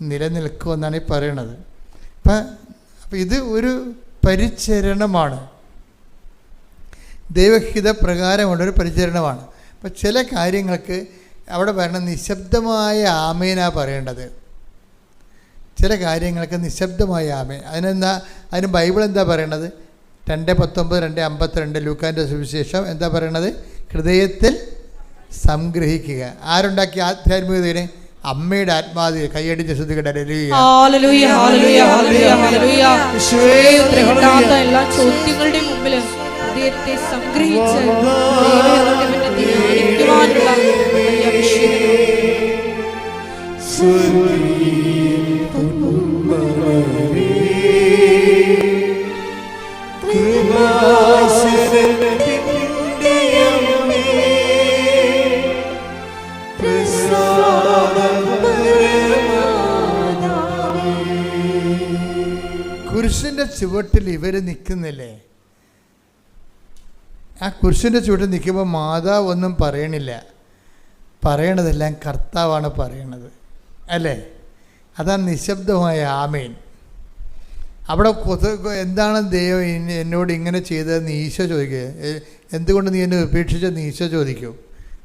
നിലനിൽക്കുമെന്നാണ് ഈ പറയണത്. അപ്പം ഇത് ഒരു പരിചരണമാണ്. ദൈവഹിത പ്രകാരമുള്ളൊരു പരിചരണമാണ്. അപ്പം ചില കാര്യങ്ങൾക്ക് അവിടെ പറയണത് നിശബ്ദമായ ആമേനാ പറയേണ്ടത്. ചില കാര്യങ്ങൾക്ക് നിശബ്ദമായ ആമേൻ. അതിന് ബൈബിൾ എന്താ പറയണത്? 2:19, 2:52 ലൂക്കാൻ്റെ സുവിശേഷം എന്താ പറയണത്? ഹൃദയത്തിൽ സംഗ്രഹിക്കുക. ആരുണ്ടാക്കിയ ആധ്യാത്മികതയെ? അമ്മയുടെ ആത്മാവ്. കൈയടിച്ച് ശ്രദ്ധിക്കട്ടെ. എല്ലാ ചോദ്യങ്ങളുടെയും മുമ്പിൽ ഹൃദയത്തെ സംഗ്രഹിച്ച് കുരിശിൻ്റെ ചുവട്ടിൽ ഇവർ നിൽക്കുന്നില്ലേ? ആ കുരിശിൻ്റെ ചുവട്ടിൽ നിൽക്കുമ്പോൾ മാതാവ് ഒന്നും പറയണില്ല. പറയണതെല്ലാം കർത്താവാണ് പറയണത്, അല്ലേ? അതാണ് നിശബ്ദമായ ആമേൻ. അവിടെ എന്താണ് ദൈവം എന്നോട് ഇങ്ങനെ ചെയ്തതെന്ന് ഈശോ ചോദിക്കുക. എന്തുകൊണ്ട് നീ എന്നെ ഉപേക്ഷിച്ചെന്ന് ഈശോ ചോദിക്കും.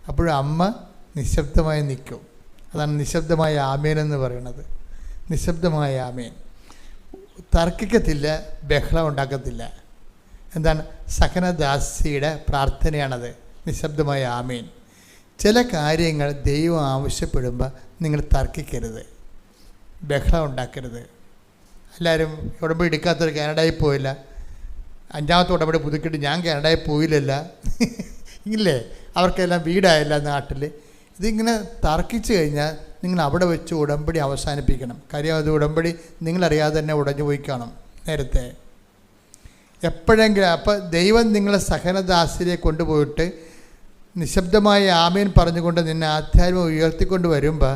അപ്പോഴും അമ്മ നിശബ്ദമായി നിൽക്കും. അതാണ് നിശബ്ദമായ ആമേൻ എന്ന് പറയുന്നത്. നിശബ്ദമായ ആമേൻ. തർക്കിക്കത്തില്ല, ബഹളം ഉണ്ടാക്കത്തില്ല. എന്താണ്? സഹനദാസിയുടെ പ്രാർത്ഥനയാണത്, നിശബ്ദമായ ആമേൻ. ചില കാര്യങ്ങൾ ദൈവം ആവശ്യപ്പെടുമ്പോൾ നിങ്ങൾ തർക്കിക്കരുത്, ബഹളം ഉണ്ടാക്കരുത്. എല്ലാവരും ഉടമ്പടി എടുക്കാത്തവർ കാനഡയിൽ പോയില്ല, 5ാമത്തെ ഉടമ്പടി പുതുക്കിയിട്ട് ഞാൻ കാനഡയിൽ പോയില്ലല്ല ഇല്ലേ? അവർക്കെല്ലാം വീടായില്ല നാട്ടിൽ. ഇതിങ്ങനെ തർക്കിച്ച് കഴിഞ്ഞാൽ നിങ്ങൾ അവിടെ വെച്ച് ഉടമ്പടി അവസാനിപ്പിക്കണം. കാര്യം അത് ഉടമ്പടി നിങ്ങളറിയാതെ തന്നെ ഉടഞ്ഞു പോയി കാണും നേരത്തെ എപ്പോഴെങ്കിലും. അപ്പം ദൈവം നിങ്ങളെ സഹനദാസിയെ കൊണ്ടുപോയിട്ട് നിശബ്ദമായ ആമേൻ പറഞ്ഞുകൊണ്ട് നിന്നെ ആധ്യാത്മികം ഉയർത്തിക്കൊണ്ട് വരുമ്പോൾ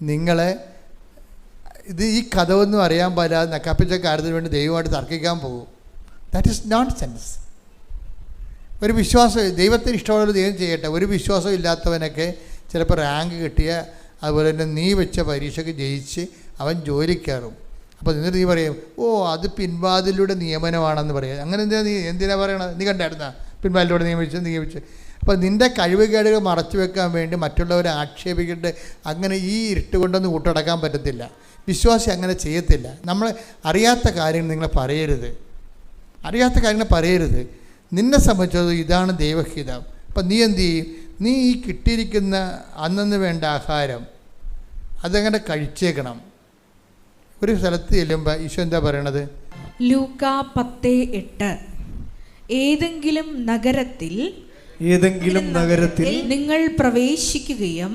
നിങ്ങളെ ഈ കഥയൊന്നും അറിയാൻ പാടില്ലാതെ നക്കാപ്പിച്ച കാര്യത്തിന് വേണ്ടി ദൈവമായിട്ട് തർക്കിക്കാൻ പോകും. That is known sense. ഒരു വിശ്വാസം, ദൈവത്തിന് ഇഷ്ടമുള്ള ദൈവം ചെയ്യട്ടെ. ഒരു വിശ്വാസം ഇല്ലാത്തവനൊക്കെ ചിലപ്പോൾ റാങ്ക് കിട്ടിയ, അതുപോലെ തന്നെ നീ വെച്ച പരീക്ഷയ്ക്ക് ജയിച്ച് അവൻ ജോലി കയറും. അപ്പോൾ എന്നിട്ട് നീ പറയും, ഓ അത് പിൻവാതിലൂടെ നിയമനമാണെന്ന് പറയാം. അങ്ങനെ എന്തിനാ പറയണത്? നീ കണ്ടായിരുന്ന പിൻവാതിലൂടെ നിയമിച്ച്. അപ്പോൾ നിൻ്റെ കഴിവുകേടുകൾ മറച്ചു വെക്കാൻ വേണ്ടി മറ്റുള്ളവരെ ആക്ഷേപിക്കേണ്ട അങ്ങനെ ഈ ഇരുട്ട് കൊണ്ടൊന്നും കൂട്ടടക്കാൻ പറ്റത്തില്ല. വിശ്വാസി അങ്ങനെ ചെയ്യത്തില്ല. നമ്മൾ അറിയാത്ത കാര്യങ്ങൾ നിങ്ങൾ പറയരുത്, അറിയാത്ത കാര്യങ്ങൾ പറയരുത്. നിന്നെ സംബന്ധിച്ചത് ഇതാണ് ദൈവഹിതം. അപ്പം നീ എന്ത് ചെയ്യും? നീ ഈ കിട്ടിയിരിക്കുന്ന അന്നന്ന് വേണ്ട ആഹാരം അതങ്ങനെ കഴിച്ചേക്കണം. ഒരു സ്ഥലത്ത് ചെല്ലുമ്പോൾ ഈശോ എന്താ പറയണത്? ലൂക്കാ 10:8 ഏതെങ്കിലും നഗരത്തിൽ നിങ്ങൾ പ്രവേശിക്കുകയും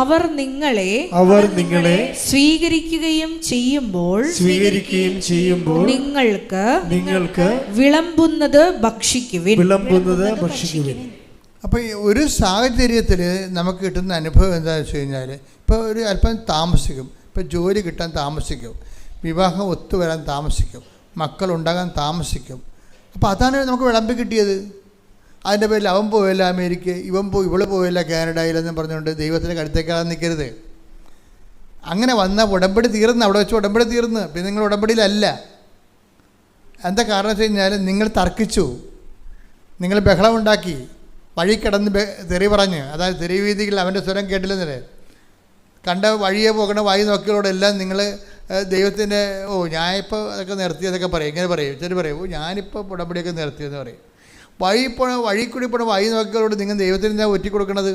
അവർ നിങ്ങളെ സ്വീകരിക്കുകയും ചെയ്യുമ്പോൾ നിങ്ങൾക്ക് വിളമ്പുന്നത് ഭക്ഷിക്കുവിൻ. അപ്പോൾ ഒരു സാഹചര്യത്തിൽ നമുക്ക് കിട്ടുന്ന അനുഭവം എന്താണെന്ന് വെച്ച് കഴിഞ്ഞാൽ, ഇപ്പോൾ ഒരു അല്പം താമസിക്കും, ഇപ്പോൾ ജോലി കിട്ടാൻ താമസിക്കും, വിവാഹം ഒത്തുവരാൻ താമസിക്കും, മക്കളുണ്ടാകാൻ താമസിക്കും. അപ്പോൾ അതാണ് നമുക്ക് വിളമ്പി കിട്ടിയത്. അതിൻ്റെ പേരിൽ അവൻ പോയല്ല അമേരിക്ക, ഇവള് പോയല്ല കാനഡയിലെന്നും പറഞ്ഞുകൊണ്ട് ദൈവത്തിൻ്റെ കടുത്തേക്കാളാൻ നിൽക്കരുത്. അങ്ങനെ വന്ന ഉടമ്പടി തീർന്ന്, അവിടെ വെച്ച് ഉടമ്പടി തീർന്ന്, പിന്നെ നിങ്ങൾ ഉടമ്പടിയിലല്ല. എന്താ കാരണം വെച്ച് കഴിഞ്ഞാൽ നിങ്ങൾ തർക്കിച്ചു, നിങ്ങൾ ബഹളമുണ്ടാക്കി, വഴി കിടന്ന് തെറി പറഞ്ഞ്, അതായത് തെരുവീതികൾ അവൻ്റെ സ്വരം കേട്ടില്ലെന്നില്ലേ, കണ്ട വഴിയെ പോകണ വായി നോക്കിയോടെല്ലാം നിങ്ങൾ ദൈവത്തിൻ്റെ ഞാനിപ്പോൾ അതൊക്കെ നിർത്തിയതൊക്കെ പറയും, ഇങ്ങനെ പറയും, ചെറിയ പറയും ഞാനിപ്പോൾ ഉടമ്പടിയൊക്കെ നിർത്തിയെന്ന് പറയും. വഴി കൂടി പോണ വായി നോക്കിയോട് നിങ്ങൾ ദൈവത്തിന് എന്താ ഒറ്റി കൊടുക്കണത്?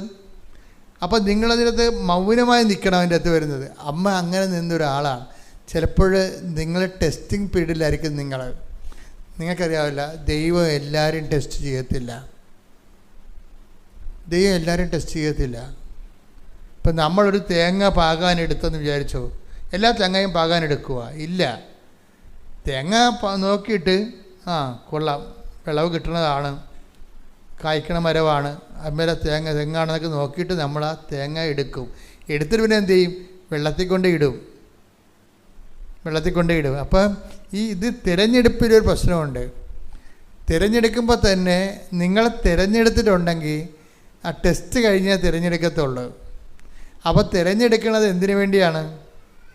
അപ്പം നിങ്ങളതിനകത്ത് മൗനമായി നിൽക്കണം. അതിൻ്റെ അകത്ത് വരുന്നത് അമ്മ അങ്ങനെ നിന്നൊരാളാണ്. ചിലപ്പോൾ നിങ്ങൾ ടെസ്റ്റിംഗ് പീരീഡിലായിരിക്കും. നിങ്ങൾക്കറിയാവില്ല, ദൈവം എല്ലാവരും ടെസ്റ്റ് ചെയ്യത്തില്ല. ദൈവം എല്ലാവരും ടെസ്റ്റ് ചെയ്യത്തില്ല. ഇപ്പം നമ്മളൊരു തേങ്ങ പാകാൻ എടുത്തെന്ന് വിചാരിച്ചോ, എല്ലാ തേങ്ങയും പാകാൻ എടുക്കുക? ഇല്ല. തേങ്ങ നോക്കിയിട്ട് കൊള്ളാം, വിളവ് കിട്ടുന്നതാണ്, കായ്ക്കണ മരമാണ്, അമ്മേലെ തെങ്ങാണെന്നൊക്കെ നോക്കിയിട്ട് നമ്മൾ ആ തേങ്ങ എടുക്കും. എടുത്തിട്ട് പിന്നെ എന്ത് ചെയ്യും? വെള്ളത്തിൽ കൊണ്ട് ഇടും. അപ്പം ഇത് തിരഞ്ഞെടുപ്പിലൊരു പ്രശ്നമുണ്ട്. തിരഞ്ഞെടുക്കുമ്പോൾ തന്നെ നിങ്ങൾ തിരഞ്ഞെടുത്തിട്ടുണ്ടെങ്കിൽ ആ ടെസ്റ്റ് കഴിഞ്ഞാൽ തിരഞ്ഞെടുക്കത്തുള്ളൂ. അപ്പോൾ തിരഞ്ഞെടുക്കുന്നത് എന്തിനു വേണ്ടിയാണ്?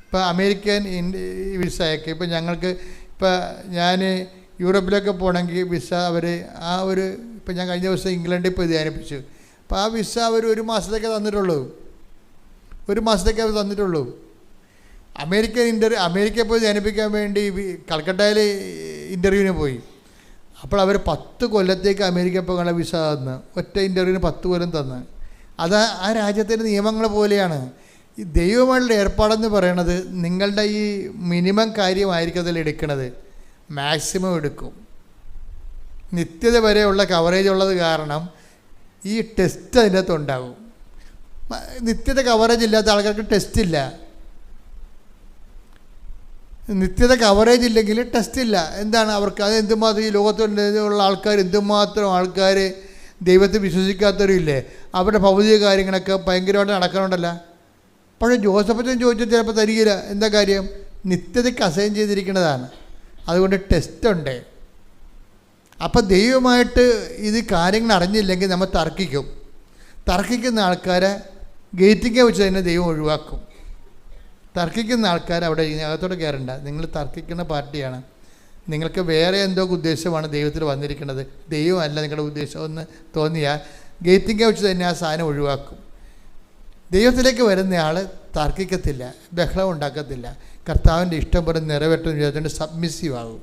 ഇപ്പോൾ അമേരിക്കൻ വിസയൊക്കെ ഇപ്പോൾ ഞങ്ങൾക്ക്, ഇപ്പോൾ ഞാൻ യൂറോപ്പിലൊക്കെ പോകണമെങ്കിൽ വിസ അവർ ഇപ്പോൾ ഞാൻ കഴിഞ്ഞ ദിവസം ഇംഗ്ലണ്ടിൽ പോയി ധ്യാനിപ്പിച്ചു. അപ്പോൾ ആ വിസ അവർ 1 മാസത്തേക്ക് തന്നിട്ടുള്ളൂ. അമേരിക്കയിൽ പോയി ധ്യാനിപ്പിക്കാൻ വേണ്ടി കൽക്കട്ടയിൽ ഇൻ്റർവ്യൂവിന് പോയി. അപ്പോൾ അവർ 10 കൊല്ലത്തേക്ക് അമേരിക്കയിൽ പോകാനുള്ള വിസ തന്ന്, ഒറ്റ ഇൻ്റർവ്യൂവിന് 10 കൊല്ലം തന്ന്. അത് ആ രാജ്യത്തിൻ്റെ നിയമങ്ങൾ പോലെയാണ്. ഈ ദൈവമായിട്ടുള്ള ഏർപ്പാടെന്ന് പറയണത് നിങ്ങളുടെ ഈ മിനിമം കാര്യമായിരിക്കും അതിൽ എടുക്കുന്നത്, മാക്സിമം എടുക്കും. നിത്യത വരെയുള്ള കവറേജ് ഉള്ളത് കാരണം ഈ ടെസ്റ്റ് അതിൻ്റെ അകത്ത് ഉണ്ടാകും. നിത്യത കവറേജ് ഇല്ലാത്ത ആൾക്കാർക്ക് ടെസ്റ്റ് ഇല്ല. നിത്യത കവറേജ് ഇല്ലെങ്കിൽ ടെസ്റ്റ് ഇല്ല. എന്താണ് അവർക്ക്? അത് എന്തുമാത്രം ഈ ലോകത്തുള്ള ആൾക്കാർ ദൈവത്തെ വിശ്വസിക്കാത്തവരും ഇല്ലേ, അവരുടെ ഭൗതിക കാര്യങ്ങളൊക്കെ ഭയങ്കരമായിട്ട് നടക്കണുണ്ടല്ലോ. പക്ഷേ ജോസഫച്ചൻ ചോദിച്ചാൽ ചിലപ്പോൾ തരികയില്ല. എന്താ കാര്യം? നിത്യതയ്ക്ക് അസൈൻ ചെയ്തിരിക്കുന്നതാണ്. അതുകൊണ്ട് ടെസ്റ്റ് ഉണ്ട്. അപ്പം ദൈവമായിട്ട് ഇത് കാര്യങ്ങൾ അറിഞ്ഞില്ലെങ്കിൽ നമ്മൾ തർക്കിക്കുന്ന ആൾക്കാരെ ഗേറ്റിങ്ങെ വെച്ച് തന്നെ ദൈവം ഒഴിവാക്കും. തർക്കിക്കുന്ന ആൾക്കാർ അവിടെ അകത്തോടെ കയറണ്ട. നിങ്ങൾ തർക്കിക്കുന്ന പാർട്ടിയാണ്. നിങ്ങൾക്ക് വേറെ എന്തോ ഉദ്ദേശമാണ് ദൈവത്തിൽ വന്നിരിക്കുന്നത്, ദൈവമല്ല നിങ്ങളുടെ ഉദ്ദേശമെന്ന് തോന്നിയാൽ ഗേറ്റിങ്ങെ വെച്ച് തന്നെ ആ സാധനം ഒഴിവാക്കും. ദൈവത്തിലേക്ക് വരുന്നയാൾ തർക്കിക്കത്തില്ല, ബഹളം ഉണ്ടാക്കത്തില്ല, കർത്താവിൻ്റെ ഇഷ്ടം പോലെ നിറവേറ്റുന്ന വിചാരിച്ചുകൊണ്ട് സബ്മിസീവ് ആകും.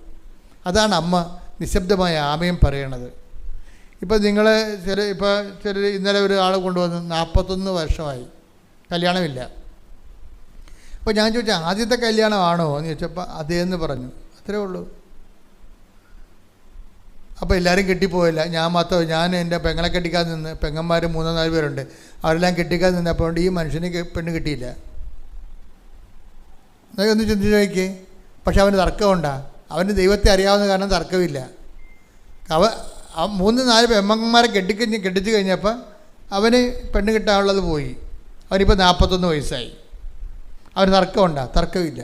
അതാണ് അമ്മ നിശബ്ദമായ ആമയും പറയണത്. ഇപ്പം നിങ്ങൾ ചിലർ ഇന്നലെ ഒരു ആളെ കൊണ്ടുവന്ന് 41 വർഷമായി, കല്യാണമില്ല. അപ്പോൾ ഞാൻ ചോദിച്ചാൽ ആദ്യത്തെ കല്യാണമാണോ എന്ന് ചോദിച്ചപ്പോൾ അതേന്ന് പറഞ്ഞു. അത്രേ ഉള്ളൂ. അപ്പോൾ എല്ലാവരും കെട്ടിപ്പോയില്ല, ഞാൻ എൻ്റെ പെങ്ങളെ കെട്ടിക്കാൻ നിന്ന്, പെങ്ങന്മാർ 3-4 പേരുണ്ട്, അവരെല്ലാം കെട്ടിക്കാൻ നിന്നപ്പോൾ ഈ മനുഷ്യന് പെണ്ണ് കിട്ടിയില്ല. ഒന്ന് ചിന്തിച്ച് നോക്കിയേ. പക്ഷെ അവന് തർക്കമുണ്ടാ? അവന് ദൈവത്തെ അറിയാവുന്ന കാരണം തർക്കമില്ല. 3-4 പെമ്മന്മാരെ കെട്ടിച്ച് കഴിഞ്ഞപ്പോൾ അവന് പെണ്ണ് കിട്ടാനുള്ളത് പോയി. അവനിപ്പോൾ 41 വയസ്സായി. അവന് തർക്കമുണ്ടാ? തർക്കമില്ല.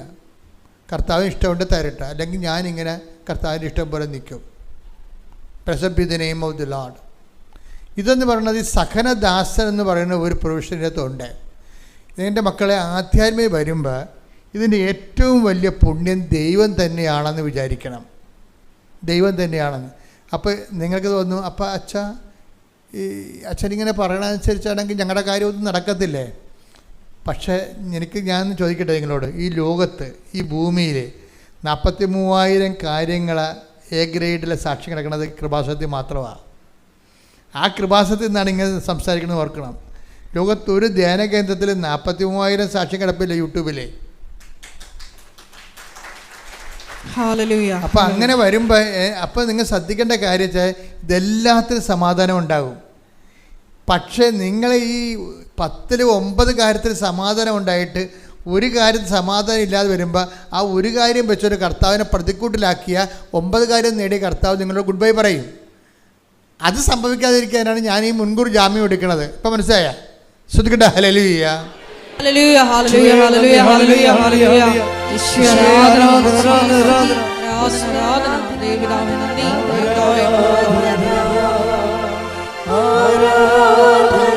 കർത്താവിന് ഇഷ്ടമുണ്ട് തരട്ടെ, അല്ലെങ്കിൽ ഞാനിങ്ങനെ കർത്താവിൻ്റെ ഇഷ്ടം പോലെ നിൽക്കും. Present B the name of the Lord. ഇതെന്ന് പറയുന്നത് ഈ സഹനദാസൻ എന്ന് പറയുന്ന ഒരു പ്രൊഫഷനകത്തുണ്ട്. ഇതിൻ്റെ മക്കളെ ആധ്യാത്മിക വരുമ്പോൾ ഇതിൻ്റെ ഏറ്റവും വലിയ പുണ്യം ദൈവം തന്നെയാണെന്ന് വിചാരിക്കണം. ദൈവം തന്നെയാണെന്ന്. അപ്പോൾ നിങ്ങൾക്ക് തോന്നുന്നു, അപ്പോൾ അച്ഛനിങ്ങനെ പറയണതനുസരിച്ചാണെങ്കിൽ ഞങ്ങളുടെ കാര്യമൊന്നും നടക്കത്തില്ലേ? പക്ഷേ ഞാൻ ചോദിക്കട്ടെ നിങ്ങളോട്, ഈ ലോകത്ത്, ഈ ഭൂമിയിൽ 43,000 കാര്യങ്ങൾ എ ഗ്രേഡിലെ സാക്ഷി കിടക്കുന്നത് കൃപാസനത്തിൽ മാത്രമാണ്. ആ കൃപാസനത്തിൽ നിന്നാണ് ഇങ്ങനെ സംസാരിക്കുന്നത് ഓർക്കണം. ലോകത്തൊരു ധ്യാന കേന്ദ്രത്തിൽ 43,000 സാക്ഷി കിടപ്പില്ല യൂട്യൂബിൽ. അപ്പം അങ്ങനെ വരുമ്പോൾ അപ്പം നിങ്ങൾ ശ്രദ്ധിക്കേണ്ട കാര്യം വെച്ചാൽ ഇതെല്ലാത്തിനും സമാധാനം ഉണ്ടാകും. പക്ഷേ നിങ്ങൾ ഈ 10-9 കാര്യത്തിൽ സമാധാനം ഉണ്ടായിട്ട് ഒരു കാര്യത്തിൽ സമാധാനം ഇല്ലാതെ വരുമ്പോൾ ആ ഒരു കാര്യം വെച്ചൊരു കർത്താവിനെ പ്രതിക്കൂട്ടിലാക്കിയ 9 കാര്യം നേടിയ കർത്താവ് നിങ്ങളോട് ഗുഡ് ബൈ പറയും. അത് സംഭവിക്കാതിരിക്കാനാണ് ഞാൻ ഈ മുൻകൂർ ജാമ്യം എടുക്കുന്നത്. ഇപ്പം മനസ്സിലായ? ശ്രദ്ധിക്കട്ടെ. ഹല്ലേലൂയ, ഹല്ലേലൂയ, ഹല്ലേലൂയ, ഹല്ലേലൂയ, ഹല്ലേലൂയ, ഹല്ലേലൂയ. ആരാധന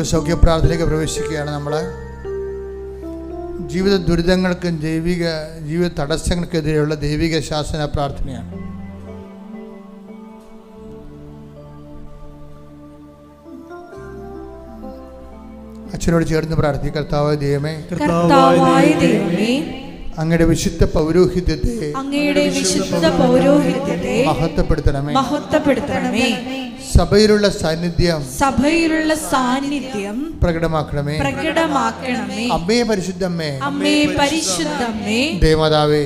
രോഗസൗഖ്യ പ്രാർത്ഥനയിലേക്ക് പ്രവേശിക്കുകയാണ്. നമ്മൾ ജീവിത ദുരിതങ്ങൾക്കും ജീവിത തടസ്സങ്ങൾക്കെതിരെയുള്ള ദൈവിക ശാസന പ്രാർത്ഥനയാണ്. അച്ഛനോട് ചേർന്ന് പ്രാർത്ഥിക്കുക. കർത്താവായ ദൈവമേ, അങ്ങയുടെ വിശുദ്ധ പൗരോഹിത്യത്തെ മഹത്വപ്പെടുത്തണമേ. സഭയിലുള്ള സാന്നിധ്യം പ്രകടമാക്കണമേ. അമ്മേ പരിശുദ്ധമ്മേ, ദേവമാതാവേ,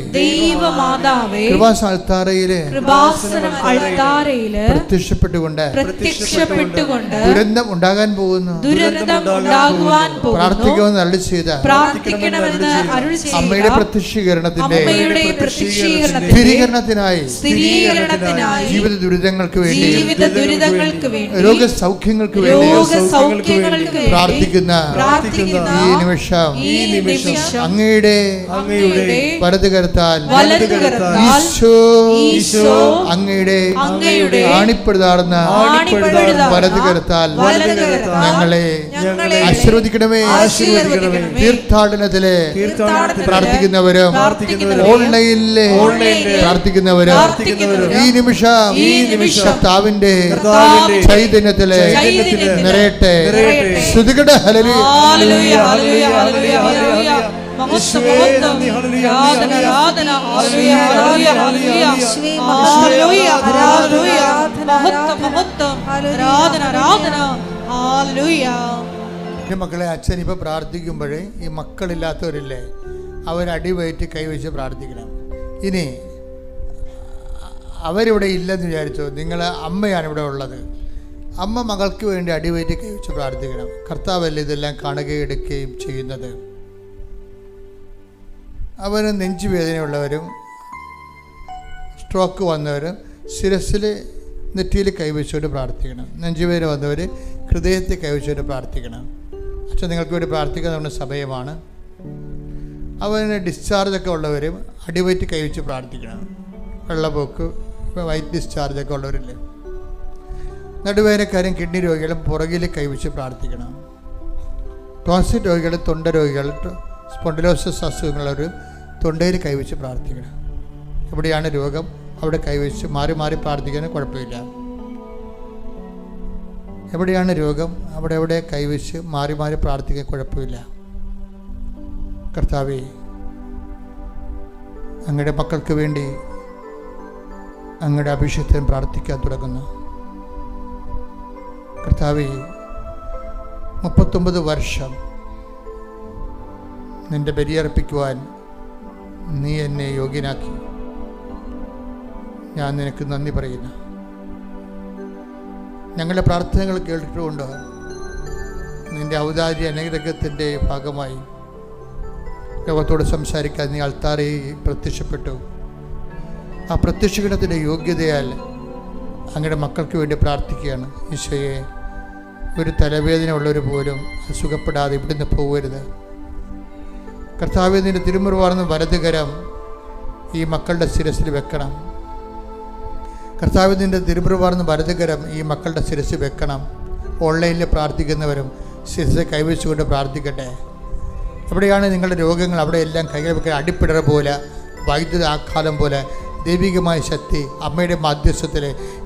കൃപാസന അൾത്താരയില് പ്രത്യക്ഷപ്പെട്ടുകൊണ്ട് ദുരന്തം ഉണ്ടാകാൻ പോകുന്നു പ്രാർത്ഥിക്കുമെന്ന് അരുളി ചെയ്ത അമ്മയുടെ പ്രത്യക്ഷീകരണത്തിന്റെ സ്ഥിരീകരണത്തിനായി ജീവിത ദുരിതങ്ങൾക്ക് വേണ്ടി രോഗസൗഖ്യങ്ങൾക്ക് വേണ്ടി പ്രാർത്ഥിക്കുന്ന ഈ നിമിഷം അങ്ങയുടെ വലതുകരത്താൽ ഈശോ അങ്ങയുടെ ആണിപ്പെടുതാർന്ന വലതുകരത്താൽ ഞങ്ങളെ ആശീർവദിക്കണമേ. തീർത്ഥാടനത്തിലെ പ്രാർത്ഥിക്കുന്നവരും ഓൺലൈനിലെ പ്രാർത്ഥിക്കുന്നവരും ഈ നിമിഷം കർത്താവിന്റെ ചൈതന്യത്തിലെ നിറയട്ടെ. സ്തുതിക്കട്ടെ. ഹല്ലേലൂയ. മക്കളെ, അച്ഛൻ ഇപ്പൊ പ്രാർത്ഥിക്കുമ്പോഴേ ഈ മക്കളില്ലാത്തവരില്ലേ, അവരടിവയറ്റി കൈവച്ച് പ്രാർത്ഥിക്കണം. ഇനി അവരിവിടെ ഇല്ലെന്ന് വിചാരിച്ചോ, നിങ്ങൾ അമ്മയാണ് ഇവിടെ ഉള്ളത്. അമ്മ മകൾക്ക് വേണ്ടി അടിവയറ്റി കൈവച്ച് പ്രാർത്ഥിക്കണം. കർത്താവല്ലേ ഇതെല്ലാം കാണുകയും എടുക്കുകയും ചെയ്യുന്നത്. അവന് നെഞ്ചുവേദനയുള്ളവരും സ്ട്രോക്ക് വന്നവരും ശിരസിൽ നെറ്റിയിൽ കൈവച്ചുകൊണ്ട് പ്രാർത്ഥിക്കണം. നെഞ്ചുവേദന വന്നവർ ഹൃദയത്തിൽ കൈവച്ചുകൊണ്ട് പ്രാർത്ഥിക്കണം. അച്ഛൻ നിങ്ങൾക്ക് വേണ്ടി പ്രാർത്ഥിക്കാൻ നമ്മുടെ സമയമാണ്. അവന് ഡിസ്ചാർജൊക്കെ ഉള്ളവരും അടിവയറ്റി കൈവച്ച് പ്രാർത്ഥിക്കണം. വെള്ളപ്പൊക്ക്, വൈറ്റ് ഡിസ്ചാർജൊക്കെ ഉള്ളവരില്ലേ, നടുവേദനക്കാരും കിഡ്നി രോഗികളും പുറകിൽ കൈവച്ച് പ്രാർത്ഥിക്കണം. ടോൺസിൽ രോഗികൾ, തൊണ്ട രോഗികൾ, സ്പോണ്ടിലോസിസ് അസുഖങ്ങളുള്ളവർ തൊണ്ടയിൽ കൈവച്ച് പ്രാർത്ഥിക്കണം. എവിടെയാണ് രോഗം അവിടെ കൈവച്ച് മാറി മാറി പ്രാർത്ഥിക്കാൻ കുഴപ്പമില്ല. എവിടെയാണ് രോഗം അവിടെ കൈവച്ച് മാറി മാറി പ്രാർത്ഥിക്കാൻ കുഴപ്പമില്ല. കർത്താവേ, അങ്ങയുടെ മക്കൾക്ക് വേണ്ടി അങ്ങയുടെ അഭിഷേകത്തിന് പ്രാർത്ഥിക്കാൻ തുടങ്ങുന്നു. കർത്താവേ, 39 വർഷം നിന്റെ ബലിയർപ്പിക്കുവാൻ നീ എന്നെ യോഗ്യനാക്കി. ഞാൻ നിനക്ക് നന്ദി പറയുന്നു. ഞങ്ങളുടെ പ്രാർത്ഥനകൾ കേട്ടിട്ടുകൊണ്ട് നിന്റെ ഔദാര്യ അനുഗ്രഹത്തിൻ്റെ ഭാഗമായി ലോകത്തോട് സംസാരിക്കാൻ നീ അൾത്താരയിൽ പ്രത്യക്ഷപ്പെട്ടു. ആ പ്രത്യക്ഷീകരണത്തിൻ്റെ യോഗ്യതയാൽ അങ്ങയുടെ മക്കൾക്ക് വേണ്ടി പ്രാർത്ഥിക്കുകയാണ്. ഈശോയെ, ഒരു തലവേദന ഉള്ളവർ പോലും സുഖപ്പെടാതെ ഇവിടുന്ന് പോകരുത്. കർത്താവേ, നിന്റെ തിരുമുറിവാർന്ന വലതുകരം ഈ മക്കളുടെ ശിരസിൽ വെക്കണം. കർത്താവേ, നിന്റെ തിരുമുറിവാർന്ന വലതുകരം ഈ മക്കളുടെ ശിരസിൽ വെക്കണം. ഓൺലൈനിൽ പ്രാർത്ഥിക്കുന്നവരും ശിരസിൽ കൈവച്ചുകൊണ്ട് പ്രാർത്ഥിക്കട്ടെ. എവിടെയാണ് നിങ്ങളുടെ രോഗങ്ങൾ അവിടെയെല്ലാം കൈകൾ വെക്കാൻ അടിപ്പിടർ പോലെ, വൈദ്യുത ആഘാതം പോലെ ദൈവികമായ ശക്തി അമ്മയുടെ മധ്യസ്ഥത്തിൽ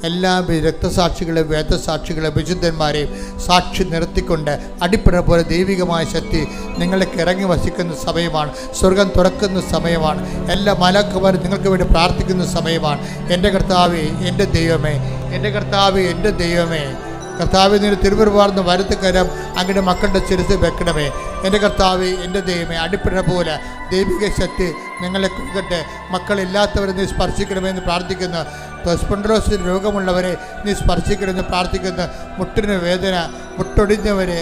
എല്ലാ രക്തസാക്ഷികളെ, വേദസാക്ഷികളെ, വിശുദ്ധന്മാരെയും സാക്ഷി നിർത്തിക്കൊണ്ട് അടിപ്പിട പോലെ ദൈവികമായ ശക്തി നിങ്ങൾക്ക് ഇറങ്ങി വസിക്കുന്ന സമയമാണ്. സ്വർഗം തുറക്കുന്ന സമയമാണ്. എല്ലാ മലക്കുമാരും നിങ്ങൾക്ക് വേണ്ടി പ്രാർത്ഥിക്കുന്ന സമയമാണ്. എൻ്റെ കർത്താവേ, എൻ്റെ ദൈവമേ, എൻ്റെ കർത്താവേ, എൻ്റെ ദൈവമേ, കർത്താവേ, നിന്റെ തിരുമുറിവാർന്ന വലതുകരം അങ്ങയുടെ മക്കളുടെ ശിരസിൽ വെക്കണമേ. എൻ്റെ കർത്താവേ, എൻ്റെ ദൈവമേ, അടിപ്പിട പോലെ ദൈവിക ശക്തി നിങ്ങളെ കൊടുക്കട്ടെ. മക്കളില്ലാത്തവരെ നീ സ്പർശിക്കണമെന്ന് പ്രാർത്ഥിക്കുന്ന, സ്പോണ്ടിലോസിസ് രോഗമുള്ളവരെ നീ സ്പർശിക്കണമെന്ന് പ്രാർത്ഥിക്കുന്ന, മുട്ടിന് വേദന, മുട്ടൊടിഞ്ഞവരെ,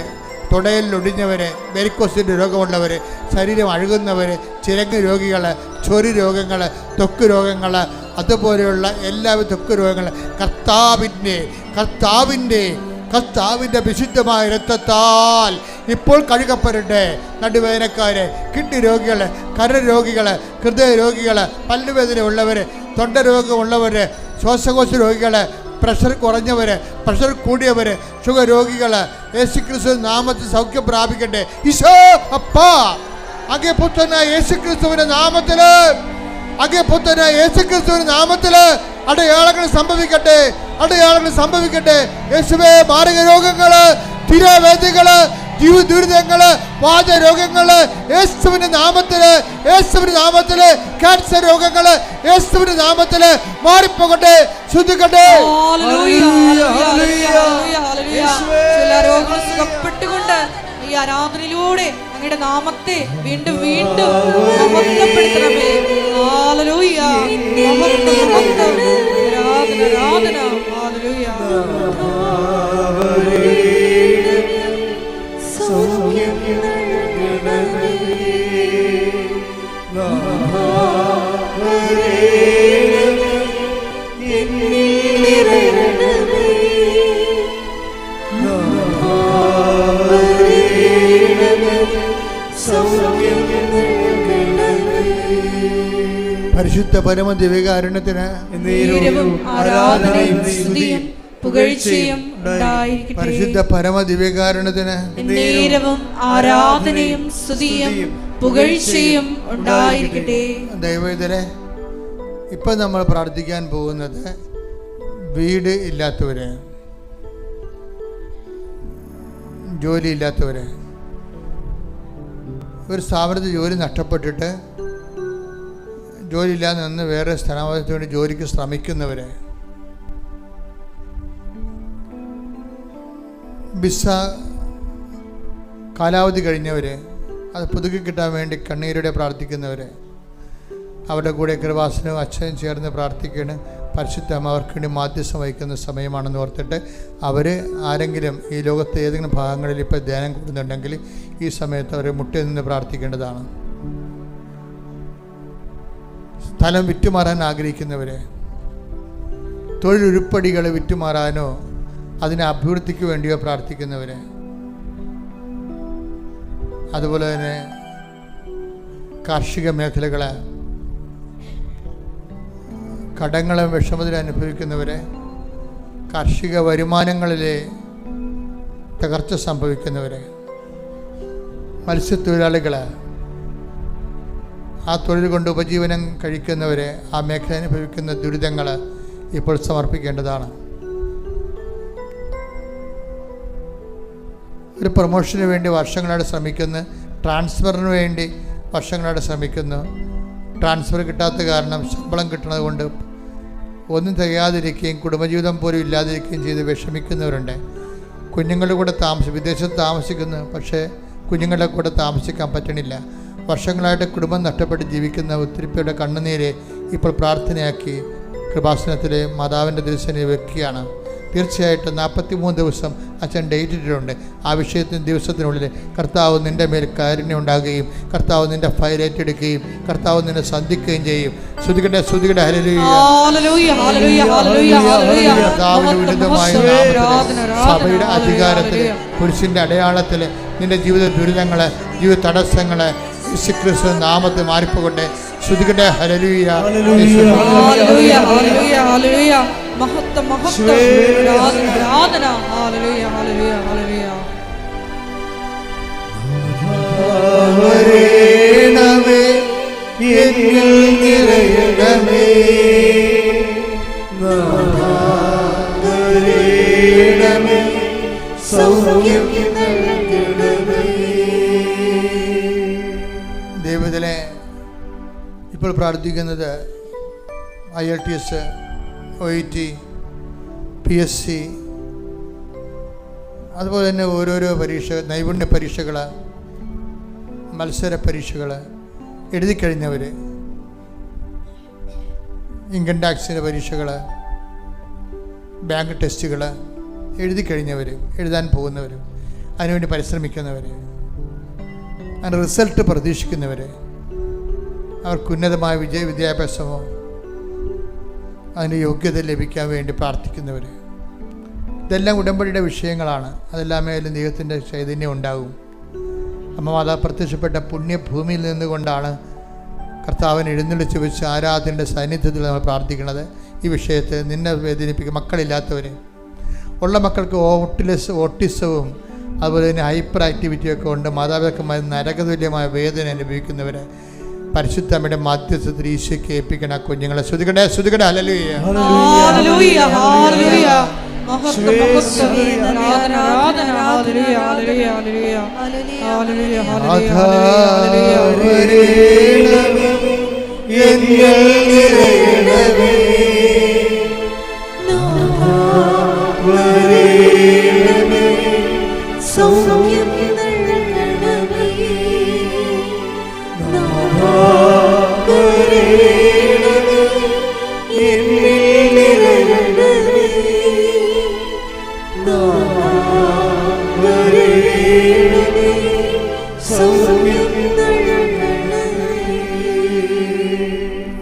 തുടയിലൊടിഞ്ഞവരെ, വെരിക്കോസിൻ്റെ രോഗമുള്ളവർ, ശരീരം അഴുകുന്നവർ, ചിരങ്ങ് രോഗികൾ, ചൊറി രോഗങ്ങൾ, ത്വക്ക് രോഗങ്ങൾ, അതുപോലെയുള്ള എല്ലാവിധ ത്വക്ക് രോഗങ്ങൾ കർത്താവിൻ്റെ വിശുദ്ധമായ രക്തത്താൽ ഇപ്പോൾ കഴുകപ്പെടട്ടെ. നടുവേദനക്കാർ, കിഡ്നി രോഗികൾ, കരരോഗികൾ, ഹൃദയ രോഗികൾ, പല്ലുവേദന ഉള്ളവർ, തൊണ്ട രോഗമുള്ളവർ, ശ്വാസകോശ രോഗികൾ, പ്രഷർ കുറഞ്ഞവർ, പ്രഷർ കൂടിയവർ, ഷുഗർ രോഗികൾ യേശുക്രിസ്തു നാമത്തിൽ സൗഖ്യം പ്രാപിക്കട്ടെ. ഈശോ അപ്പാ, അങ്ങേ പുത്രനായ യേശുക്രിസ്തുവിന്റെ നാമത്തില്, അങ്ങേ പുത്രനായ യേശുക്രിസ്തുവിന്റെ നാമത്തില് അടയാളങ്ങൾ സംഭവിക്കട്ടെ, അടയാളങ്ങൾ സംഭവിക്കട്ടെ. യേശുവേ, മാരക രോഗങ്ങള്, തിരവേദികള്, ദുരിതങ്ങള്, വാതരോഗങ്ങള് യേശുവിന്റെ നാമത്തില്, യേശുവിന്റെ നാമത്തില്, ക്യാൻസർ രോഗങ്ങള് യേശുവിന്റെ നാമത്തില് മാറിപ്പോകട്ടെ, ശുദ്ധിക്കട്ടെ. എല്ലാ രോഗങ്ങളും സുഖപ്പെട്ടുകൊണ്ട് ഈ ആരാധനയിലൂടെ അങ്ങയുടെ നാമത്തെ വീണ്ടും വീണ്ടും മഹത്വപ്പെടുത്തണമേ. ഹല്ലേലൂയ, മഹത്വം, മഹത്വം, ആരാധന, ആരാധന. ഹല്ലേലൂയ. പരിശുദ്ധ പരമ ദിവ്യകാരുണ്യത്തിന് ആരാധനയും സ്തുതിയും പുകഴ്ചയും ഉണ്ടായിരിക്കട്ടെ. പരിശുദ്ധ പരമ ദിവ്യകാരുണ്യത്തിന് നേരവും ആരാധനയും സ്തുതിയും പുകഴ്ചയും ഉണ്ടായിരിക്കട്ടെ. ദൈവവേദനെ, ഇപ്പം നമ്മൾ പ്രാർത്ഥിക്കാൻ പോകുന്നത് വീട് ഇല്ലാത്തവര്, ജോലി ഇല്ലാത്തവര്, ഒരു സ്ഥാപനത്തിൽ ജോലി നഷ്ടപ്പെട്ടിട്ട് ജോലിയില്ലാതെ നിന്ന് വേറെ സ്ഥാപനത്തിന് വേണ്ടി ജോലിക്ക് ശ്രമിക്കുന്നവർ, വിസ കാലാവധി കഴിഞ്ഞവർ, അത് പുതുക്കി കിട്ടാൻ വേണ്ടി കണ്ണീരോടെ പ്രാർത്ഥിക്കുന്നവർ, അവരുടെ കൂടെ കൃപാസനവും അച്ഛനും ചേർന്ന് പ്രാർത്ഥിക്കുകയാണ്. പരിശുദ്ധ അമ്മ അവർക്ക് വേണ്ടി മാധ്യസ്ഥം വഹിക്കുന്ന സമയമാണെന്ന് ഓർത്തിട്ട് അവർ ആരെങ്കിലും ഈ ലോകത്തെ ഏതെങ്കിലും ഭാഗങ്ങളിൽ ഇപ്പോൾ ധ്യാനം കൂടുന്നുണ്ടെങ്കിൽ ഈ സമയത്ത് അവർ മുട്ടിൽ നിന്ന് പ്രാർത്ഥിക്കേണ്ടതാണ്. സ്ഥലം വിറ്റുമാറാൻ ആഗ്രഹിക്കുന്നവർ, തൊഴിലുരുപ്പടികൾ വിറ്റുമാറാനോ അതിനെ അഭിവൃദ്ധിക്ക് വേണ്ടിയോ പ്രാർത്ഥിക്കുന്നവർ, അതുപോലെ തന്നെ കാർഷിക മേഖലകൾ കടങ്ങളും വിഷമത്തിൽ അനുഭവിക്കുന്നവർ, കാർഷിക വരുമാനങ്ങളിലെ തകർച്ച സംഭവിക്കുന്നവർ, മത്സ്യത്തൊഴിലാളികൾ, ആ തൊഴിൽ കൊണ്ട് ഉപജീവനം കഴിക്കുന്നവർ, ആ മേഖല അനുഭവിക്കുന്ന ദുരിതങ്ങൾ ഇപ്പോൾ സമർപ്പിക്കേണ്ടതാണ്. ഒരു പ്രൊമോഷന് വേണ്ടി വർഷങ്ങളായിട്ട് ശ്രമിക്കുന്നു, ട്രാൻസ്ഫറിന് വേണ്ടി വർഷങ്ങളായിട്ട് ശ്രമിക്കുന്നു. ട്രാൻസ്ഫർ കിട്ടാത്ത കാരണം ശമ്പളം കിട്ടുന്നത് കൊണ്ട് ഒന്നും തികയാതിരിക്കുകയും കുടുംബജീവിതം പോലും ഇല്ലാതിരിക്കുകയും ചെയ്ത് വിഷമിക്കുന്നവരുണ്ട്. കുഞ്ഞുങ്ങളുടെ കൂടെ വിദേശത്ത് താമസിക്കുന്നു, പക്ഷേ കുഞ്ഞുങ്ങളുടെ കൂടെ താമസിക്കാൻ പറ്റണില്ല. വർഷങ്ങളായിട്ട് കുടുംബം നഷ്ടപ്പെട്ട് ജീവിക്കുന്ന ഒത്തിരി പേരുടെ കണ്ണുനീര് ഇപ്പോൾ പ്രാർത്ഥനയാക്കി കൃപാസനത്തിലെ മാതാവിൻ്റെ ദിവസനെ വെക്കുകയാണ്. തീർച്ചയായിട്ടും 43 ദിവസം അച്ഛൻ ഡേറ്റ് ഇട്ടിട്ടുണ്ട്. ആ ദിവസത്തിനുള്ളിൽ കർത്താവ് നിൻ്റെ മേൽ കാരുണ്യം ഉണ്ടാകുകയും കർത്താവ് നിൻ്റെ ഫയൽ ഏറ്റെടുക്കുകയും കർത്താവ് നിന്നെ സന്ധിക്കുകയും ചെയ്യും. ശ്രുതികട്ടെ, ശ്രുതികട്ടെ, ഹല്ലേലൂയ. സഭയുടെ അധികാരത്തിൽ, പുരുഷൻ്റെ അടയാളത്തിൽ നിൻ്റെ ജീവിത ദുരിതങ്ങളെ, ജീവിത തടസ്സങ്ങളെ യേശുക്രിസ്തു നാമത്തിൽ മാറിപ്പോകട്ടെ. ശ്രുതികട്ടെ, ഹല്ലേലൂയ. മഹത്വം, മഹത്വം, ആരാധന. ഹല്ലേലൂയ, ഹല്ലേലൂയ, ഹല്ലേലൂയ. വരേണമേ എന്നിൽ നിറയണമേ, വരേണമേ സൗഖ്യം നൽകണമേ. ദൈവത്തിലെ ഇപ്പോൾ പ്രാർത്ഥിക്കുന്നത് IELTS, OET, PSC, അതുപോലെ തന്നെ ഓരോരോ പരീക്ഷ, നൈപുണ്യ പരീക്ഷകൾ, മത്സര പരീക്ഷകൾ എഴുതിക്കഴിഞ്ഞവർ, ഇൻകം ടാക്സിൻ്റെ പരീക്ഷകൾ, ബാങ്ക് ടെസ്റ്റുകൾ എഴുതിക്കഴിഞ്ഞവർ, എഴുതാൻ പോകുന്നവർ, അതിനുവേണ്ടി പരിശ്രമിക്കുന്നവർ, അതിൻ്റെ റിസൾട്ട് പ്രതീക്ഷിക്കുന്നവർ, അവർക്ക് ഉന്നതമായ വിദ്യാഭ്യാസമോ അതിന് യോഗ്യത ലഭിക്കാൻ വേണ്ടി പ്രാർത്ഥിക്കുന്നവർ, ഇതെല്ലാം ഉടമ്പടിയുടെ വിഷയങ്ങളാണ്. അതെല്ലാം മേലും ദൈവത്തിൻ്റെ ചൈതന്യം ഉണ്ടാകും. അമ്മ മാതാവ് പ്രത്യക്ഷപ്പെട്ട പുണ്യഭൂമിയിൽ നിന്നുകൊണ്ടാണ് കർത്താവിനെ എഴുന്നള്ളിച്ച് വെച്ച് ആരാധനയുടെ സാന്നിധ്യത്തിൽ നമ്മൾ പ്രാർത്ഥിക്കുന്നത്. ഈ വിഷയത്തിൽ നിന്നെ വേദനിപ്പിക്കും. മക്കളില്ലാത്തവർ, ഉള്ള മക്കൾക്ക് ഓട്ടിസവും അതുപോലെ തന്നെ ഹൈപ്പർ ആക്ടിവിറ്റിയൊക്കെ ഉണ്ട്. മാതാപിതാക്കന്മാർ നരകതുല്യമായ വേദന അനുഭവിക്കുന്നവർ പരിശുദ്ധ അമ്മയുടെ മാധ്യസ്ഥത്തിൽ ഈശോയ്ക്ക് ഏൽപ്പിക്കണം. ആ കുഞ്ഞുങ്ങളെ ശ്രുതികട ശ്രുതികട ഹല്ലേലൂയ ഹല്ലേലൂയ ഹല്ലേലൂയ മഹത്വം മഹത്വം ആരാധന ആരാധന ഹല്ലേലൂയ ഹല്ലേലൂയ ഹല്ലേലൂയ ഹല്ലേലൂയ സൗഖ്യം നൽകണമേ,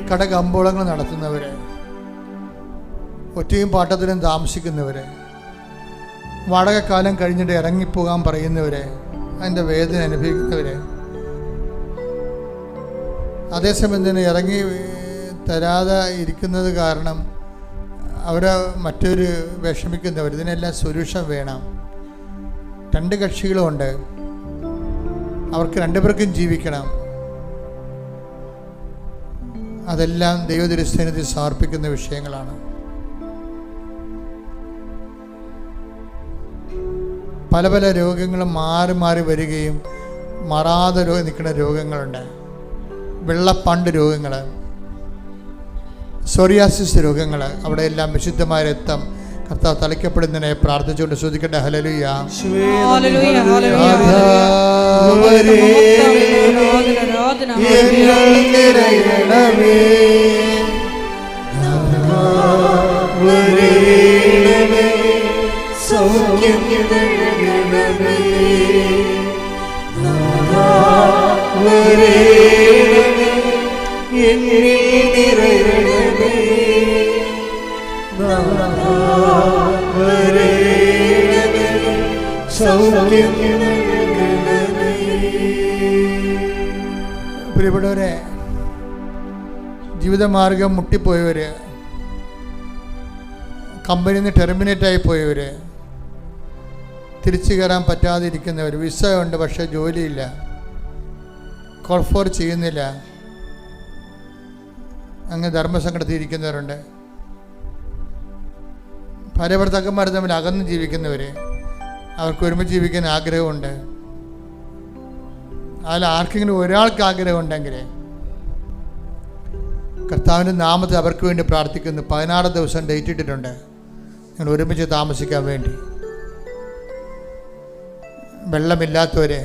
കടകമ്പോളങ്ങൾ നടത്തുന്നവര്, ഒറ്റയും പാട്ടത്തിലും താമസിക്കുന്നവര്, വാടകക്കാലം കഴിഞ്ഞിട്ട് ഇറങ്ങിപ്പോകാൻ പറയുന്നവര്, അതിൻ്റെ വേദന അനുഭവിക്കുന്നവര്, അതേസമയം തന്നെ ഇറങ്ങി തരാതെ ഇരിക്കുന്നത് കാരണം അവരെ മറ്റൊരു വിഷമിക്കുന്നവർ, ഇതിനെല്ലാം സൊല്യൂഷൻ വേണം. രണ്ട് കക്ഷികളുമുണ്ട്, അവർക്ക് രണ്ടുപേർക്കും ജീവിക്കണം. അതെല്ലാം ദൈവതിരുസന്നിധിയിൽ സമർപ്പിക്കുന്ന വിഷയങ്ങളാണ്. പല പല രോഗങ്ങളും മാറി മാറി വരികയും മാറാതെ നിൽക്കുന്ന രോഗങ്ങളുണ്ട്. വെള്ളപ്പണ്ട് രോഗങ്ങൾ, സോറിയാസിസ് രോഗങ്ങൾ, അവിടെയെല്ലാം വിശുദ്ധമായ രക്തം കർത്താവ് തളിക്കപ്പെടുന്നതിനെ പ്രാർത്ഥിച്ചുകൊണ്ട് ശ്രദ്ധിക്കട്ടെ. ഹല്ലേലൂയ ഹല്ലേലൂയ ഹല്ലേലൂയ പ്രിയപ്പെട്ടവരെ, ജീവിതമാർഗം മുട്ടിപ്പോയവർ, കമ്പനിയിൽ നിന്ന് ടെർമിനേറ്റായി പോയവർ, തിരിച്ചു കയറാൻ പറ്റാതിരിക്കുന്നവർ, വിസ ഉണ്ട് പക്ഷേ ജോലിയില്ല, കോൾ ഫോർ ചെയ്യുന്നില്ല, അങ്ങ് ധർമ്മസങ്കടത്തിൽ ഇരിക്കുന്നവരുണ്ട്. ഭാര്യ ഭർത്താക്കന്മാർ തമ്മിൽ അകന്ന് ജീവിക്കുന്നവർ, അവർക്ക് ഒരുമിച്ച് ജീവിക്കാൻ ആഗ്രഹമുണ്ട്. അതിൽ ആർക്കെങ്കിലും ഒരാൾക്ക് ആഗ്രഹമുണ്ടെങ്കിൽ കർത്താവിൻ്റെ നാമത്തിൽ അവർക്ക് വേണ്ടി പ്രാർത്ഥിക്കുന്നു. 16 ദിവസം ഡേറ്റ് ഇട്ടിട്ടുണ്ട് നിങ്ങൾ ഒരുമിച്ച് താമസിക്കാൻ വേണ്ടി. വെള്ളമില്ലാത്തവരെ,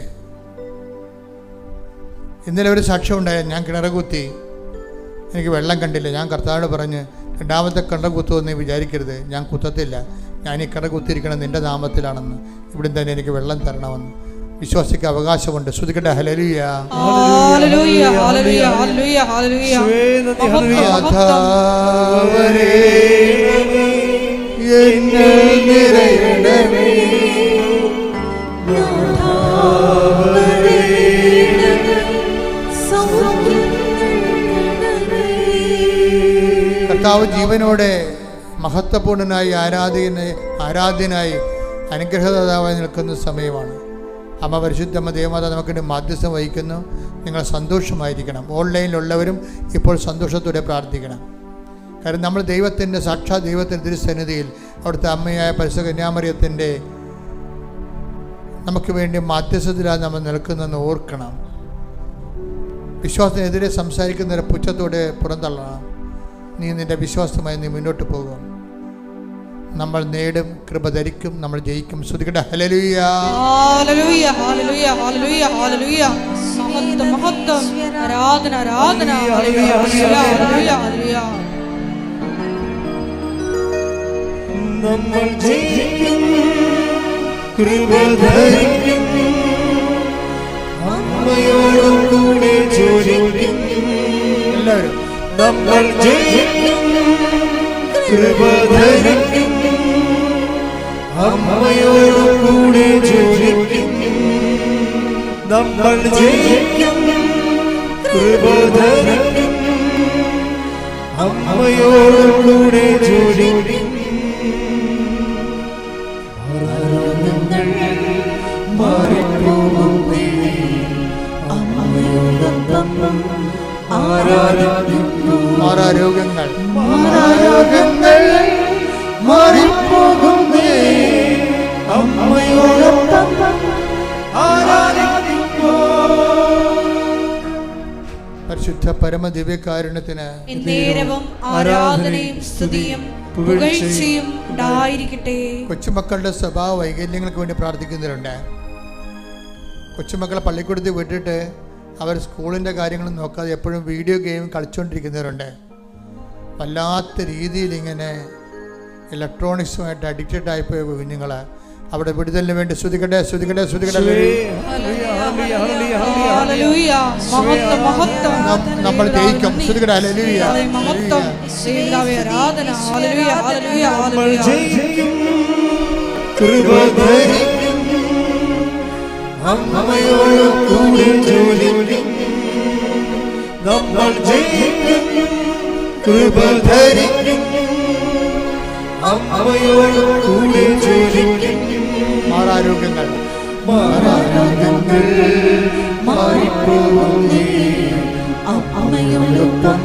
ഇന്നലെ ഒരു സാക്ഷ്യം ഉണ്ടായ, ഞാൻ കിണർ കുത്തി, എനിക്ക് വെള്ളം കണ്ടില്ല. ഞാൻ കർത്താവിനോട് പറഞ്ഞ്, രണ്ടാമത്തെ കിണർ കുത്തുമെന്ന് വിചാരിക്കരുത്, ഞാൻ കുത്തത്തില്ല, ഞാൻ ഈ കിണർ കുത്തിയിരിക്കണം നിൻ്റെ നാമത്തിലാണെന്ന്, ഇവിടെ തന്നെ എനിക്ക് വെള്ളം തരണമെന്ന്. വിശ്വാസിക്ക് അവകാശമുണ്ട്. ശ്രുതിക്കട്ടെ. ഹല്ലേലൂയ ഹല്ലേലൂയ ഹല്ലേലൂയ ഹല്ലേലൂയ ഹല്ലേലൂയ കർത്താവ് ജീവനോടെ മഹത്വപൂർണനായി ആരാധ്യനായി അനുഗ്രഹദാതാവായി നിൽക്കുന്ന സമയമാണ്. അമ്മ പരിശുദ്ധമ്മ ദേവമാത നമുക്കിൻ്റെ മാധ്യസ്ഥം വഹിക്കുന്നു. നിങ്ങൾ സന്തോഷമായിരിക്കണം. ഓൺലൈനിലുള്ളവരും ഇപ്പോൾ സന്തോഷത്തോടെ പ്രാർത്ഥിക്കണം. കാരണം നമ്മൾ ദൈവത്തിൻ്റെ സാക്ഷാത് ദൈവത്തിൻ്റെ തിരുസന്നിധിയിൽ അവിടുത്തെ അമ്മയായ പരിശുദ്ധ കന്യാമറിയത്തിൻ്റെ നമുക്ക് വേണ്ടി മാധ്യസ്ഥത്തിലാണ് നമ്മൾ നിൽക്കുന്നതെന്ന് ഓർക്കണം. വിശ്വാസത്തിനെതിരെ സംസാരിക്കുന്നവരെ പുച്ഛത്തോടെ പുറന്തള്ളണം. നീ നിൻ്റെ വിശ്വാസമായി നീ മുന്നോട്ട് പോകും. നമ്മൾ നേടും, കൃപ ധരിക്കും, നമ്മൾ ജയിക്കും. ശ്രുതിക്കട്ടെ. ഹല്ലേലൂയ ഹല്ലേലൂയ ഹല്ലേലൂയ ഹല്ലേലൂയ ഹല്ലേലൂയ മഹത്വം മഹത്വം ആരാധന ആരാധന ഹല്ലേലൂയ ഹല്ലേലൂയ ഹല്ലേലൂയ. നമ്മൾ ജയിക്കും, കൃപ ധരിക്കും, അമ്മയോടും കൂടെ ജോലിക്കും. എല്ലാവരും നമ്മൾ ജയിക്കും, കൃപ ധരിക്കും, അമ്മയോടും കൂടെ ജോലിക്കും. നമ്മൾ ജയിക്കും, കൃപ ധരിക്കും, അമ്മയോടും കൂടെ ജ്വലിക്കും. മാറാരോഗങ്ങൾ മാറിപ്പോകുന്നേ, അമ്മയോടൊപ്പം ആരാധിക്കുന്നു. മാറാരോഗങ്ങൾ മാറാരോഗങ്ങൾ മാറിപ്പോകുന്നേ, അമ്മയോടൊപ്പം ആരാധിക്കുന്നു. പരിശുദ്ധ പരമദിവ്യകാരുണ്യത്തിന് നേരവും ആരാധനയും സ്തുതിയും പുകഴ്ചയും ഉണ്ടായിരിക്കട്ടെ. കൊച്ചുമക്കളുടെ സ്വഭാവ വൈകല്യങ്ങൾക്ക് വേണ്ടി പ്രാർത്ഥിക്കുന്നവരുണ്ട്. കൊച്ചുമക്കളെ പള്ളിക്കൂടത്തിൽ വിട്ടിട്ട് അവർ സ്കൂളിൻ്റെ കാര്യങ്ങളും നോക്കാതെ എപ്പോഴും വീഡിയോ ഗെയിം കളിച്ചുകൊണ്ടിരിക്കുന്നവരുണ്ട്. വല്ലാത്ത രീതിയിൽ ഇങ്ങനെ ഇലക്ട്രോണിക്സുമായിട്ട് അഡിക്റ്റഡ് ആയിപ്പോയ കുഞ്ഞുങ്ങൾ അവിടെ വിടുതലിന് വേണ്ടി സ്തുതിക്കട്ടെ, സ്തുതിക്കട്ടെ, സ്തുതിക്കട്ടെ. ഹല്ലേലൂയ. മഹത്വം, മഹത്വം. നമ്മൾ ജയിക്കും. സ്തുതിക്കട്ടെ. ഹല്ലേലൂയ. മഹത്വം. യേശുവേ ആരാധന. ഹല്ലേലൂയ, ഹല്ലേലൂയ, നമ്മൾ ഹല്ലേലൂയ. ജയിക്കും, കൃപ ധരിക്കും, അമ്മയോട് കൂടെ ജ്വലിക്കും. നമ്മൾ ജയിക്കും, കൃപ ധരിക്കും, അമ്മയോട് കൂടെ ജ്വലിക്കും. മാറാരോഗ്യങ്ങൾ മാറാരോഗങ്ങൾ മാറിപ്പോകുന്നേ, അമ്മയോടൊപ്പം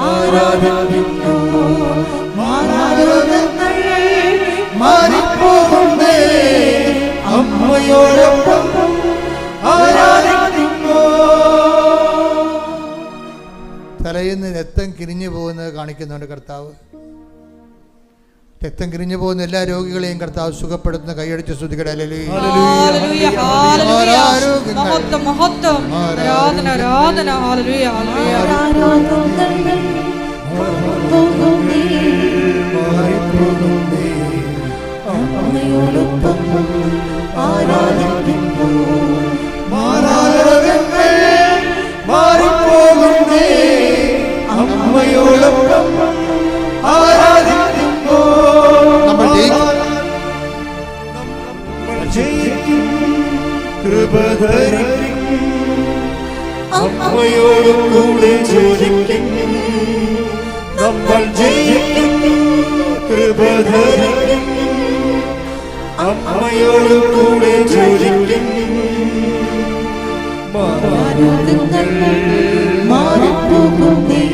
ആരാധിക്കുന്നു. മാറാരോഗങ്ങൾ മാറിപ്പോകുന്നേ, അമ്മയോടൊപ്പം ആരാധിക്കുന്നു. തലയിൽ നിന്ന് രക്തം കിരിഞ്ഞു പോകുന്നത് കാണിക്കുന്നുണ്ട് കർത്താവ്. രക്തം കിരിഞ്ഞു പോകുന്ന എല്ലാ രോഗികളെയും കർത്താവ് സുഖപ്പെടുത്തുന്ന കൈയടിച്ച് സ്തുതിക്കട്ടെ. ഹല്ലേലൂയ, ഹല്ലേലൂയ. മഹത്വം, മഹത്വം. ആരാധന, ആരാധന. Hallelujah, hallelujah. മാറിപ്പോകുന്നേ, അമ്മയോടൊപ്പം ആരാധിക്കുന്നു. മാറാരോഗങ്ങൾ മാറിപ്പോകുന്നേ, അമ്മയോടൊപ്പം ആരാധിക്കുന്നു. നമ്മൾ ജയിക്കും, കൃപ ധരിക്കും, അമ്മയോട് കൂടെ ജ്വലിക്കും. നമ്മൾ ജയിക്കും, കൃപ ധരിക്കും, അമ്മയോട് കൂടെ ജ്വലിക്കും. മാറാരോഗങ്ങൾ മാറിപ്പോകുന്നേ,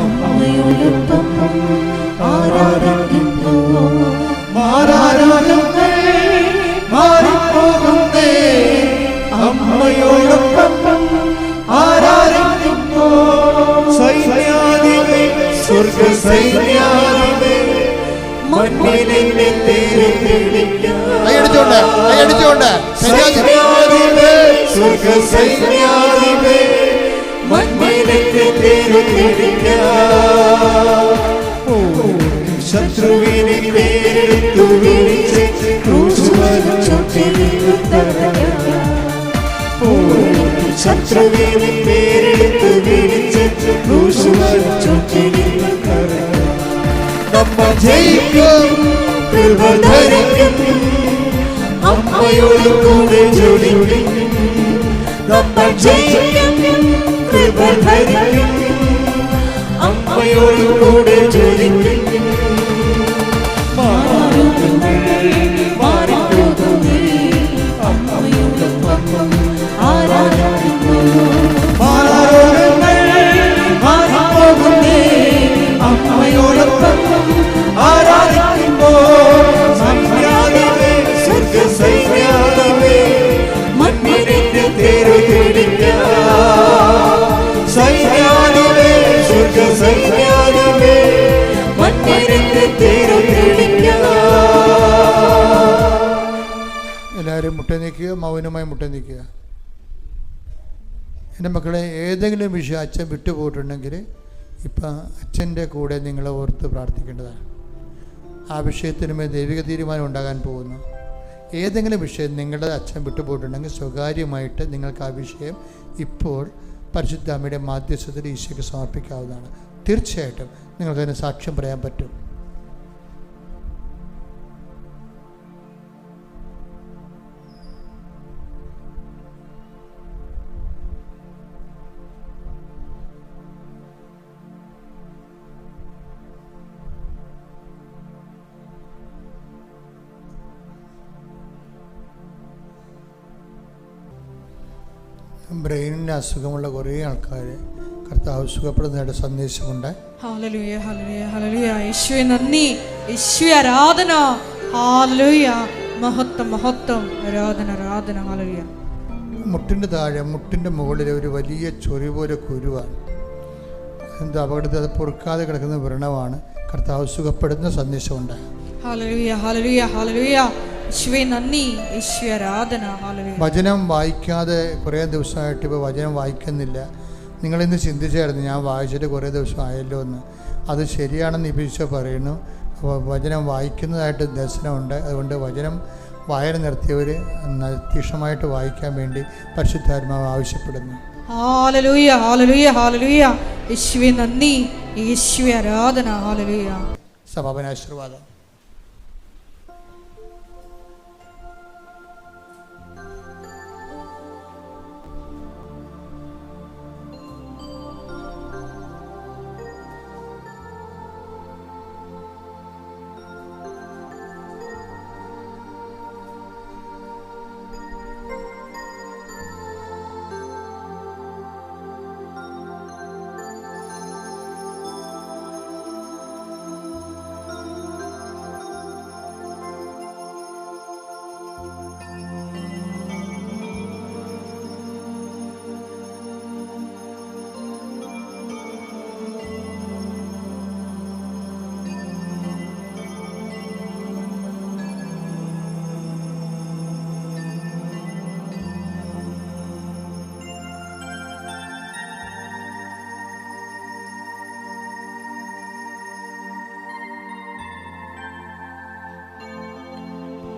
അമ്മയോടൊപ്പം ആരാധിക്കുന്നു. മാറാരോഗങ്ങൾ മാറിപ്പോകുന്നേ, അമ്മയോടൊപ്പം ആരാധിക്കുന്നു. സൈന്യാധിപേ, സ്വർഗ സൈന്യാധിപേ, മണ്ണിലെ തേര് തെളിക്കാം. കൈയടിച്ചുകൊണ്ട് സൈന്യാധിപേ, സ്വർഗ സൈന്യാധിപേ, മണ്ണിലെ തേര് തെളിക്കാം. ശത്രുവിനെ പേരെടുത്തു വിളിച്ച് ക്രൂശുമരം ചുറ്റിലിരുത്തറയാം. ശത്രുവിനെ പേരെടുത്തു വിളിച്ച് ക്രൂശുമരം ചുറ്റിലിരുത്തറയാം. നമ്മൾ ജയിക്കും, കൃപ ധരിക്കും, അമ്മയോട് കൂടെ ജ്വലിക്കും. നമ്മൾ ജയിക്കും, കൃപ ധരിക്കും, അമ്മയോട് കൂടെ ജ്വലിക്കും. മാറാരോഗങ്ങൾ മാറിപ്പോകുന്നേ, അമ്മയോടൊപ്പം ആരാധിക്കുന്നു. മാറാരോഗങ്ങൾ മാറിപ്പോകുന്നേ, അമ്മയോടൊപ്പം ആരാധിക്കുന്നു. സൈന്യാധിപേ, സ്വർഗ സൈന്യാധിപേ, മണ്ണിലെ തേര് തെളിക്കാം. സൈന്യാധിപേ, സ്വർഗ സൈന്യാധിപേ, മണ്ണിലെ തേര് തെളിക്കാം. എല്ലാവരും മുട്ട നീക്കുക, മൗനമായി മുട്ട നീക്കുക. എൻ്റെ മക്കളെ, ഏതെങ്കിലും വിഷയം അച്ഛൻ വിട്ടുപോയിട്ടുണ്ടെങ്കിൽ ഇപ്പം അച്ഛൻ്റെ കൂടെ നിങ്ങളെ ഓർത്ത് പ്രാർത്ഥിക്കേണ്ടതാണ്. ആ വിഷയത്തിനുമേൽ ദൈവിക തീരുമാനം ഉണ്ടാകാൻ പോകുന്നു. ഏതെങ്കിലും വിഷയം നിങ്ങളുടെ അച്ഛൻ വിട്ടുപോയിട്ടുണ്ടെങ്കിൽ സ്വകാര്യമായിട്ട് നിങ്ങൾക്ക് ആ വിഷയം ഇപ്പോൾ പരിശുദ്ധ അമ്മയുടെ മാധ്യസ്ഥത്തിൽ ഈശോയ്ക്ക് സമർപ്പിക്കാവുന്നതാണ്. തീർച്ചയായിട്ടും നിങ്ങൾക്കതിന് സാക്ഷ്യം പറയാൻ പറ്റും. ബ്രെയിനിന് അസുഖമുള്ള കുറേ ആൾക്കാർ കർത്താവ് സുഖപ്പെടുന്നതായിട്ട് സന്ദേശമുണ്ട്. ഹല്ലേലൂയ ഹല്ലേലൂയ ഹല്ലേലൂയ. യേശുവേ നന്ദി, യേശുവേ ആരാധന. ഹല്ലേലൂയ. മഹത്വം മഹത്വം. ആരാധന ആരാധന. ഹല്ലേലൂയ. മുട്ടിൻ്റെ താഴെ മുട്ടിൻ്റെ മുകളിൽ ഒരു വലിയ ചൊറി പോലെ കുരുവാണ്. എന്താ അപകടത്തിൽ അത് പൊറുക്കാതെ കിടക്കുന്ന വ്രണമാണ്. കർത്താവ് സുഖപ്പെടുന്ന സന്ദേശമുണ്ട്. ഹല്ലേലൂയ ഹല്ലേലൂയ ഹല്ലേലൂയ. യേശുവേ നന്ദി, യേശുവേ ആരാധന. ഹല്ലേലൂയ. വചനം വായിക്കാതെ കുറേ ദിവസമായിട്ട് ഇപ്പോൾ വചനം വായിക്കുന്നില്ല. നിങ്ങളിന്ന് ചിന്തിച്ചായിരുന്നു, ഞാൻ വായിച്ചിട്ട് കുറേ ദിവസം ആയല്ലോ എന്ന്. അത് ശരിയാണെന്ന് ഈശോ പറയുന്നു. അപ്പോൾ വചനം വായിക്കുന്നതായിട്ട് ദർശനമുണ്ട്. അതുകൊണ്ട് വചനം വായന നിർത്തിയവർ തീക്ഷണമായിട്ട് വായിക്കാൻ വേണ്ടി പരിശുദ്ധാത്മാവ് ആവശ്യപ്പെടുന്നു. ഹല്ലേലൂയ ഹല്ലേലൂയ ഹല്ലേലൂയ. യേശുവേ നന്ദി, യേശുവേ ആരാധന. ഹല്ലേലൂയ. സമാപനാശീർവാദം.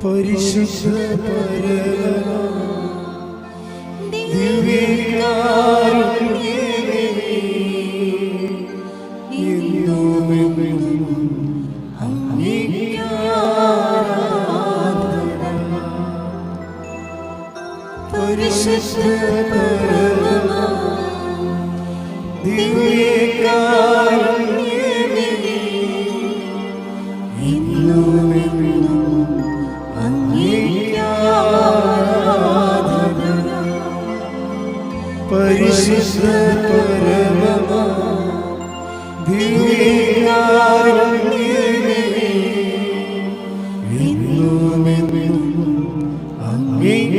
പരിശുദ്ധ പരമ ദിവ്യകാരുണ്യമേ, എന്നുമെന്നും അങ്ങേക്ക് ആരാധന. പരിശുദ്ധ പരമ ദിവ്യകാരുണ്യമേ, എന്നുമെന്നും പരിശുദ്ധ പരമ ദിവ്യകാരുണ്യമേ, എന്നുമെന്നും അങ്ങേക്ക്